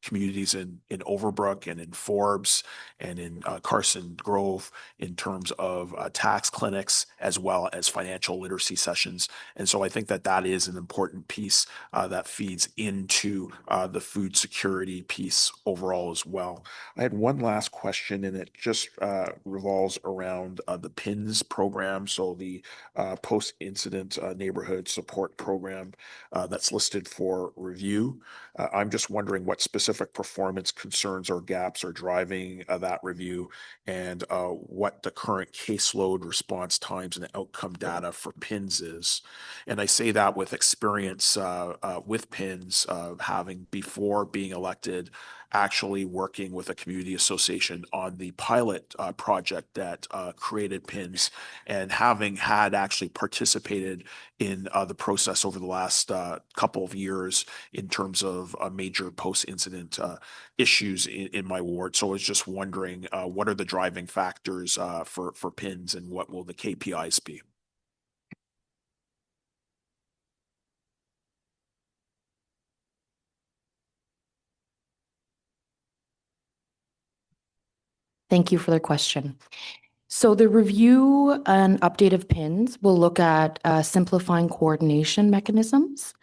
communities in Overbrook and in Forbes and in Carson Grove in terms of tax clinics as well as financial literacy sessions. And so I think that that is an important piece that feeds into the food security piece overall as well. I had one last question, and it just revolves around the PINS program, so the post-incident neighborhood support program that's listed for review. I'm just wondering what specific performance concerns or gaps are driving that review, and what the current caseload response times and outcome data for PINS is. And I say that with experience with PINS, having before being elected, actually working with a community association on the pilot project that created PINS, and having had actually participated in the process over the last couple of years in terms of major post-incident issues in my ward. So I was just wondering, what are the driving factors for PINS, and what will the KPIs be? Thank you for the question. So the review and update of PINS will look at simplifying coordination mechanisms.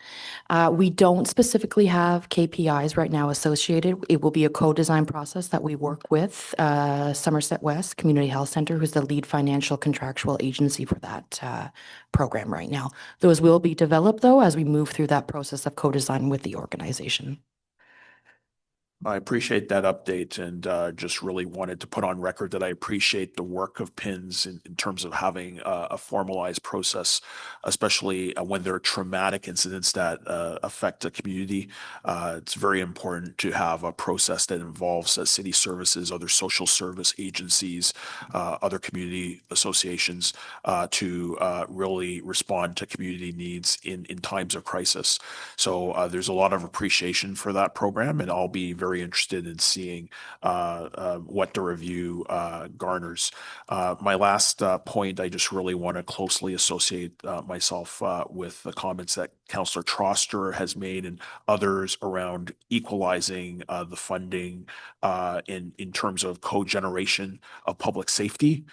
We don't specifically have KPIs right now associated. It will be a co-design process that we work with Somerset West Community Health Center, who's the lead financial contractual agency for that program right now. Those will be developed, though, as we move through that process of co-design with the organization. I appreciate that update, and just really wanted to put on record that I appreciate the work of PINS in terms of having a formalized process, especially when there are traumatic incidents that affect a community. It's very important to have a process that involves city services, other social service agencies, other community associations to really respond to community needs in times of crisis. So there's a lot of appreciation for that program, and I'll be very interested in seeing what the review garners. My last point, I just really want to closely associate myself with the comments that Councillor Troster has made and others around equalizing the funding in terms of co-generation of public safety.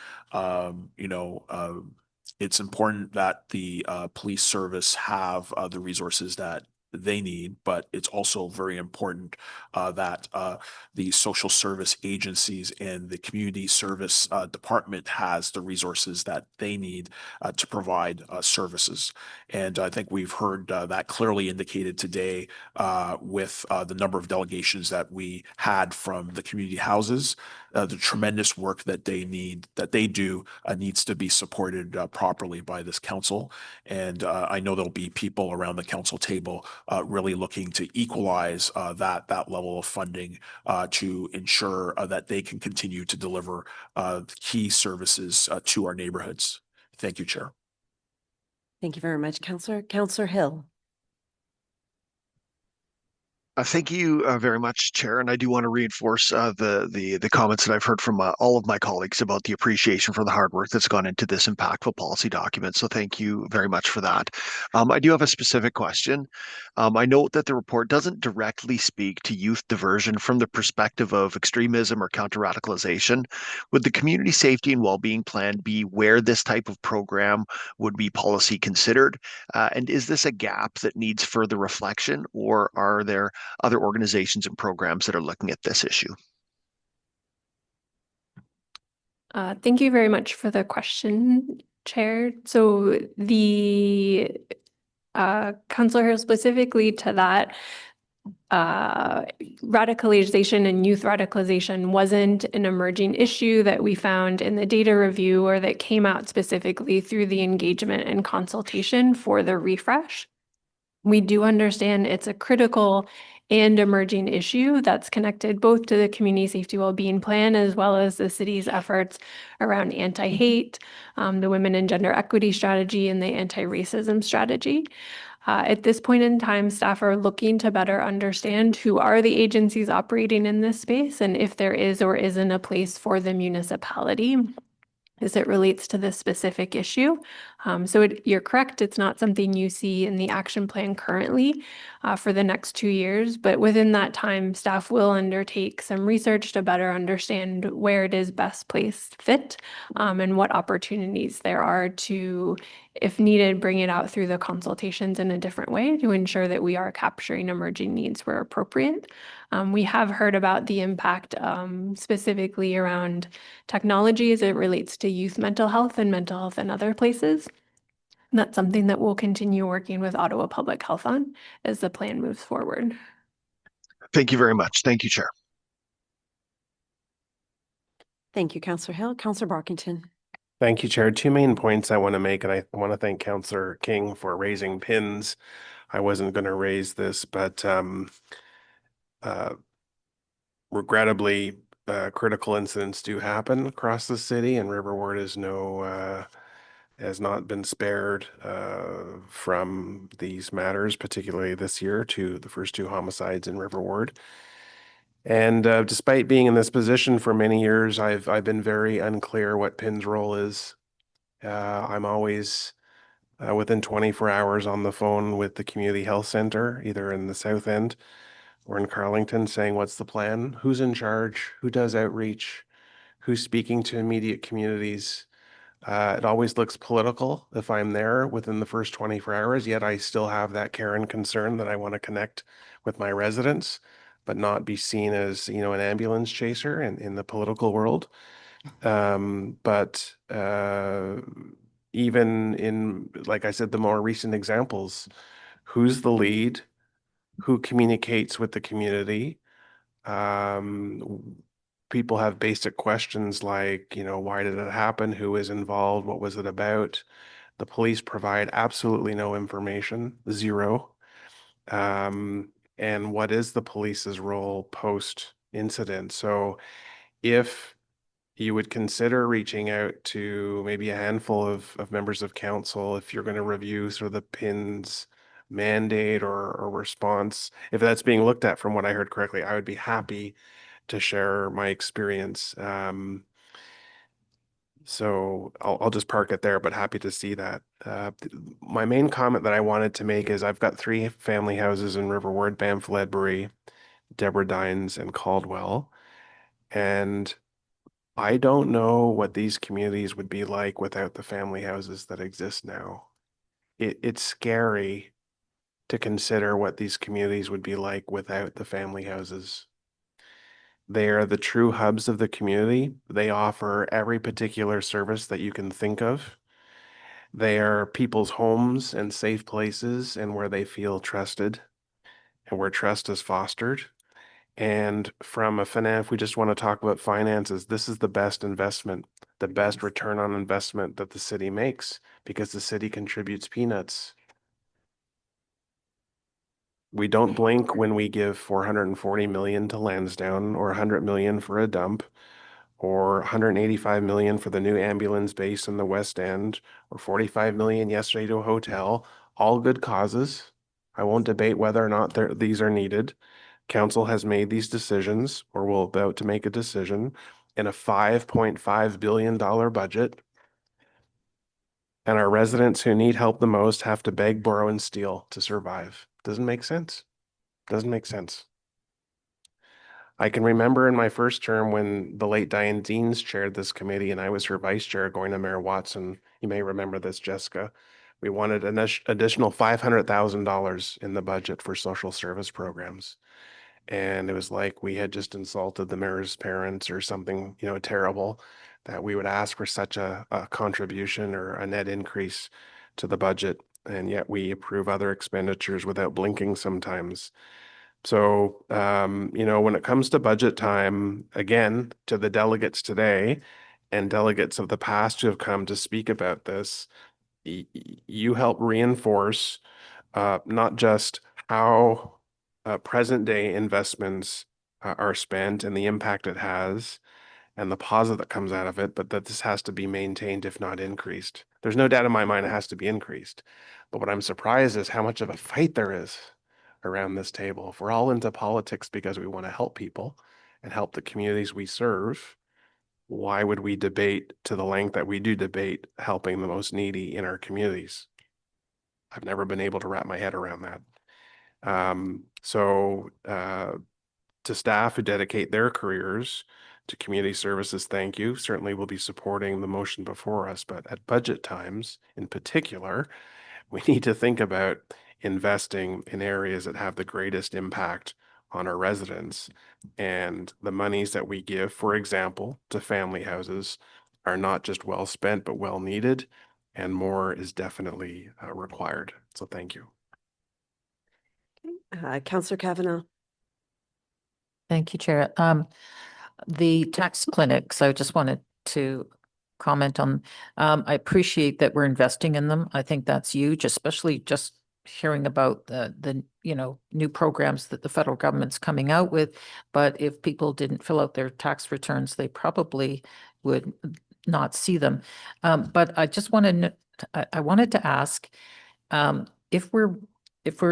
It's important that the police service have the resources that they need, but it's also very important that the social service agencies and the community service department has the resources that they need to provide services. And I think we've heard that clearly indicated today with the number of delegations that we had from the community houses. The tremendous work that they do needs to be supported properly by this council. And I know there'll be people around the council table really looking to equalize that level of funding to ensure that they can continue to deliver key services to our neighborhoods. Thank you, Chair. Thank you very much, Councillor Hill. Thank you very much, Chair. And I do want to reinforce the comments that I've heard from all of my colleagues about the appreciation for the hard work that's gone into this impactful policy document. So thank you very much for that. I do have a specific question. I note that the report doesn't directly speak to youth diversion from the perspective of extremism or counter-radicalization. Would the community safety and well-being plan be where this type of program would be policy considered? And is this a gap that needs further reflection, or are there other organizations and programs that are looking at this issue? Thank you very much for the question, Chair. So the Councillor Hill, specifically to that, radicalization and youth radicalization wasn't an emerging issue that we found in the data review or that came out specifically through the engagement and consultation for the refresh. We do understand it's a critical and emerging issue that's connected both to the community safety well-being plan as well as the city's efforts around anti-hate, the women and gender equity strategy, and the anti-racism strategy. At this point in time, staff are looking to better understand who are the agencies operating in this space and if there is or isn't a place for the municipality as it relates to this specific issue. You're correct, it's not something you see in the action plan currently for the next 2 years, but within that time, staff will undertake some research to better understand where it is best placed fit and what opportunities there are to, if needed, bring it out through the consultations in a different way to ensure that we are capturing emerging needs where appropriate. We have heard about the impact specifically around technology as it relates to youth mental health and mental health in other places. And that's something that we'll continue working with Ottawa Public Health on as the plan moves forward. Thank you very much. Thank you, Chair. Thank you, Councillor Hill. Councillor Barkington. Thank you, Chair. Two main points I want to make, and I want to thank Councillor King for raising pins. I wasn't going to raise this, but regrettably, critical incidents do happen across the city, and River Ward is has not been spared from these matters, particularly this year, to the first 2 homicides in River Ward. And despite being in this position for many years, I've been very unclear what PIN's role is. I'm always within 24 hours on the phone with the community health center, either in the South End or in Carlington, saying, what's the plan? Who's in charge? Who does outreach? Who's speaking to immediate communities? It always looks political if I'm there within the first 24 hours, yet I still have that care and concern that I want to connect with my residents, but not be seen as, an ambulance chaser in the political world. But even in, like I said, the more recent examples, who's the lead? Who communicates with the community? People have basic questions like, why did it happen? Who is involved? What was it about? The police provide absolutely no information, zero. And what is the police's role post-incident? So if you would consider reaching out to maybe a handful of members of council, if you're going to review sort of the PIN's mandate or response, if that's being looked at from what I heard correctly, I would be happy to share my experience. So I'll just park it there, but happy to see that. My main comment that I wanted to make is I've got 3 family houses in River Ward, Banff, Ledbury, Deborah Dines, and Caldwell. And I don't know what these communities would be like without the family houses that exist now. It's scary to consider what these communities would be like without the family houses. They are the true hubs of the community. They offer every particular service that you can think of. They are people's homes and safe places and where they feel trusted and where trust is fostered. And from if we just want to talk about finances, this is the best investment, the best return on investment that the city makes, because the city contributes peanuts. We don't blink when we give 440 million to Lansdowne or 100 million for a dump or 185 million for the new ambulance base in the West End or 45 million yesterday to a hotel. All good causes. I won't debate whether or not these are needed. Council has made these decisions or will about to make a decision in a $5.5 billion budget. And our residents who need help the most have to beg, borrow, and steal to survive. Doesn't make sense. Doesn't make sense. I can remember in my first term when the late Diane Deans chaired this committee and I was her vice chair going to Mayor Watson. You may remember this, Jessica. We wanted an additional $500,000 in the budget for social service programs. And it was like we had just insulted the mayor's parents or something, terrible, that we would ask for such a contribution or a net increase to the budget. And yet we approve other expenditures without blinking sometimes. So, when it comes to budget time, again, to the delegates today and delegates of the past who have come to speak about this, you help reinforce not just how present day investments are spent and the impact it has and the positive that comes out of it, but that this has to be maintained, if not increased. There's no doubt in my mind it has to be increased. But what I'm surprised is how much of a fight there is around this table. If we're all into politics because we want to help people and help the communities we serve, why would we debate to the length that we do debate helping the most needy in our communities? I've never been able to wrap my head around that. To staff who dedicate their careers to community services, thank you. Certainly we'll be supporting the motion before us, but at budget times in particular, we need to think about investing in areas that have the greatest impact on our residents. And the monies that we give, for example, to family houses are not just well spent, but well needed, and more is definitely required. So thank you. Councillor Kavanaugh. Thank you, Chair. The tax clinics, I just wanted to comment on. I appreciate that we're investing in them. I think that's huge, especially just hearing about the new programs that the federal government's coming out with. But if people didn't fill out their tax returns, they probably would not see them. But I just wanted to ask, if we're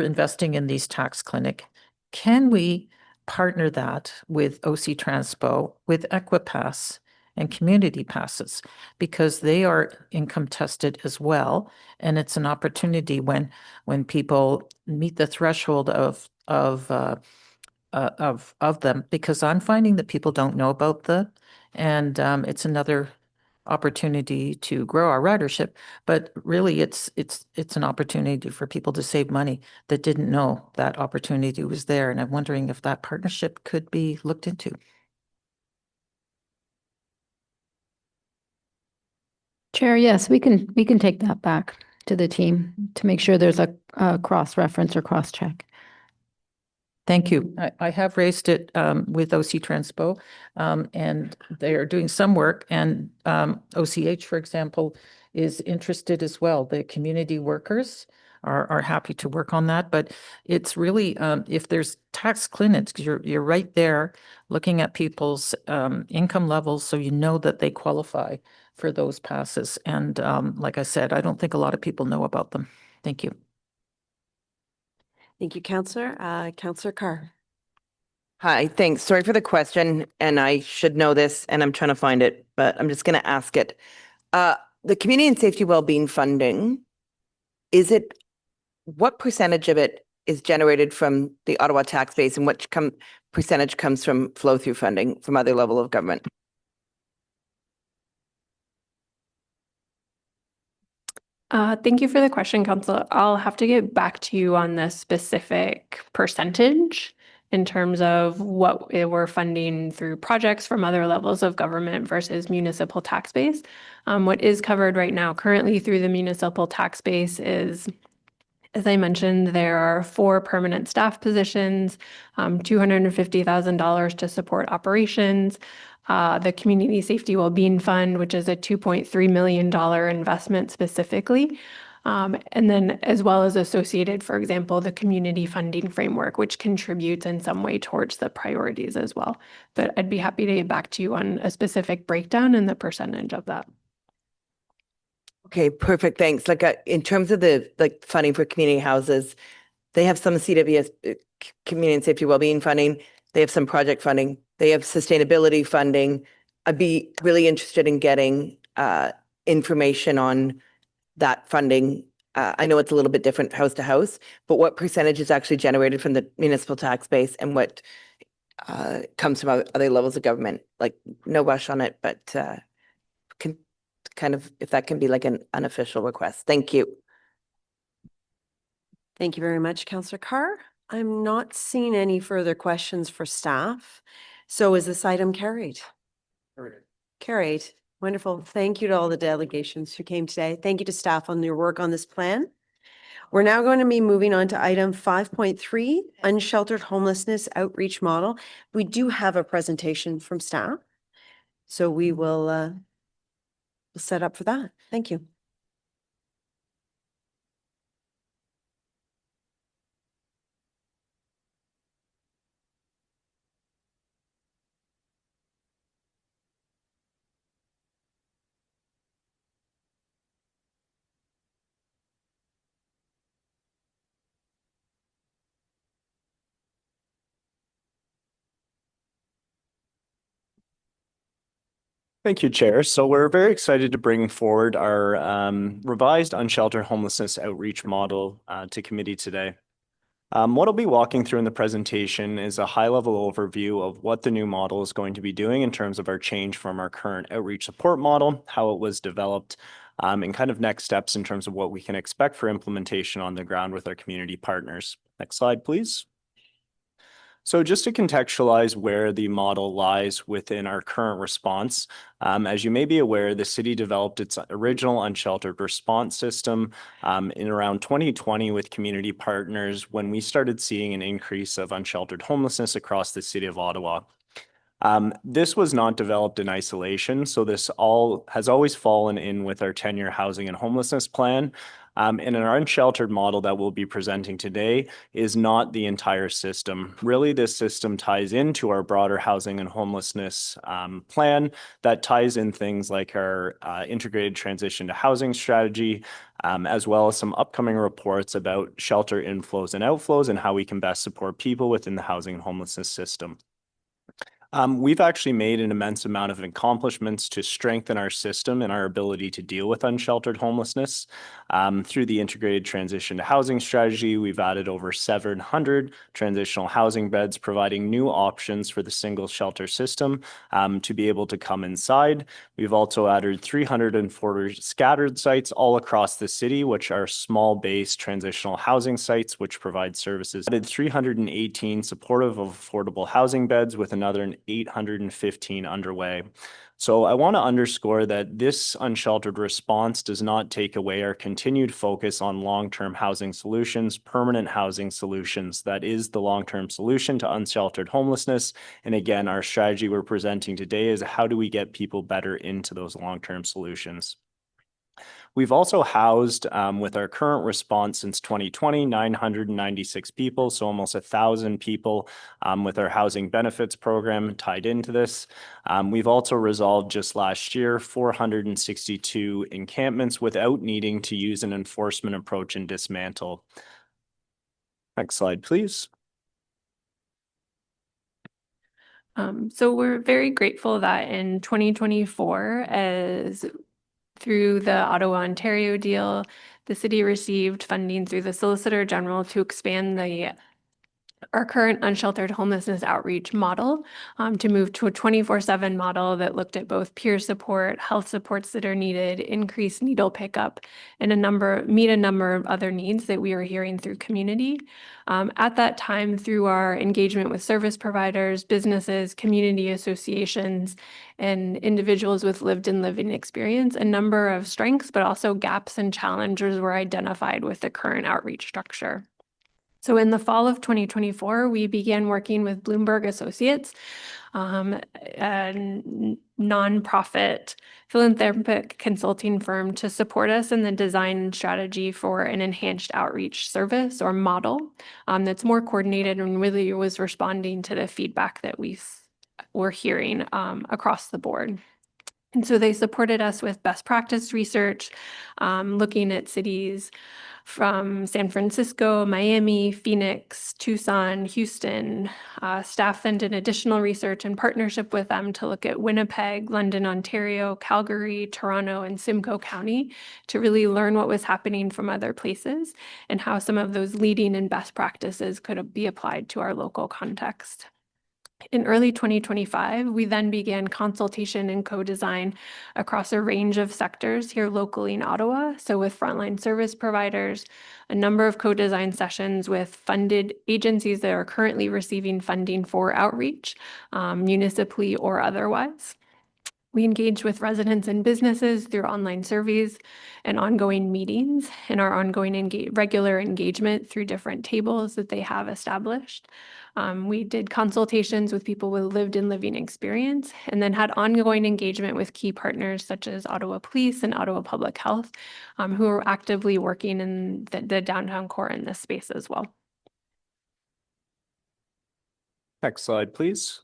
investing in these tax clinic, can we partner that with OC Transpo, with Equipass and community passes, because they are income tested as well. And it's an opportunity when people meet the threshold of them, because I'm finding that people don't know about and it's another opportunity to grow our ridership, but really it's an opportunity for people to save money that didn't know that opportunity was there. And I'm wondering if that partnership could be looked into. Chair, yes, we can take that back to the team to make sure there's a cross-reference or cross-check. Thank you. I have raised it with OC Transpo, and they are doing some work, and OCH, for example, is interested as well. The community workers are happy to work on that, but it's really, if there's tax clinics, you're right there looking at people's income levels, so you know that they qualify for those passes. And like I said, I don't think a lot of people know about them. Thank you. Thank you, Councillor. Councillor Carr. Hi, thanks. Sorry for the question, and I should know this, and I'm trying to find it, but I'm just going to ask it. The community and safety wellbeing funding, what percentage of it is generated from the Ottawa tax base, and what percentage comes from flow-through funding from other level of government? Thank you for the question, Councillor. I'll have to get back to you on the specific percentage in terms of what we're funding through projects from other levels of government versus municipal tax base. What is covered right now currently through the municipal tax base is, as I mentioned, there are 4 permanent staff positions, $250,000 to support operations, the Community Safety Wellbeing Fund, which is a $2.3 million investment specifically. And then as well as associated, for example, the community funding framework, which contributes in some way towards the priorities as well. But I'd be happy to get back to you on a specific breakdown and the percentage of that. Okay, perfect. Thanks. Like in terms of the funding for community houses, they have some CWS, community and safety wellbeing funding. They have some project funding. They have sustainability funding. I'd be really interested in getting information on that funding. I know it's a little bit different house to house, but what percentage is actually generated from the municipal tax base and what comes from other levels of government? Like, no rush on it, but can kind of, if that can be like an unofficial request. Thank you. Thank you very much, Councillor Carr. I'm not seeing any further questions for staff. So is this item carried? Carried. Wonderful. Thank you to all the delegations who came today. Thank you to staff on your work on this plan. We're now going to be moving on to item 5.3, unsheltered homelessness outreach model. We do have a presentation from staff, so we will set up for that. Thank you. Thank you, Chair. So we're very excited to bring forward our revised unsheltered homelessness outreach model to committee today. What I'll be walking through in the presentation is a high-level overview of what the new model is going to be doing in terms of our change from our current outreach support model, how it was developed, and kind of next steps in terms of what we can expect for implementation on the ground with our community partners. Next slide, please. So just to contextualize where the model lies within our current response, as you may be aware, the city developed its original unsheltered response system in around 2020 with community partners when we started seeing an increase of unsheltered homelessness across the city of Ottawa. This was not developed in isolation, so this has always fallen in with our 10-year housing and homelessness plan. And our unsheltered model that we'll be presenting today is not the entire system. Really, this system ties into our broader housing and homelessness plan that ties in things like our integrated transition to housing strategy, as well as some upcoming reports about shelter inflows and outflows and how we can best support people within the housing and homelessness system. We've actually made an immense amount of accomplishments to strengthen our system and our ability to deal with unsheltered homelessness. Through the integrated transition to housing strategy, we've added over 700 transitional housing beds, providing new options for the single shelter system to be able to come inside. We've also added 340 scattered sites all across the city, which are small base transitional housing sites, which provide services. Added 318 supportive of affordable housing beds with another 815 underway. So I want to underscore that this unsheltered response does not take away our continued focus on long-term housing solutions, permanent housing solutions. That is the long-term solution to unsheltered homelessness. And again, our strategy we're presenting today is how do we get people better into those long-term solutions. We've also housed, with our current response since 2020, 996 people, so almost 1,000 people with our housing benefits program tied into this. We've also resolved just last year 462 encampments without needing to use an enforcement approach and dismantle. Next slide, please. So we're very grateful that in 2024, through the Ottawa, Ontario deal, the city received funding through the Solicitor General to expand our current unsheltered homelessness outreach model to move to a 24/7 model that looked at both peer support, health supports that are needed, increased needle pickup, and meet a number of other needs that we are hearing through community. At that time, through our engagement with service providers, businesses, community associations, and individuals with lived and living experience, a number of strengths, but also gaps and challenges were identified with the current outreach structure. So in the fall of 2024, we began working with Bloomberg Associates, a nonprofit philanthropic consulting firm, to support us in the design strategy for an enhanced outreach service or model that's more coordinated and really was responding to the feedback that we were hearing across the board. And so they supported us with best practice research, looking at cities from San Francisco, Miami, Phoenix, Tucson, Houston. Staff then did additional research in partnership with them to look at Winnipeg, London, Ontario, Calgary, Toronto, and Simcoe County to really learn what was happening from other places and how some of those leading and best practices could be applied to our local context. In early 2025, we then began consultation and co-design across a range of sectors here locally in Ottawa. So with frontline service providers, a number of co-design sessions with funded agencies that are currently receiving funding for outreach, municipally or otherwise. We engage with residents and businesses through online surveys and ongoing meetings, and our ongoing regular engagement through different tables that they have established. We did consultations with people with lived and living experience, and then had ongoing engagement with key partners such as Ottawa Police and Ottawa Public Health, who are actively working in the downtown core in this space as well. Next slide, please.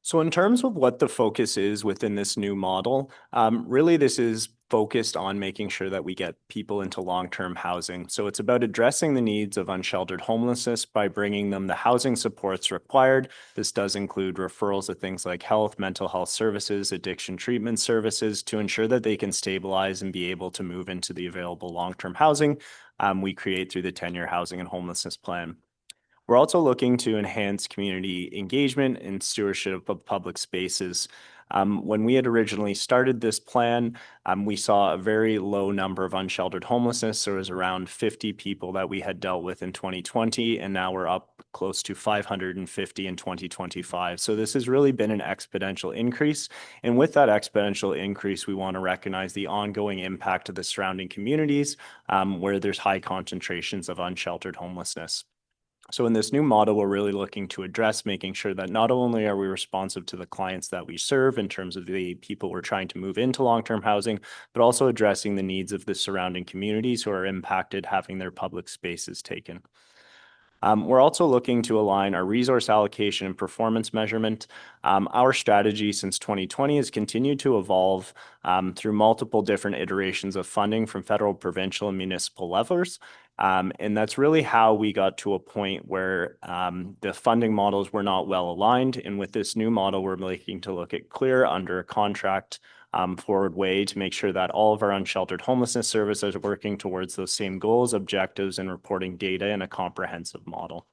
So in terms of what the focus is within this new model, really this is focused on making sure that we get people into long-term housing. So it's about addressing the needs of unsheltered homelessness by bringing them the housing supports required. This does include referrals of things like health, mental health services, addiction treatment services to ensure that they can stabilize and be able to move into the available long-term housing we create through the 10-year housing and homelessness plan. We're also looking to enhance community engagement and stewardship of public spaces. When we had originally started this plan, we saw a very low number of unsheltered homelessness. There was around 50 people that we had dealt with in 2020, and now we're up close to 550 in 2025. So this has really been an exponential increase. And with that exponential increase, we want to recognize the ongoing impact of the surrounding communities where there's high concentrations of unsheltered homelessness. So in this new model, we're really looking to address making sure that not only are we responsive to the clients that we serve in terms of the people we're trying to move into long-term housing, but also addressing the needs of the surrounding communities who are impacted having their public spaces taken. We're also looking to align our resource allocation and performance measurement. Our strategy since 2020 has continued to evolve through multiple different iterations of funding from federal, provincial, and municipal levels. And that's really how we got to a point where the funding models were not well aligned. And with this new model, we're looking to look at clear under a contract forward way to make sure that all of our unsheltered homelessness services are working towards those same goals, objectives, and reporting data in a comprehensive model.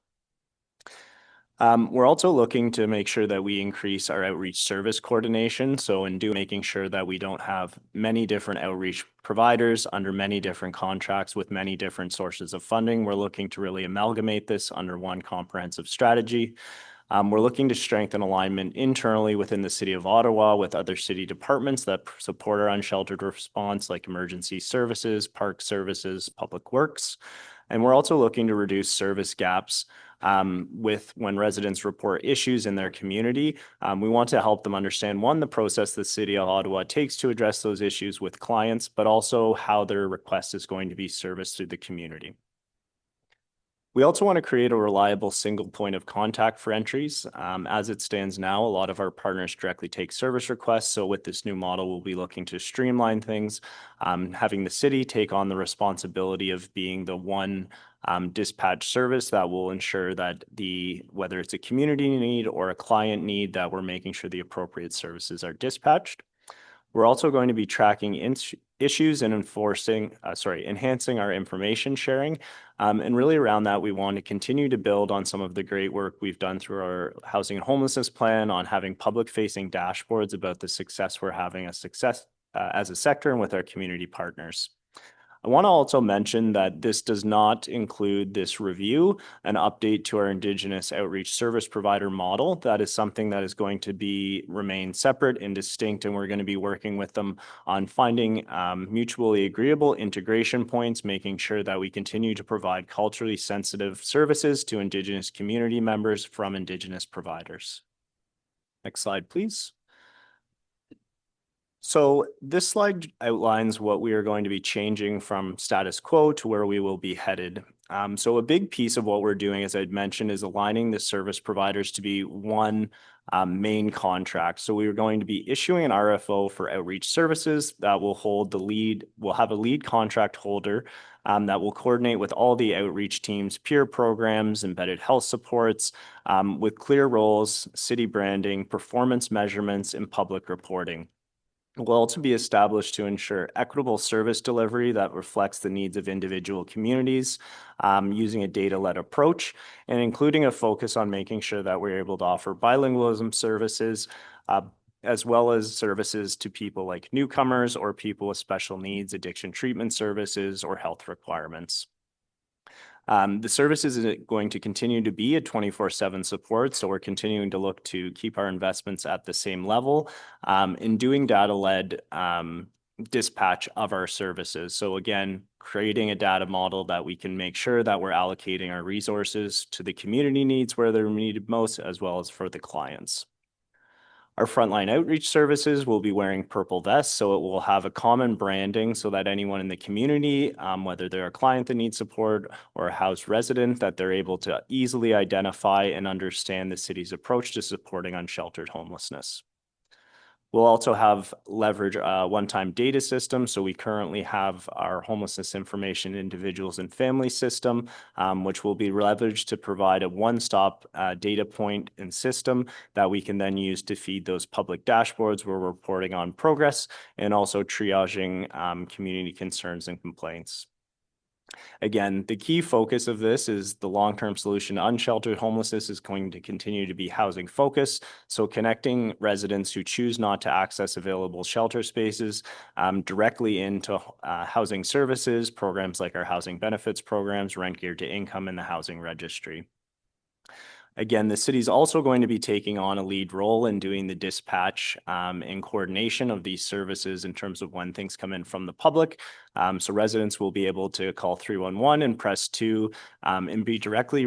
We're also looking to make sure that we increase our outreach service coordination. So in making sure that we don't have many different outreach providers under many different contracts with many different sources of funding. We're looking to really amalgamate this under one comprehensive strategy. We're looking to strengthen alignment internally within the City of Ottawa with other city departments that support our unsheltered response, like emergency services, park services, public works. And we're also looking to reduce service gaps with when residents report issues in their community. We want to help them understand, one, the process the City of Ottawa takes to address those issues with clients, but also how their request is going to be serviced through the community. We also want to create a reliable single point of contact for entries. As it stands now, a lot of our partners directly take service requests. So with this new model, we'll be looking to streamline things, having the city take on the responsibility of being the one dispatch service that will ensure that whether it's a community need or a client need, that we're making sure the appropriate services are dispatched. We're also going to be tracking issues and enhancing our information sharing. And really around that, we want to continue to build on some of the great work we've done through our housing and homelessness plan on having public-facing dashboards about the success we're having as a sector and with our community partners. I want to also mention that this does not include this review, an update to our Indigenous outreach service provider model. That is something that is going to remain separate and distinct, and we're going to be working with them on finding mutually agreeable integration points, making sure that we continue to provide culturally sensitive services to Indigenous community members from Indigenous providers. Next slide, please. So this slide outlines what we are going to be changing from status quo to where we will be headed. So a big piece of what we're doing, as I'd mentioned, is aligning the service providers to be one main contract. So we are going to be issuing an RFO for outreach services that will hold the lead. We'll have a lead contract holder that will coordinate with all the outreach teams, peer programs, embedded health supports, with clear roles, city branding, performance measurements, and public reporting. Will also be established to ensure equitable service delivery that reflects the needs of individual communities, using a data-led approach, and including a focus on making sure that we're able to offer bilingualism services, as well as services to people like newcomers or people with special needs, addiction treatment services, or health requirements. The services is going to continue to be a 24/7 support, so we're continuing to look to keep our investments at the same level in doing data-led dispatch of our services. So again, creating a data model that we can make sure that we're allocating our resources to the community needs where they're needed most, as well as for the clients. Our frontline outreach services will be wearing purple vests, so it will have a common branding so that anyone in the community, whether they're a client that needs support or a house resident, that they're able to easily identify and understand the city's approach to supporting unsheltered homelessness. We'll also have leverage one-time data system. So we currently have our homelessness information individuals and family system, which will be leveraged to provide a one-stop data point and system that we can then use to feed those public dashboards where we're reporting on progress and also triaging community concerns and complaints. Again, the key focus of this is the long-term solution to unsheltered homelessness is going to continue to be housing focused. So connecting residents who choose not to access available shelter spaces directly into housing services, programs like our housing benefits programs, rent geared to income, and the housing registry. Again, the city's also going to be taking on a lead role in doing the dispatch and coordination of these services in terms of when things come in from the public. So residents will be able to call 311 and press 2 and be directly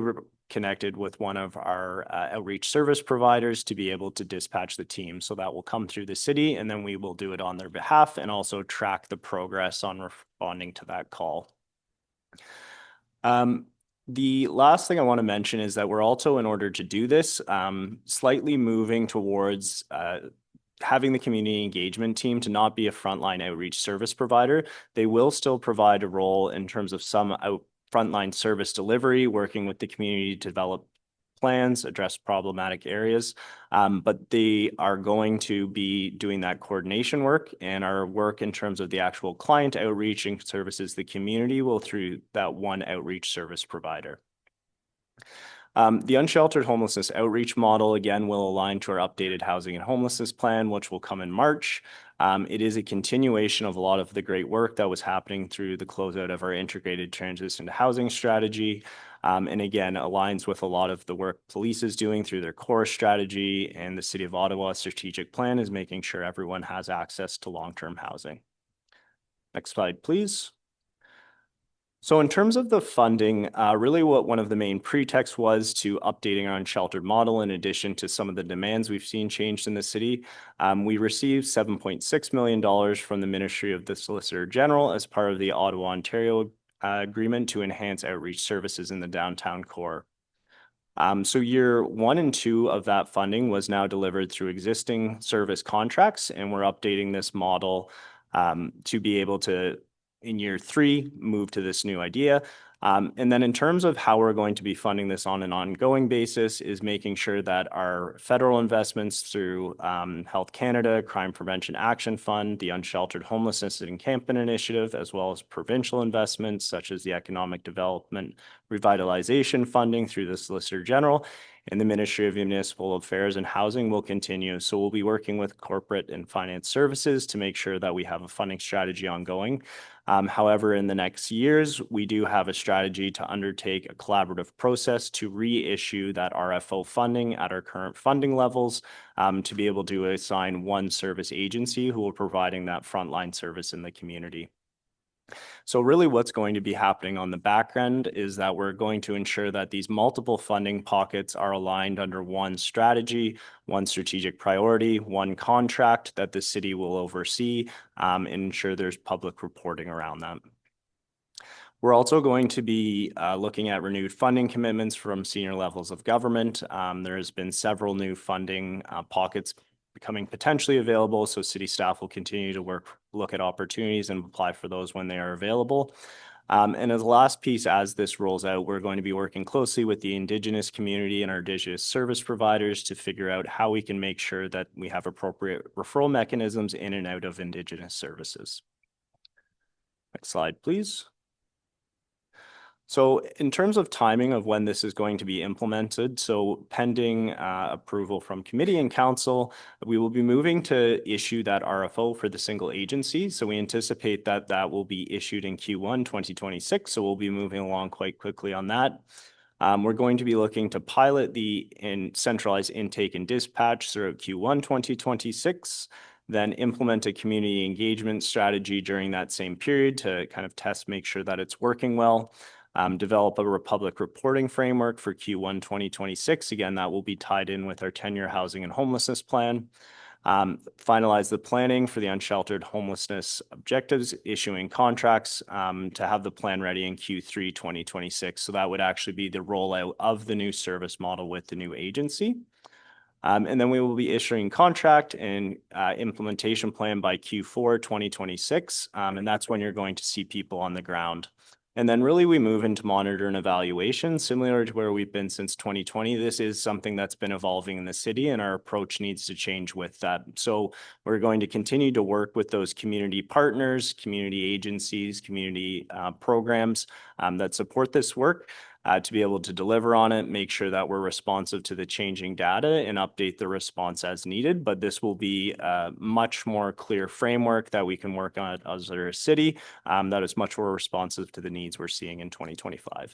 connected with one of our outreach service providers to be able to dispatch the team. So that will come through the city, and then we will do it on their behalf and also track the progress on responding to that call. The last thing I want to mention is that we're also, in order to do this, slightly moving towards having the community engagement team to not be a frontline outreach service provider. They will still provide a role in terms of some frontline service delivery, working with the community to develop plans, address problematic areas, but they are going to be doing that coordination work, and our work in terms of the actual client outreach and services the community will through that one outreach service provider. The unsheltered homelessness outreach model, again, will align to our updated housing and homelessness plan, which will come in March. It is a continuation of a lot of the great work that was happening through the closeout of our integrated transition to housing strategy. And again, aligns with a lot of the work police is doing through their core strategy, and the City of Ottawa strategic plan is making sure everyone has access to long-term housing. Next slide, please. So in terms of the funding, really what one of the main pretexts was to updating our unsheltered model, in addition to some of the demands we've seen changed in the city. We received $7.6 million from the Ministry of the Solicitor General as part of the Ottawa, Ontario agreement to enhance outreach services in the downtown core. So year 1 and 2 of that funding was now delivered through existing service contracts, and we're updating this model to be able to, in year 3, move to this new idea. And then in terms of how we're going to be funding this on an ongoing basis is making sure that our federal investments through Health Canada, Crime Prevention Action Fund, the Unsheltered Homelessness Encampment Initiative, as well as provincial investments such as the Economic Development Revitalization Funding through the Solicitor General, in the Ministry of Municipal Affairs and Housing will continue. So we'll be working with corporate and finance services to make sure that we have a funding strategy ongoing. However, in the next years, we do have a strategy to undertake a collaborative process to reissue that RFO funding at our current funding levels, to be able to assign one service agency who will be providing that frontline service in the community. So really what's going to be happening on the back end is that we're going to ensure that these multiple funding pockets are aligned under one strategy, one strategic priority, one contract that the city will oversee, and ensure there's public reporting around that. We're also going to be looking at renewed funding commitments from senior levels of government. There has been several new funding pockets becoming potentially available, so city staff will continue to look at opportunities and apply for those when they are available. And as the last piece, as this rolls out, we're going to be working closely with the Indigenous community and our Indigenous service providers to figure out how we can make sure that we have appropriate referral mechanisms in and out of Indigenous services. Next slide, please. So in terms of timing of when this is going to be implemented, so pending approval from committee and council, we will be moving to issue that RFO for the single agency. So we anticipate that that will be issued in Q1 2026. So we'll be moving along quite quickly on that. We're going to be looking to pilot the centralized intake and dispatch throughout Q1 2026. Then implement a community engagement strategy during that same period to kind of test, make sure that it's working well. Develop a public reporting framework for Q1 2026. Again, that will be tied in with our 10-year housing and homelessness plan. Finalize the planning for the unsheltered homelessness objectives, issuing contracts to have the plan ready in Q3 2026. So that would actually be the rollout of the new service model with the new agency. And then we will be issuing contract and implementation plan by Q4 2026. And that's when you're going to see people on the ground. And then really we move into monitor and evaluation, similar to where we've been since 2020. This is something that's been evolving in the city and our approach needs to change with that. So we're going to continue to work with those community partners, community agencies, community programs that support this work to be able to deliver on it, make sure that we're responsive to the changing data and update the response as needed. But this will be a much more clear framework that we can work on as a city that is much more responsive to the needs we're seeing in 2025. I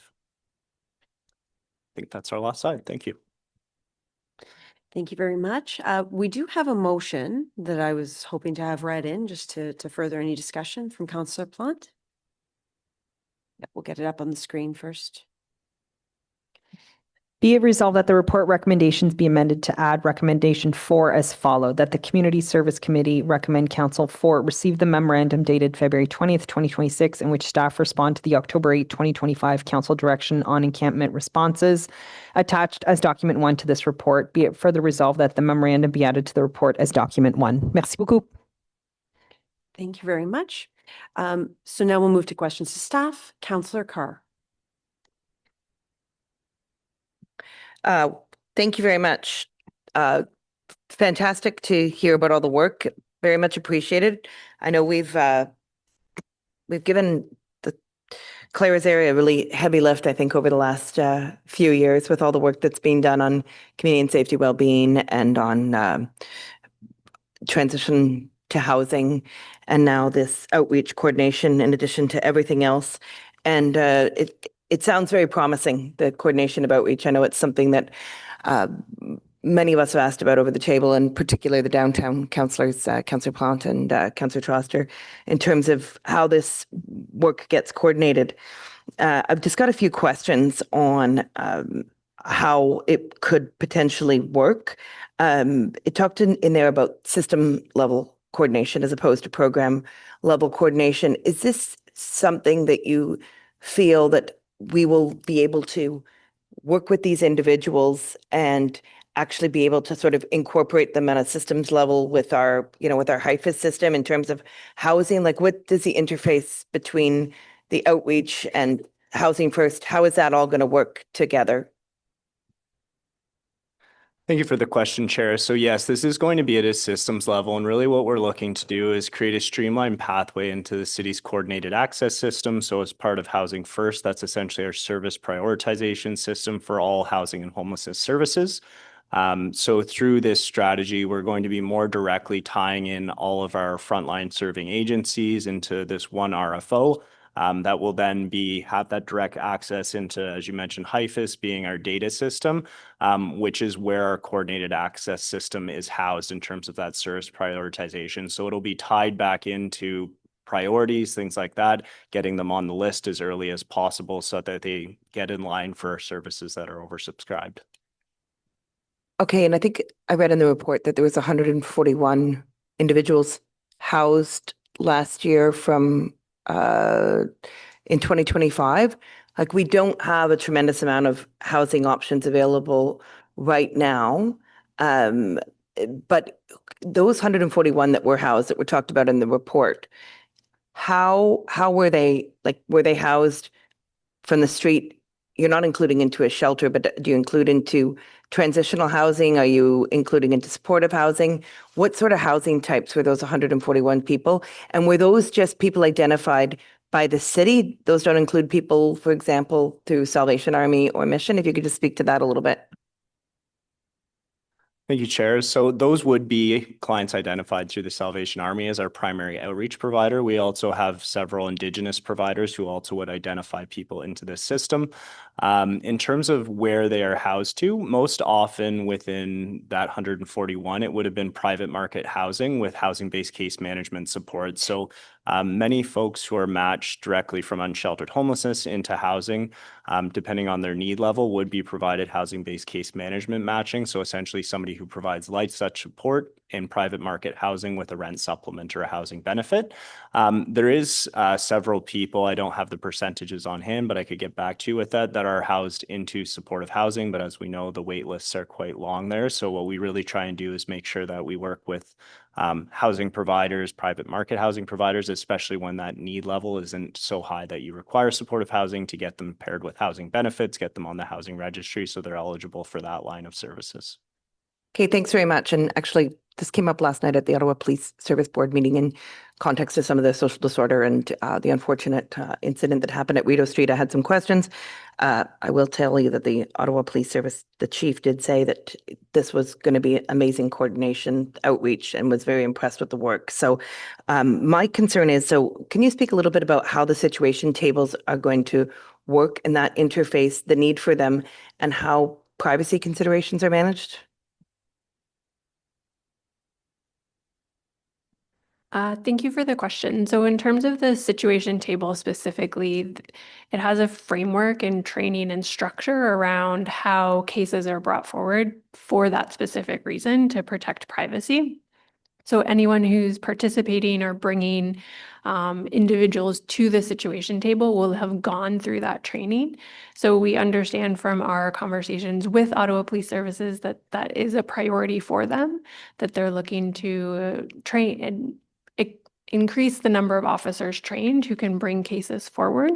think that's our last slide. Thank you. Thank you very much. We do have a motion that I was hoping to have read in just to further any discussion from Councillor Plante. Yeah, we'll get it up on the screen first. Be it resolved that the report recommendations be amended to add recommendation 4 as followed, that the Community Service Committee recommend Council 4 receive the memorandum dated February 20th, 2026, in which staff respond to the October 8, 2025 Council direction on encampment responses attached as document 1 to this report. Be it further resolved that the memorandum be added to the report as document 1. Merci beaucoup. Thank you very much. So now we'll move to questions to staff. Councillor Carr. Thank you very much. Fantastic to hear about all the work. Very much appreciated. I know we've given the Clara's area a really heavy lift, I think, over the last few years with all the work that's being done on community and safety well-being and on transition to housing, and now this outreach coordination in addition to everything else. And it sounds very promising, the coordination of outreach. I know it's something that many of us have asked about over the table, and particularly the downtown councillors, Councillor Plante and Councillor Troster, in terms of how this work gets coordinated. I've just got a few questions on how it could potentially work. It talked in there about system level coordination as opposed to program level coordination. Is this something that you feel that we will be able to work with these individuals and actually be able to sort of incorporate them on a systems level with our, with our HIFIS system in terms of housing? Like, what does the interface between the outreach and Housing First, how is that all going to work together? Thank you for the question, Chair. So yes, this is going to be at a systems level, and really what we're looking to do is create a streamlined pathway into the city's coordinated access system. So as part of Housing First, that's essentially our service prioritization system for all housing and homelessness services. So through this strategy, we're going to be more directly tying in all of our frontline serving agencies into this one RFO. That will then have that direct access into, as you mentioned, HIFIS being our data system, which is where our coordinated access system is housed in terms of that service prioritization. So it'll be tied back into priorities, things like that, getting them on the list as early as possible so that they get in line for services that are oversubscribed. Okay, and I think I read in the report that there was 141 individuals housed last year from in 2025. Like, we don't have a tremendous amount of housing options available right now. But those 141 that were housed, that were talked about in the report, how were they, like, were they housed from the street? You're not including into a shelter, but do you include into transitional housing? Are you including into supportive housing? What sort of housing types were those 141 people? And were those just people identified by the city? Those don't include people, for example, through Salvation Army or Mission? If you could just speak to that a little bit. Thank you, Chair. So those would be clients identified through the Salvation Army as our primary outreach provider. We also have several Indigenous providers who also would identify people into this system. In terms of where they are housed to, most often within that 141, it would have been private market housing with housing-based case management support. So many folks who are matched directly from unsheltered homelessness into housing, depending on their need level, would be provided housing-based case management matching. So essentially somebody who provides life such support in private market housing with a rent supplement or a housing benefit. There is several people, I don't have the percentages on hand, but I could get back to you with that are housed into supportive housing. But as we know, the wait lists are quite long there. So what we really try and do is make sure that we work with housing providers, private market housing providers, especially when that need level isn't so high that you require supportive housing, to get them paired with housing benefits, get them on the housing registry so they're eligible for that line of services. Okay, thanks very much. And actually, this came up last night at the Ottawa Police Service Board meeting in context of some of the social disorder and the unfortunate incident that happened at Rideau Street. I had some questions. I will tell you that the Ottawa Police Service, the chief did say that this was going to be amazing coordination outreach and was very impressed with the work. So my concern is, so can you speak a little bit about how the situation tables are going to work in that interface, the need for them, and how privacy considerations are managed? Thank you for the question. So in terms of the situation table specifically, it has a framework and training and structure around how cases are brought forward for that specific reason, to protect privacy. So anyone who's participating or bringing individuals to the situation table will have gone through that training. So we understand from our conversations with Ottawa Police Services that that is a priority for them, that they're looking to train and increase the number of officers trained who can bring cases forward.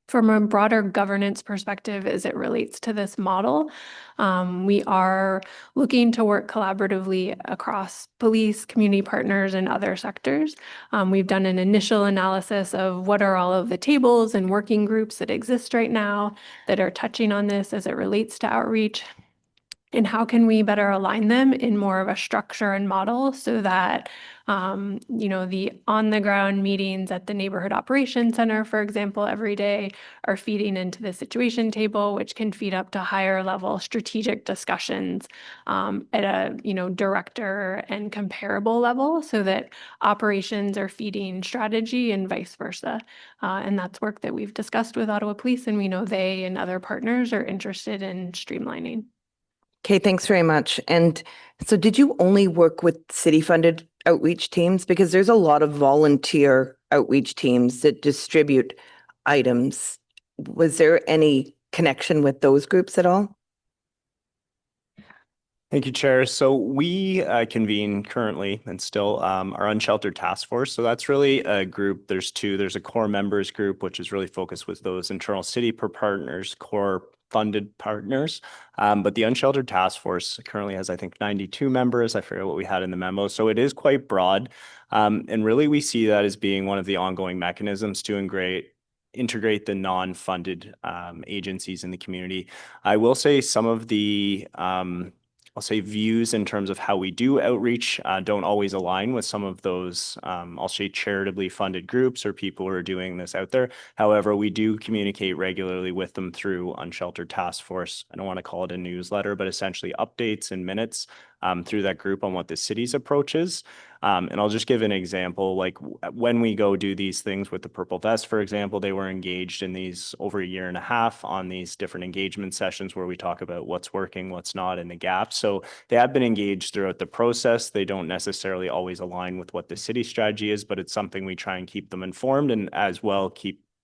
From a broader governance perspective, as it relates to this model, we are looking to work collaboratively across police, community partners, and other sectors. We've done an initial analysis of what are all of the tables and working groups that exist right now that are touching on this as it relates to outreach, and how can we better align them in more of a structure and model so that the on-the-ground meetings at the Neighborhood Operations Center, for example, every day are feeding into the situation table, which can feed up to higher level strategic discussions at a director and comparable level, so that operations are feeding strategy and vice versa. And that's work that we've discussed with Ottawa Police, and we know they and other partners are interested in streamlining. Okay, thanks very much. And so did you only work with city-funded outreach teams? Because there's a lot of volunteer outreach teams that distribute items. Was there any connection with those groups at all? Thank you, Chair. So we convene currently and still our Unsheltered Task Force. So that's really a group. There's two. There's a core members group, which is really focused with those internal city partners, core funded partners. But the Unsheltered Task Force currently has, I think, 92 members. I forget what we had in the memo. So it is quite broad. And really, we see that as being one of the ongoing mechanisms to integrate the non-funded agencies in the community. I will say some of the I'll say views in terms of how we do outreach don't always align with some of those, I'll say charitably funded groups or people who are doing this out there. However, we do communicate regularly with them through Unsheltered Task Force. I don't want to call it a newsletter, but essentially updates and minutes through that group on what the city's approach is. And I'll just give an example, like when we go do these things with the Purple Vest, for example, they were engaged in these over a year and a half on these different engagement sessions where we talk about what's working, what's not, and the gaps. So they have been engaged throughout the process. They don't necessarily always align with what the city strategy is, but it's something we try and keep them informed, and as well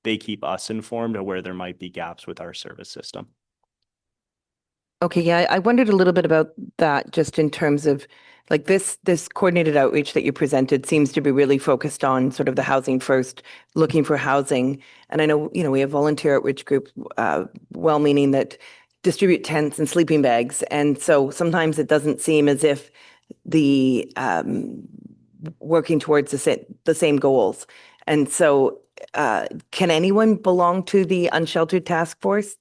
they keep us informed of where there might be gaps with our service system. Okay, yeah, I wondered a little bit about that just in terms of like this coordinated outreach that you presented seems to be really focused on sort of the housing first, looking for housing. And I know, we have volunteer outreach group, well-meaning that distribute tents and sleeping bags. And so sometimes it doesn't seem as if the working towards the same goals. And so can anyone belong to the Unsheltered Task Force?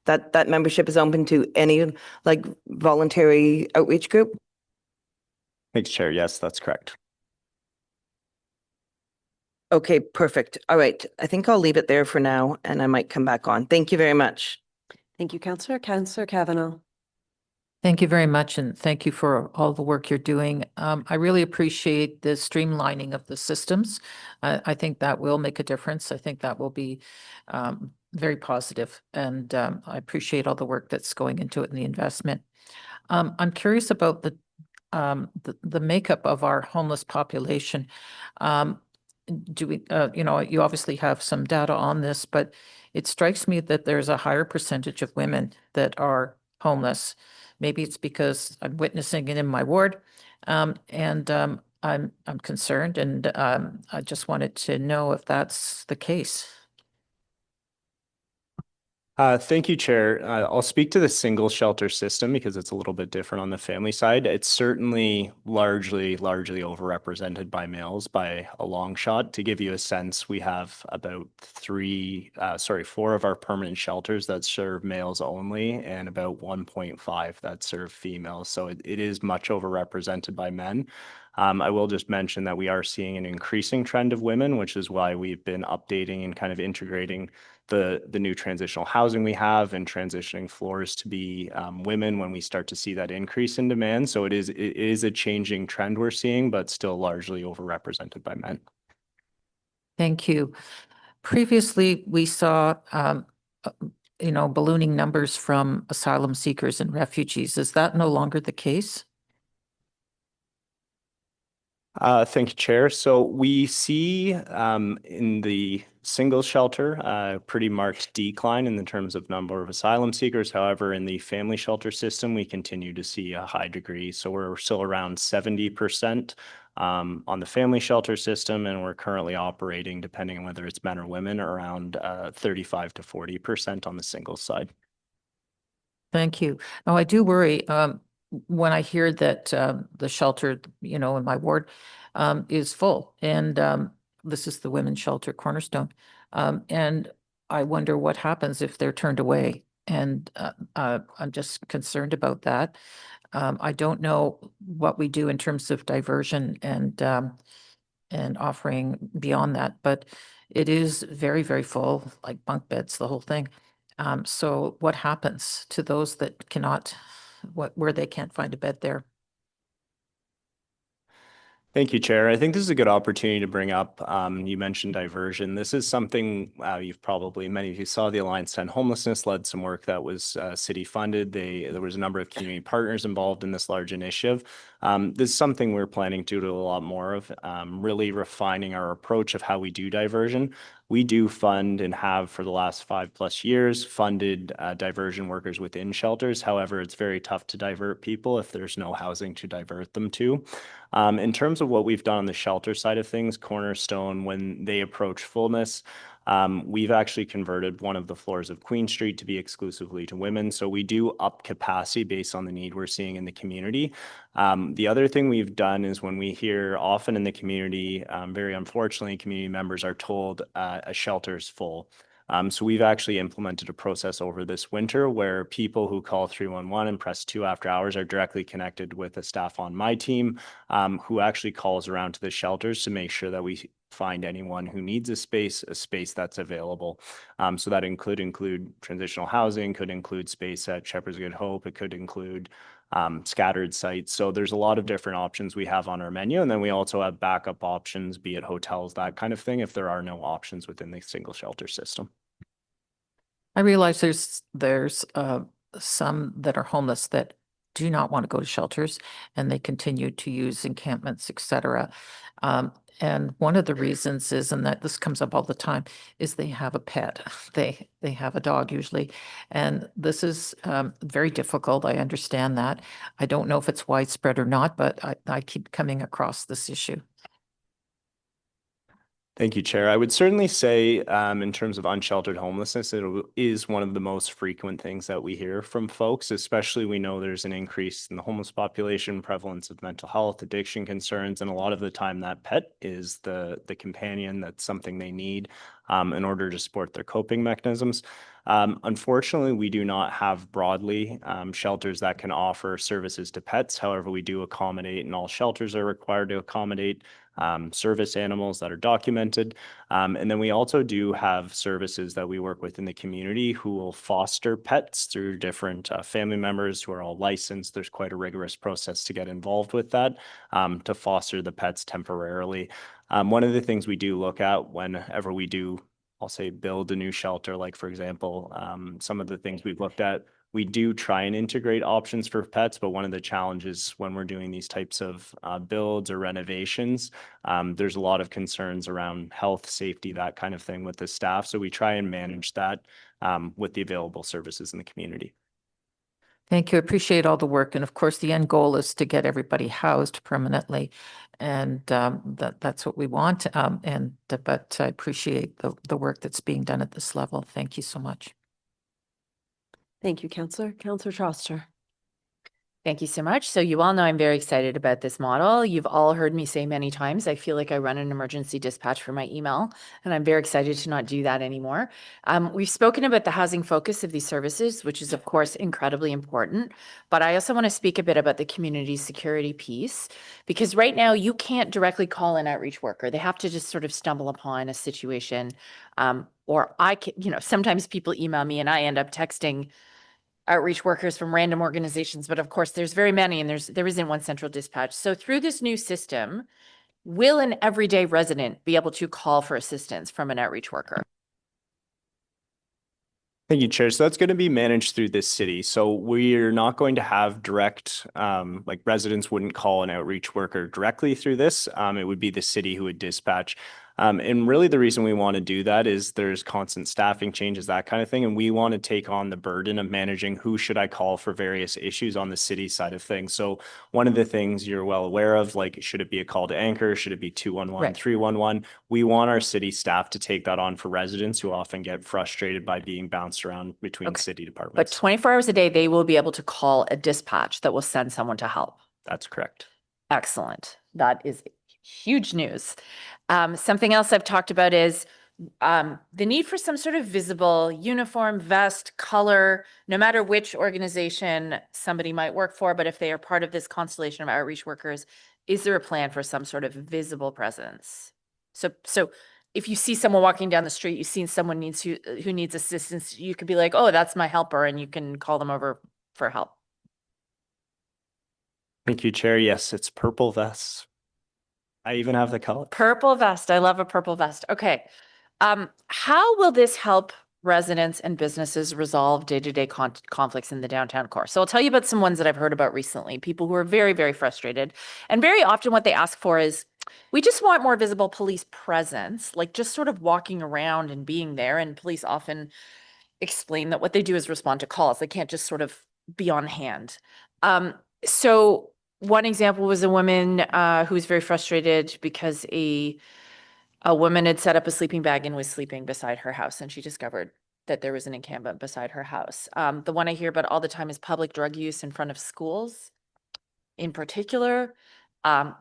That membership is open to any like voluntary outreach group? Thanks, Chair. Yes, that's correct. Okay, perfect. All right. I think I'll leave it there for now and I might come back on. Thank you very much. Thank you, Councillor. Councillor Kavanaugh. Thank you very much, and thank you for all the work you're doing. I really appreciate the streamlining of the systems. I think that will make a difference. I think that will be very positive, and I appreciate all the work that's going into it and the investment. I'm curious about the makeup of our homeless population. Do we, you obviously have some data on this, but it strikes me that there's a higher percentage of women that are homeless. Maybe it's because I'm witnessing it in my ward, and I'm concerned, and I just wanted to know if that's the case. Thank you, Chair. I'll speak to the single shelter system because it's a little bit different on the family side. It's certainly largely overrepresented by males by a long shot. To give you a sense, we have about 4 of our permanent shelters that serve males only and about 1.5 that serve females. So it is much overrepresented by men. I will just mention that we are seeing an increasing trend of women, which is why we've been updating and kind of integrating the new transitional housing we have and transitioning floors to be women when we start to see that increase in demand. So it is a changing trend we're seeing, but still largely overrepresented by men. Thank you. Previously, we saw, ballooning numbers from asylum seekers and refugees. Is that no longer the case? Thank you, Chair. So we see in the single shelter pretty marked decline in the terms of number of asylum seekers. However, in the family shelter system, we continue to see a high degree. So we're still around 70% on the family shelter system, and we're currently operating, depending on whether it's men or women, around 35 to 40% on the single side. Thank you. Now, I do worry when I hear that the shelter, in my ward is full, and this is the women's shelter Cornerstone. And I wonder what happens if they're turned away. And I'm just concerned about that. I don't know what we do in terms of diversion and offering beyond that, but it is very, very full, like bunk beds, the whole thing. So what happens to those that cannot, where they can't find a bed there? Thank you, Chair. I think this is a good opportunity to bring up, you mentioned diversion. This is something many of you saw the Alliance to End Homelessness led some work that was city funded. There was a number of community partners involved in this large initiative. This is something we're planning to do a lot more of, really refining our approach of how we do diversion. We do fund and have for the last 5+ years funded diversion workers within shelters. However, it's very tough to divert people if there's no housing to divert them to. In terms of what we've done on the shelter side of things, Cornerstone, when they approach fullness, We've actually converted one of the floors of Queen Street to be exclusively to women. So we do up capacity based on the need we're seeing in the community. The other thing we've done is when we hear often in the community, very unfortunately, community members are told a shelter is full. So we've actually implemented a process over this winter where people who call 311 and press 2 after hours are directly connected with a staff on my team who actually calls around to the shelters to make sure that we find anyone who needs a space that's available. So that could include transitional housing, could include space at Shepherd's Good Hope, it could include scattered sites. So there's a lot of different options we have on our menu. And then we also have backup options, be it hotels, that kind of thing, if there are no options within the single shelter system. I realize there's some that are homeless that do not want to go to shelters and they continue to use encampments, et cetera. And one of the reasons is, and that this comes up all the time, is they have a pet. They have a dog usually. And this is very difficult. I understand that. I don't know if it's widespread or not, but I keep coming across this issue. Thank you, Chair. I would certainly say in terms of unsheltered homelessness, it is one of the most frequent things that we hear from folks, especially we know there's an increase in the homeless population, prevalence of mental health, addiction concerns, and a lot of the time that pet is the companion, that's something they need in order to support their coping mechanisms. Unfortunately, we do not have broadly shelters that can offer services to pets. However, we do accommodate, and all shelters are required to accommodate service animals that are documented. And then we also do have services that we work with in the community who will foster pets through different family members who are all licensed. There's quite a rigorous process to get involved with that to foster the pets temporarily. One of the things we do look at whenever we do, I'll say, build a new shelter, like for example, some of the things we've looked at, we do try and integrate options for pets, but one of the challenges when we're doing these types of builds or renovations, there's a lot of concerns around health, safety, that kind of thing with the staff. So we try and manage that with the available services in the community. Thank you. I appreciate all the work. And of course, the end goal is to get everybody housed permanently. And that's what we want. But I appreciate the work that's being done at this level. Thank you so much. Thank you, Councillor. Councillor Troster. Thank you so much. So you all know I'm very excited about this model. You've all heard me say many times, I feel like I run an emergency dispatch for my email, and I'm very excited to not do that anymore. We've spoken about the housing focus of these services, which is of course incredibly important, but I also want to speak a bit about the community security piece, because right now you can't directly call an outreach worker. They have to just sort of stumble upon a situation, or I can, sometimes people email me and I end up texting outreach workers from random organizations, but of course there's very many and there isn't one central dispatch. So through this new system, will an everyday resident be able to call for assistance from an outreach worker? Thank you, Chair. So that's going to be managed through this city. So we're not going to have direct, like residents wouldn't call an outreach worker directly through this. It would be the city who would dispatch. And really the reason we want to do that is there's constant staffing changes, that kind of thing. And we want to take on the burden of managing who should I call for various issues on the city side of things. So one of the things you're well aware of, like, should it be a call to anchor? Should it be 211, 311? We want our city staff to take that on for residents who often get frustrated by being bounced around between city departments. But 24 hours a day, they will be able to call a dispatch that will send someone to help. That's correct. Excellent. That is huge news. Something else I've talked about is the need for some sort of visible uniform, vest, color, no matter which organization somebody might work for, but if they are part of this constellation of outreach workers, is there a plan for some sort of visible presence? So if you see someone walking down the street, you've seen someone who needs assistance, you could be like, oh, that's my helper, and you can call them over for help. Thank you, Chair. Yes, it's purple vests. I even have the color. Purple vest. I love a purple vest. Okay. How will this help residents and businesses resolve day-to-day conflicts in the downtown core? So I'll tell you about some ones that I've heard about recently. People who are very, very frustrated. And very often what they ask for is, we just want more visible police presence, like just sort of walking around and being there. And police often explain that what they do is respond to calls. They can't just sort of be on hand. So one example was a woman who was very frustrated because a a woman had set up a sleeping bag and was sleeping beside her house, and she discovered that there was an encampment beside her house. The one I hear about all the time is public drug use in front of schools in particular.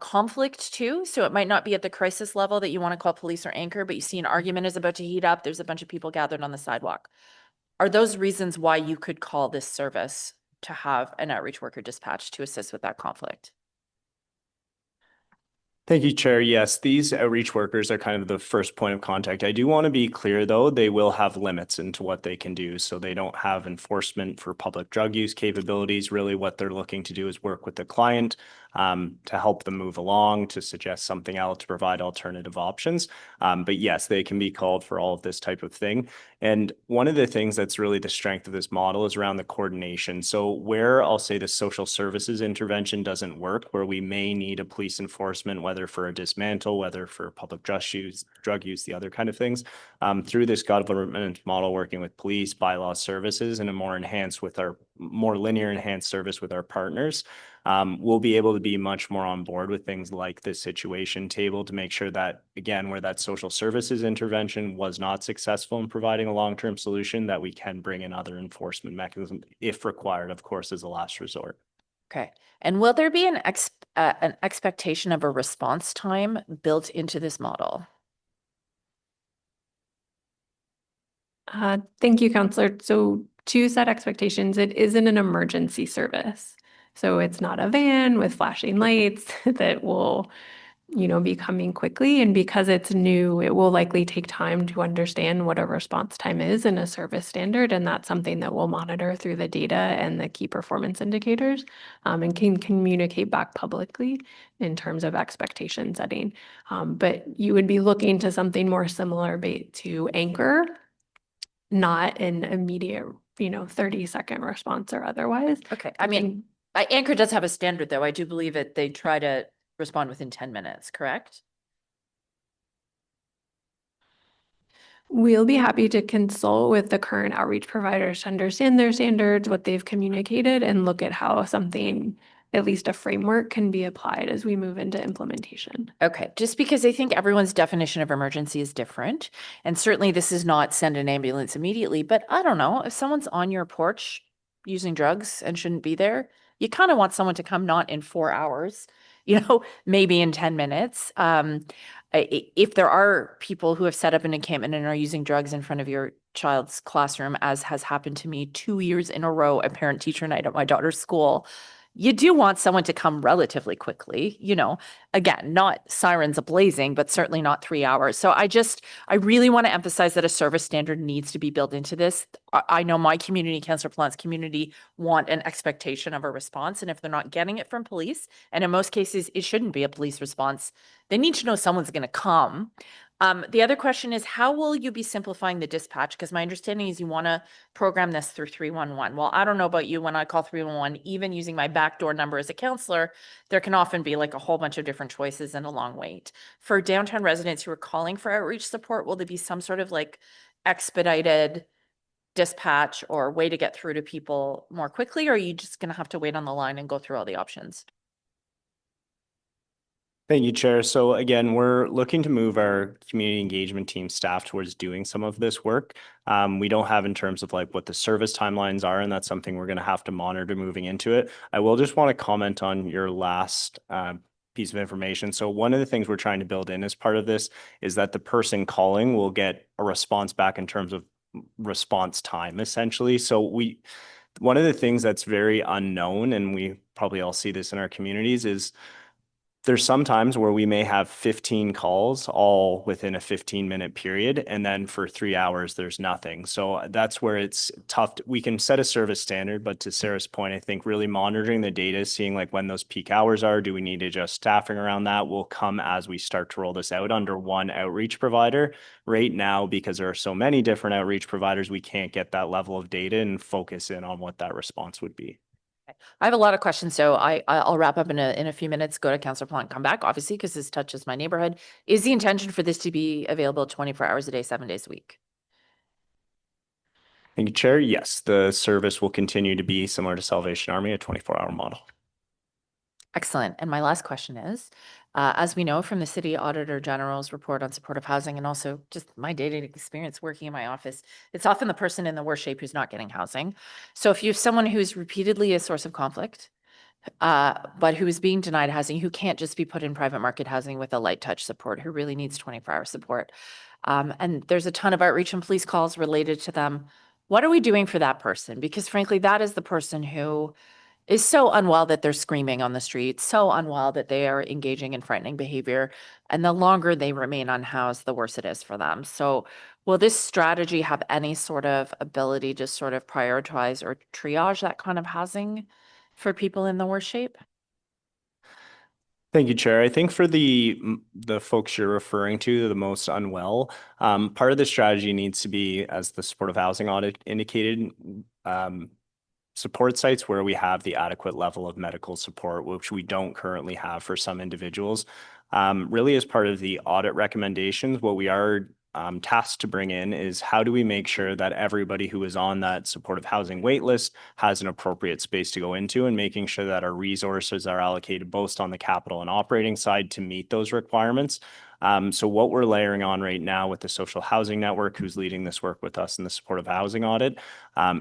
Conflict too. So it might not be at the crisis level that you want to call police or anchor, but you see an argument is about to heat up. There's a bunch of people gathered on the sidewalk. Are those reasons why you could call this service to have an outreach worker dispatched to assist with that conflict? Thank you, Chair. Yes, these outreach workers are kind of the first point of contact. I do want to be clear, though, they will have limits into what they can do. So they don't have enforcement for public drug use capabilities. Really, what they're looking to do is work with the client to help them move along, to suggest something else, to provide alternative options. But yes, they can be called for all of this type of thing. And one of the things that's really the strength of this model is around the coordination. So where I'll say the social services intervention doesn't work, where we may need a police enforcement, whether for a dismantle, whether for public drug use, the other kind of things, through this government model, working with police, bylaw services, and a more linear enhanced service with our partners, we'll be able to be much more on board with things like this situation table to make sure that, again, where that social services intervention was not successful in providing a long-term solution, that we can bring in other enforcement mechanisms if required, of course, as a last resort. Okay. And will there be an expectation of a response time built into this model? Thank you, Counselor. So to set expectations, it isn't an emergency service. So it's not a van with flashing lights that will, be coming quickly. And because it's new, it will likely take time to understand what a response time is in a service standard. And that's something that we'll monitor through the data and the key performance indicators, and can communicate back publicly in terms of expectation setting. But you would be looking to something more similar to Anchor, not an immediate, 30-second response or otherwise. Okay. I mean, Anchor does have a standard, though. I do believe that they try to respond within 10 minutes, correct? We'll be happy to consult with the current outreach providers to understand their standards, what they've communicated, and look at how something, at least a framework, can be applied as we move into implementation. Okay, just because I think everyone's definition of emergency is different. And certainly this is not send an ambulance immediately, but I don't know, if someone's on your porch using drugs and shouldn't be there, you kind of want someone to come not in 4 hours, maybe in 10 minutes. If there are people who have set up an encampment and are using drugs in front of your child's classroom, as has happened to me 2 years in a row at parent-teacher night at my daughter's school, you do want someone to come relatively quickly, again, not sirens ablazing, but certainly not 3 hours. So I really want to emphasize that a service standard needs to be built into this. I know my community, Councillor Plant's community, want an expectation of a response. And if they're not getting it from police, and in most cases, it shouldn't be a police response, they need to know someone's going to come. The other question is, how will you be simplifying the dispatch? Because my understanding is you want to program this through 311. Well, I don't know about you. When I call 311, even using my backdoor number as a counselor, there can often be like a whole bunch of different choices and a long wait. For downtown residents who are calling for outreach support, will there be some sort of like expedited dispatch or way to get through to people more quickly? Or are you just going to have to wait on the line and go through all the options? Thank you, Chair. So again, we're looking to move our community engagement team staff towards doing some of this work. We don't have in terms of like what the service timelines are, and that's something we're going to have to monitor moving into it. I will just want to comment on your last piece of information. So one of the things we're trying to build in as part of this is that the person calling will get a response back in terms of response time, essentially. So one of the things that's very unknown, and we probably all see this in our communities, is there's some times where we may have 15 calls all within a 15-minute period, and then for 3 hours, there's nothing. So that's where it's tough. We can set a service standard, but to Sarah's point, I think really monitoring the data, seeing like when those peak hours are, do we need to adjust staffing around that, will come as we start to roll this out under one outreach provider. Right now, because there are so many different outreach providers, we can't get that level of data and focus in on what that response would be. I have a lot of questions, so I'll wrap up in a few minutes, go to Councillor Plant, come back, obviously, because this touches my neighborhood. Is the intention for this to be available 24 hours a day, 7 days a week? Thank you, Chair. Yes, the service will continue to be similar to Salvation Army, a 24-hour model. Excellent. And my last question is, as we know from the City Auditor General's report on supportive housing and also just my day-to-day experience working in my office, it's often the person in the worst shape who's not getting housing. So if you have someone who's repeatedly a source of conflict, but who is being denied housing, who can't just be put in private market housing with a light touch support, who really needs 24-hour support, and there's a ton of outreach and police calls related to them, what are we doing for that person? Because frankly, that is the person who is so unwell that they're screaming on the street, so unwell that they are engaging in frightening behavior. And the longer they remain unhoused, the worse it is for them. So will this strategy have any sort of ability to sort of prioritize or triage that kind of housing for people in the worst shape? Thank you, Chair. I think for the folks you're referring to, the most unwell, part of the strategy needs to be, as the supportive housing audit indicated, support sites where we have the adequate level of medical support, which we don't currently have for some individuals. Really, as part of the audit recommendations, what we are tasked to bring in is how do we make sure that everybody who is on that supportive housing wait list has an appropriate space to go into, and making sure that our resources are allocated both on the capital and operating side to meet those requirements. So what we're layering on right now with the Social Housing Network, who's leading this work with us in the supportive housing audit,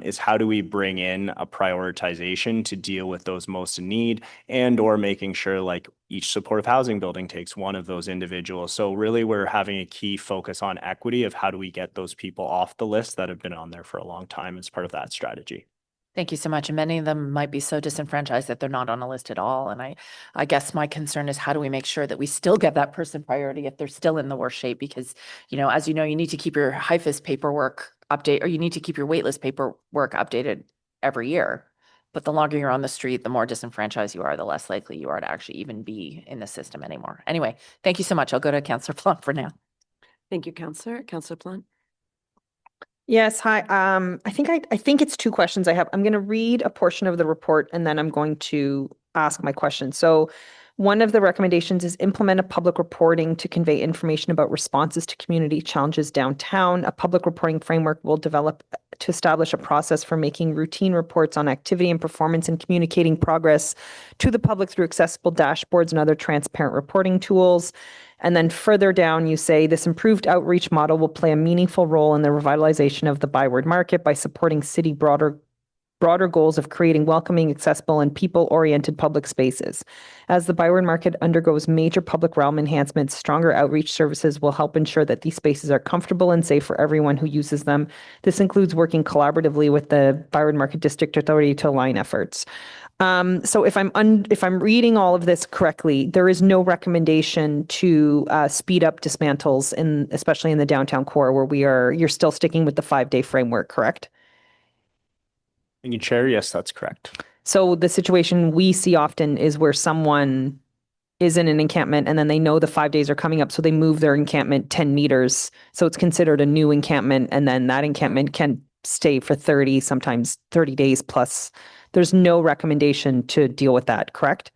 is how do we bring in a prioritization to deal with those most in need, and or making sure like each supportive housing building takes one of those individuals. So really we're having a key focus on equity of how do we get those people off the list that have been on there for a long time as part of that strategy. Thank you so much. And many of them might be so disenfranchised that they're not on a list at all. And I guess my concern is how do we make sure that we still give that person priority if they're still in the worst shape? Because, as you know, you need to keep your HIFIS paperwork update, or you need to keep your waitlist paperwork updated every year. But the longer you're on the street, the more disenfranchised you are, the less likely you are to actually even be in the system anymore. Anyway, thank you so much. I'll go to Councillor Plum for now. Thank you, Councillor. Councillor Plum. Yes, hi. I think it's two questions I have. I'm going to read a portion of the report and then I'm going to ask my question. So one of the recommendations is implement a public reporting to convey information about responses to community challenges downtown. A public reporting framework will develop to establish a process for making routine reports on activity and performance and communicating progress to the public through accessible dashboards and other transparent reporting tools. And then further down, you say this improved outreach model will play a meaningful role in the revitalization of the Byward Market by supporting city broader goals of creating welcoming, accessible, and people-oriented public spaces. As the Byward Market undergoes major public realm enhancements, stronger outreach services will help ensure that these spaces are comfortable and safe for everyone who uses them. This includes working collaboratively with the Byward Market District Authority to align efforts. So if I'm reading all of this correctly, there is no recommendation to speed up dismantles, especially in the downtown core where you're still sticking with the 5-day framework, correct? Thank you, Chair. Yes, that's correct. So the situation we see often is where someone is in an encampment and then they know the 5 days are coming up, so they move their encampment 10 meters. So it's considered a new encampment, and then that encampment can stay for 30, sometimes 30 days plus. There's no recommendation to deal with that, correct?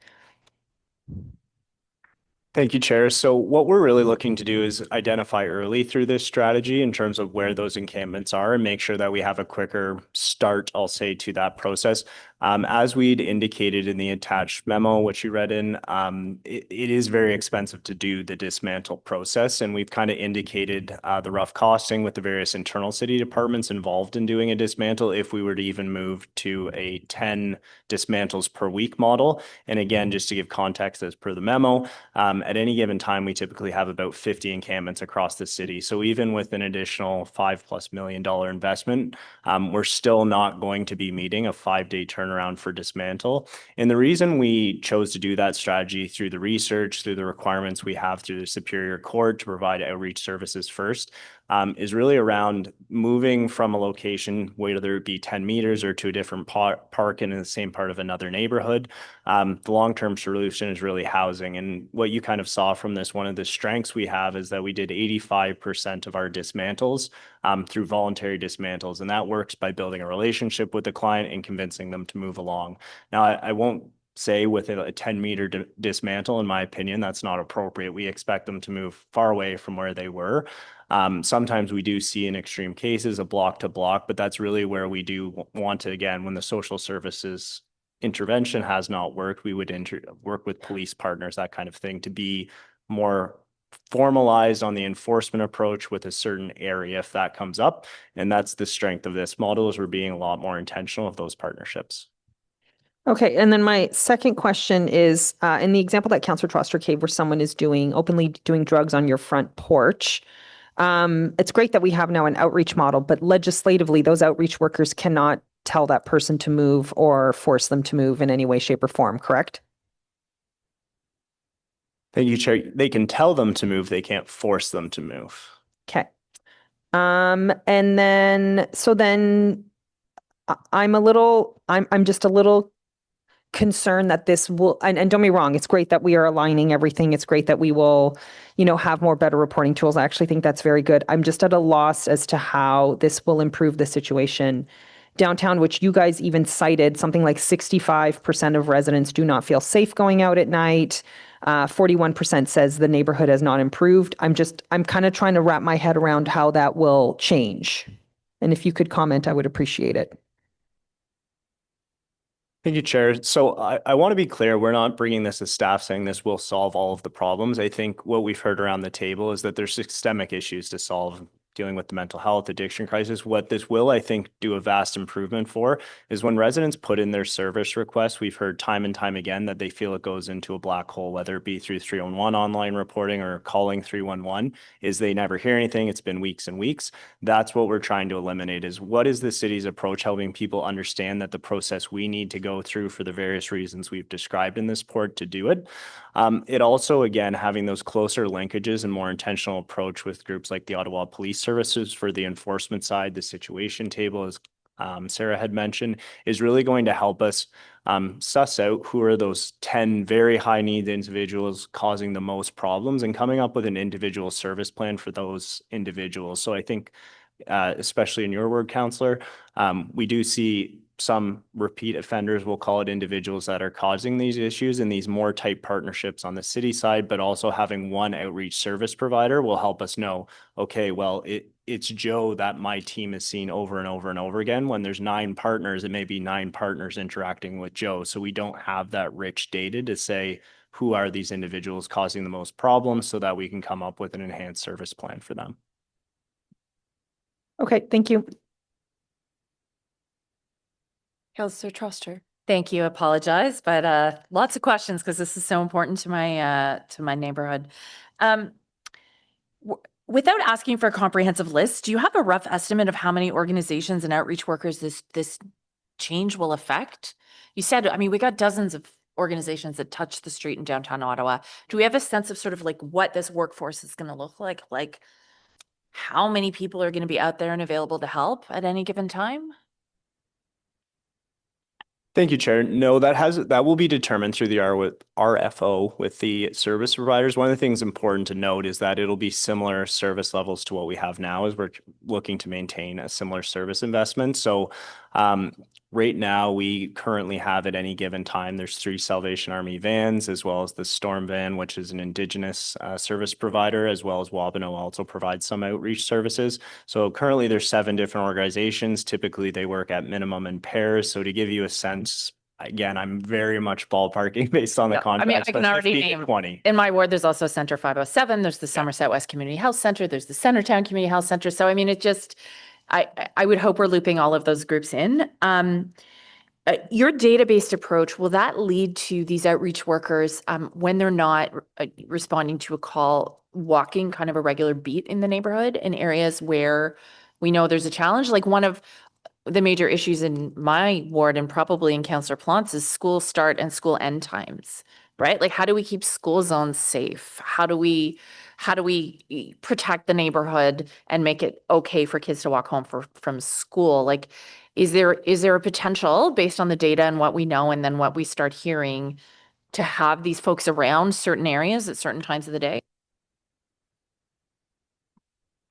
Thank you, Chair. So what we're really looking to do is identify early through this strategy in terms of where those encampments are and make sure that we have a quicker start, I'll say, to that process. As we'd indicated in the attached memo, which you read in, it is very expensive to do the dismantle process. And we've kind of indicated the rough costing with the various internal city departments involved in doing a dismantle if we were to even move to a 10 dismantles per week model. And again, just to give context as per the memo, at any given time, we typically have about 50 encampments across the city. So even with an additional $5+ million investment, we're still not going to be meeting a 5-day turnaround for dismantle. And the reason we chose to do that strategy through the research, through the requirements we have through the Superior Court to provide outreach services first, is really around moving from a location, whether it be 10 meters or to a different park in the same part of another neighborhood. The long-term solution is really housing. And what you kind of saw from this, one of the strengths we have is that we did 85% of our dismantles through voluntary dismantles. And that works by building a relationship with the client and convincing them to move along. Now, I won't say with a 10-meter dismantle, in my opinion, that's not appropriate. We expect them to move far away from where they were. Sometimes we do see in extreme cases a block to block, but that's really where we do want to, again, when the social services intervention has not worked, we would work with police partners, that kind of thing, to be more formalized on the enforcement approach with a certain area if that comes up. And that's the strength of this model, is we're being a lot more intentional of those partnerships. Okay, and then my second question is, in the example that Councillor Troster gave, where someone is openly doing drugs on your front porch, it's great that we have now an outreach model, but legislatively, those outreach workers cannot tell that person to move or force them to move in any way, shape, or form, correct? Thank you, Chair. They can tell them to move, they can't force them to move. Okay. And then, so then I'm just a little concerned that this will, and don't get me wrong, it's great that we are aligning everything. It's great that we will, have more better reporting tools. I actually think that's very good. I'm just at a loss as to how this will improve the situation downtown, which you guys even cited something like 65% of residents do not feel safe going out at night. 41% says the neighborhood has not improved. I'm kind of trying to wrap my head around how that will change. And if you could comment, I would appreciate it. Thank you, Chair. So I want to be clear, we're not bringing this as staff saying this will solve all of the problems. I think what we've heard around the table is that there's systemic issues to solve, dealing with the mental health addiction crisis. What this will, I think, do a vast improvement for is when residents put in their service requests, we've heard time and time again that they feel it goes into a black hole, whether it be through 311 online reporting or calling 311, is they never hear anything. It's been weeks and weeks. That's what we're trying to eliminate, is what is the city's approach, helping people understand that the process we need to go through for the various reasons we've described in this report to do it. It also, again, having those closer linkages and more intentional approach with groups like the Ottawa Police Services for the enforcement side, the situation table, as Sarah had mentioned, is really going to help us suss out who are those 10 very high needs individuals causing the most problems and coming up with an individual service plan for those individuals. So I think, especially in your ward, Councillor, we do see some repeat offenders, we'll call it, individuals that are causing these issues, and these more tight partnerships on the city side, but also having one outreach service provider will help us know, okay, well, it's Joe that my team has seen over and over and over again. When there's 9 partners, it may be 9 partners interacting with Joe. So we don't have that rich data to say who are these individuals causing the most problems, so that we can come up with an enhanced service plan for them. Okay, thank you. Councillor Troster. Thank you. Apologize, but lots of questions because this is so important to my neighborhood. Without asking for a comprehensive list, do you have a rough estimate of how many organizations and outreach workers this change will affect? You said, I mean, we got dozens of organizations that touch the street in downtown Ottawa. Do we have a sense of sort of like what this workforce is going to look like? Like how many people are going to be out there and available to help at any given time? Thank you, Chair. No, that will be determined through the RFO with the service providers. One of the things important to note is that it'll be similar service levels to what we have now, as we're looking to maintain a similar service investment. So right now, we currently have at any given time, there's 3 Salvation Army vans, as well as the Storm van, which is an Indigenous service provider, as well as Wabano also provides some outreach services. So currently there's 7 different organizations. Typically they work at minimum in pairs. So to give you a sense, again, I'm very much ballparking based on the contracts. I mean, I can already name 20. In my ward, there's also Center 507. There's the Somerset West Community Health Center. There's the Centertown Community Health Center. So, I mean, it just, I would hope we're looping all of those groups in. Your data-based approach, will that lead to these outreach workers when they're not responding to a call, walking kind of a regular beat in the neighborhood in areas where we know there's a challenge? Like one of the major issues in my ward and probably in Councillor Plante's is school start and school end times, right? Like how do we keep school zones safe? How do we protect the neighborhood and make it okay for kids to walk home from school? Like, is there a potential based on the data and what we know and then what we start hearing to have these folks around certain areas at certain times of the day?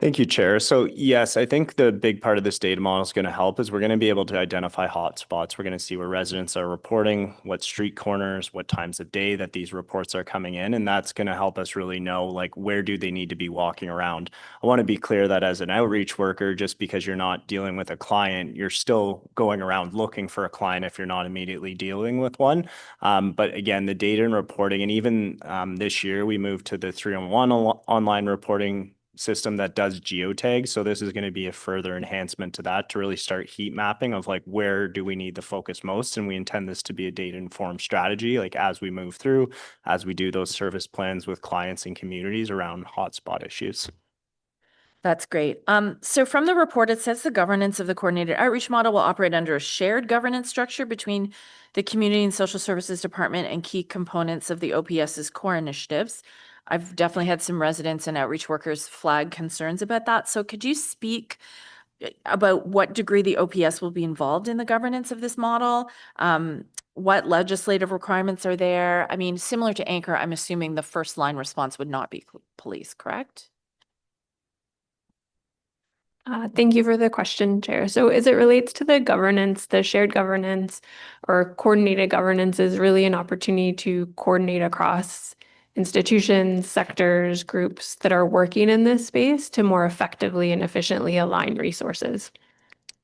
Thank you, Chair. So yes, I think the big part of this data model is going to help is we're going to be able to identify hotspots. We're going to see where residents are reporting, what street corners, what times of day that these reports are coming in. And that's going to help us really know, like, where do they need to be walking around? I want to be clear that as an outreach worker, just because you're not dealing with a client, you're still going around looking for a client if you're not immediately dealing with one. But again, the data and reporting, and even this year, we moved to the 3-on-1 online reporting system that does geotag. So this is going to be a further enhancement to that to really start heat mapping of like, where do we need to focus most? And we intend this to be a data informed strategy, like as we move through, as we do those service plans with clients and communities around hotspot issues. That's great. So from the report, it says the governance of the coordinated outreach model will operate under a shared governance structure between the Community and Social Services Department and key components of the OPS's core initiatives. I've definitely had some residents and outreach workers flag concerns about that. So could you speak about what degree the OPS will be involved in the governance of this model? What legislative requirements are there? I mean, similar to Anchor, I'm assuming the first line response would not be police, correct? Thank you for the question, Chair. So as it relates to the governance, the shared governance or coordinated governance is really an opportunity to coordinate across institutions, sectors, groups that are working in this space to more effectively and efficiently align resources.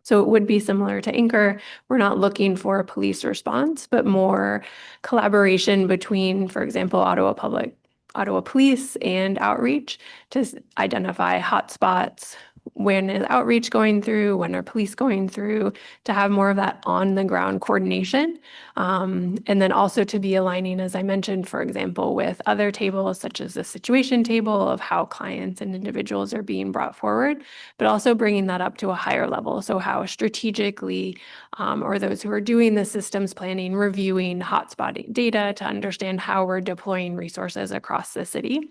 So it would be similar to Anchor. We're not looking for a police response, but more collaboration between, for example, Ottawa Police and outreach to identify hotspots. When is outreach going through? When are police going through? To have more of that on the ground coordination. And then also to be aligning, as I mentioned, for example, with other tables such as the situation table of how clients and individuals are being brought forward, but also bringing that up to a higher level. So how strategically, or those who are doing the systems planning, reviewing hotspot data to understand how we're deploying resources across the city.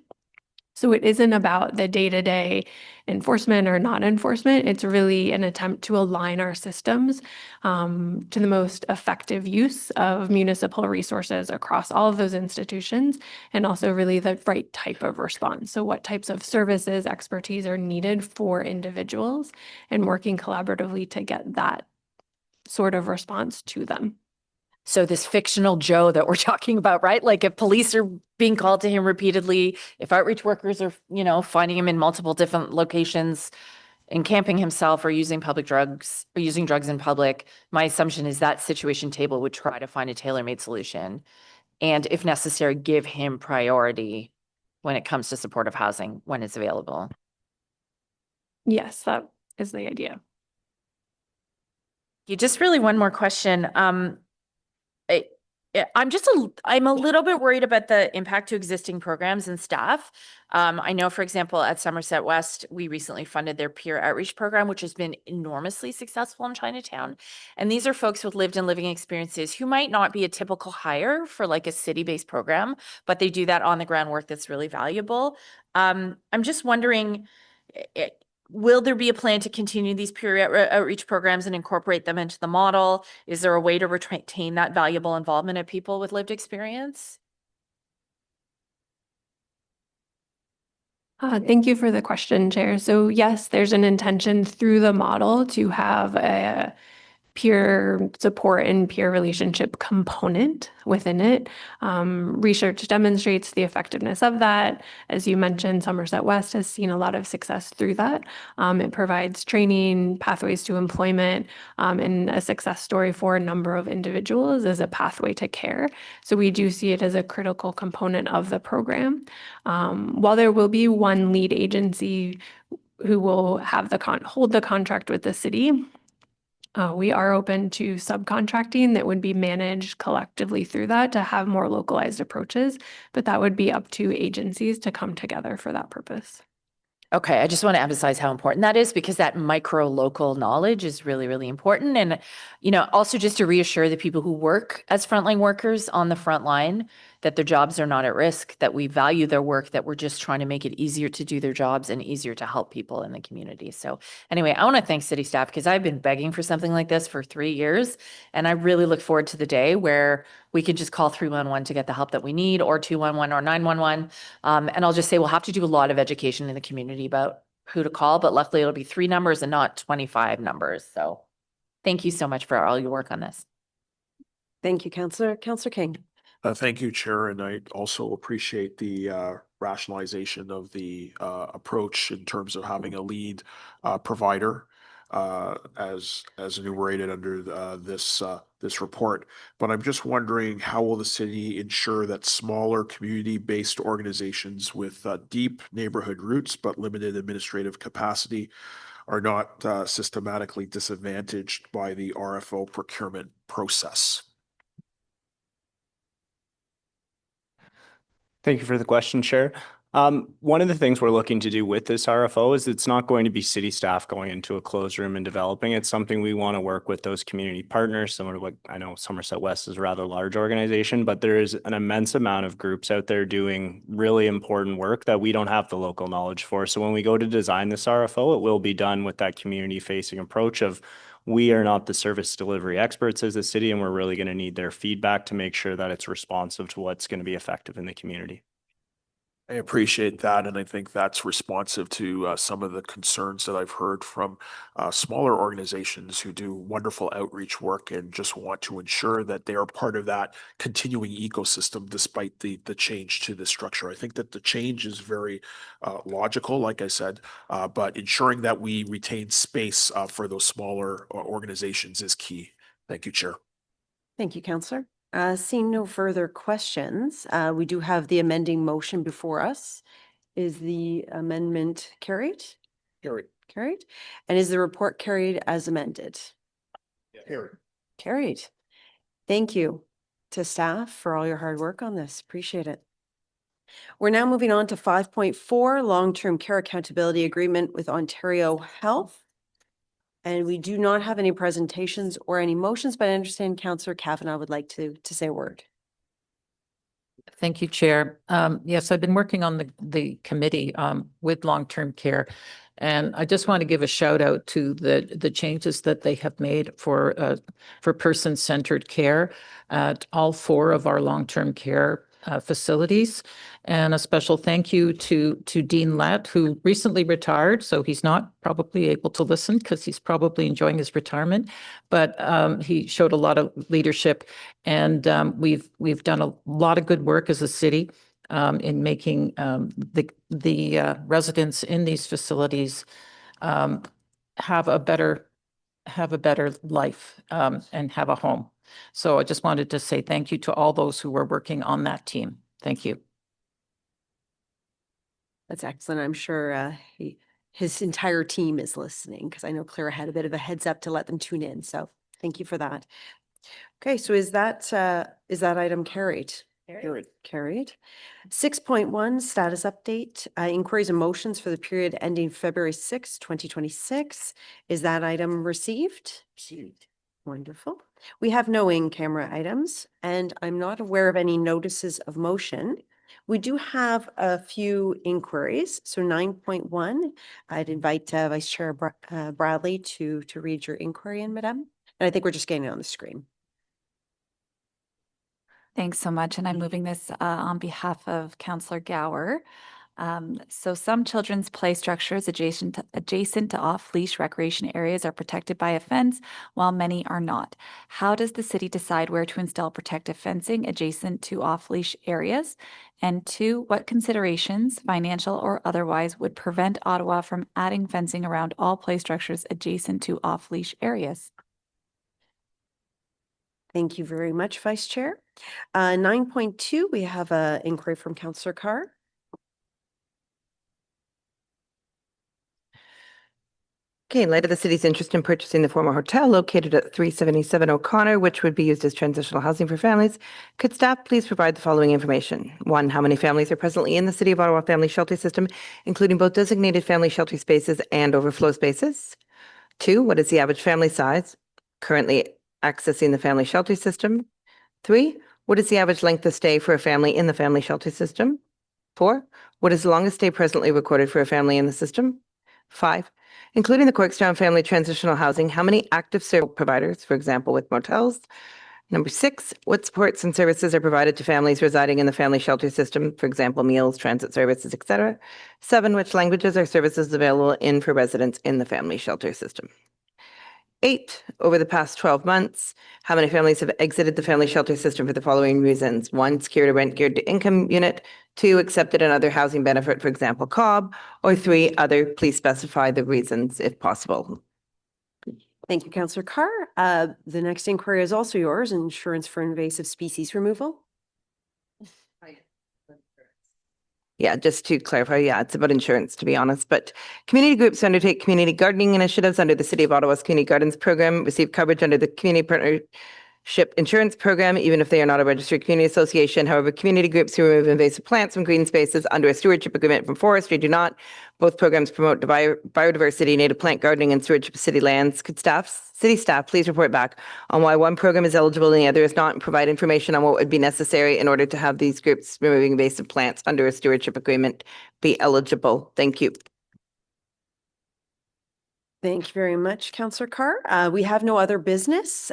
So it isn't about the day-to-day enforcement or non-enforcement. It's really an attempt to align our systems to the most effective use of municipal resources across all of those institutions, and also really the right type of response. So what types of services, expertise are needed for individuals, and working collaboratively to get that sort of response to them. So this fictional Joe that we're talking about, right? Like if police are being called to him repeatedly, if outreach workers are, finding him in multiple different locations, encamping himself or using public drugs or using drugs in public, my assumption is that situation table would try to find a tailor-made solution. And if necessary, give him priority when it comes to supportive housing when it's available. Yes, that is the idea. You just really one more question. I'm a little bit worried about the impact to existing programs and staff. I know, for example, at Somerset West, we recently funded their peer outreach program, which has been enormously successful in Chinatown. And these are folks with lived and living experiences who might not be a typical hire for like a city-based program, but they do that on the ground work that's really valuable. I'm just wondering, will there be a plan to continue these peer outreach programs and incorporate them into the model? Is there a way to retain that valuable involvement of people with lived experience? Thank you for the question, Chair. So yes, there's an intention through the model to have a peer support and peer relationship component within it. Research demonstrates the effectiveness of that. As you mentioned, Somerset West has seen a lot of success through that. It provides training, pathways to employment, and a success story for a number of individuals as a pathway to care. So we do see it as a critical component of the program. While there will be one lead agency who will have hold the contract with the city, we are open to subcontracting that would be managed collectively through that to have more localized approaches, but that would be up to agencies to come together for that purpose. Okay, I just want to emphasize how important that is, because that micro local knowledge is really, really important. And, also just to reassure the people who work as frontline workers on the front line that their jobs are not at risk, that we value their work, that we're just trying to make it easier to do their jobs and easier to help people in the community. So anyway, I want to thank city staff because I've been begging for something like this for 3 years. And I really look forward to the day where we can just call 311 to get the help that we need, or 211 or 911. And I'll just say we'll have to do a lot of education in the community about who to call, but luckily it'll be 3 numbers and not 25 numbers. So thank you so much for all your work on this. Thank you, Councillor. Councillor King. Thank you, Chair, and I also appreciate the rationalization of the approach in terms of having a lead provider as enumerated under this report. But I'm just wondering, how will the city ensure that smaller community-based organizations with deep neighborhood roots but limited administrative capacity are not systematically disadvantaged by the RFO procurement process? Thank you for the question, Chair. One of the things we're looking to do with this RFO is it's not going to be city staff going into a closed room and developing. It's something we want to work with those community partners, similar to what I know Somerset West is a rather large organization, but there is an immense amount of groups out there doing really important work that we don't have the local knowledge for. So when we go to design this RFO, it will be done with that community facing approach of we are not the service delivery experts as a city, and we're really going to need their feedback to make sure that it's responsive to what's going to be effective in the community. I appreciate that, and I think that's responsive to some of the concerns that I've heard from smaller organizations who do wonderful outreach work and just want to ensure that they are part of that continuing ecosystem despite the change to the structure. I think that the change is very logical, like I said, but ensuring that we retain space for those smaller organizations is key. Thank you, Chair. Thank you, Councillor. Seeing no further questions, we do have the amending motion before us. Is the amendment carried? Carried. Carried. And is the report carried as amended? Carried. Carried. Thank you to staff for all your hard work on this. Appreciate it. We're now moving on to 5.4, Long-Term Care Accountability Agreement with Ontario Health. And we do not have any presentations or any motions, but I understand Councillor Kavanagh would like to say a word. Thank you, Chair. Yes, I've been working on the committee with long-term care. And I just want to give a shout out to the changes that they have made for person-centered care at all 4 of our long-term care facilities. And a special thank you to Dean Lett, who recently retired, so he's not probably able to listen because he's probably enjoying his retirement, but he showed a lot of leadership, and we've done a lot of good work as a city in making the residents in these facilities have a better life and have a home. So I just wanted to say thank you to all those who were working on that team. Thank you. That's excellent. I'm sure his entire team is listening because I know Clara had a bit of a heads up to let them tune in. So thank you for that. Okay, so is that item carried? Carried. Carried. 6.1, status update, inquiries and motions for the period ending February 6, 2026. Is that item received? Received. Wonderful. We have no in-camera items, and I'm not aware of any notices of motion. We do have a few inquiries. So 9.1, I'd invite Vice Chair Bradley to read your inquiry in, Madam. And I think we're just getting it on the screen. Thanks so much. And I'm moving this on behalf of Councillor Gower. So some children's play structures adjacent to off-leash recreation areas are protected by a fence, while many are not. How does the city decide where to install protective fencing adjacent to off-leash areas? And 2, what considerations, financial or otherwise, would prevent Ottawa from adding fencing around all play structures adjacent to off-leash areas? Thank you very much, Vice Chair. 9.2, we have an inquiry from Councillor Carr. Okay, in light of the city's interest in purchasing the former hotel located at 377 O'Connor, which would be used as transitional housing for families, could staff please provide the following information? 1, how many families are presently in the City of Ottawa Family Shelter System, including both designated family shelter spaces and overflow spaces? 2, what is the average family size currently accessing the family shelter system? 3, what is the average length of stay for a family in the family shelter system? 4, what is the longest stay presently recorded for a family in the system? 5, including the Corkstown Family Transitional Housing, how many active service providers, for example, with motels, Number 6, what supports and services are provided to families residing in the family shelter system, for example, meals, transit services, etc. 7, which languages or services available for residents in the family shelter system. 8, over the past 12 months, how many families have exited the family shelter system for the following reasons? 1, secured a rent geared to income unit. 2, accepted another housing benefit, for example, COB. Or 3, other. Please specify the reasons if possible. Thank you, Councillor Carr. The next inquiry is also yours, insurance for invasive species removal. Yeah, just to clarify, yeah, it's about insurance, to be honest. But community groups undertake community gardening initiatives under the City of Ottawa's Community Gardens Program, receive coverage under the Community Partnership Insurance Program, even if they are not a registered community association. However, community groups who remove invasive plants from green spaces under a stewardship agreement from forestry do not. Both programs promote biodiversity, native plant gardening, and stewardship of city lands. Could city staff please report back on why one program is eligible and the other is not, and provide information on what would be necessary in order to have these groups removing invasive plants under a stewardship agreement be eligible? Thank you. Thank you very much, Councillor Carr. We have no other business.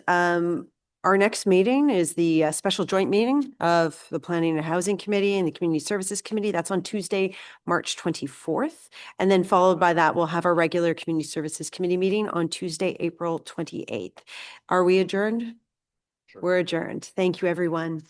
Our next meeting is the special joint meeting of the Planning and Housing Committee and the Community Services Committee. That's on Tuesday, March 24th. And then followed by that, we'll have our regular Community Services Committee meeting on Tuesday, April 28th. Are we adjourned? Sure. We're adjourned. Thank you, everyone.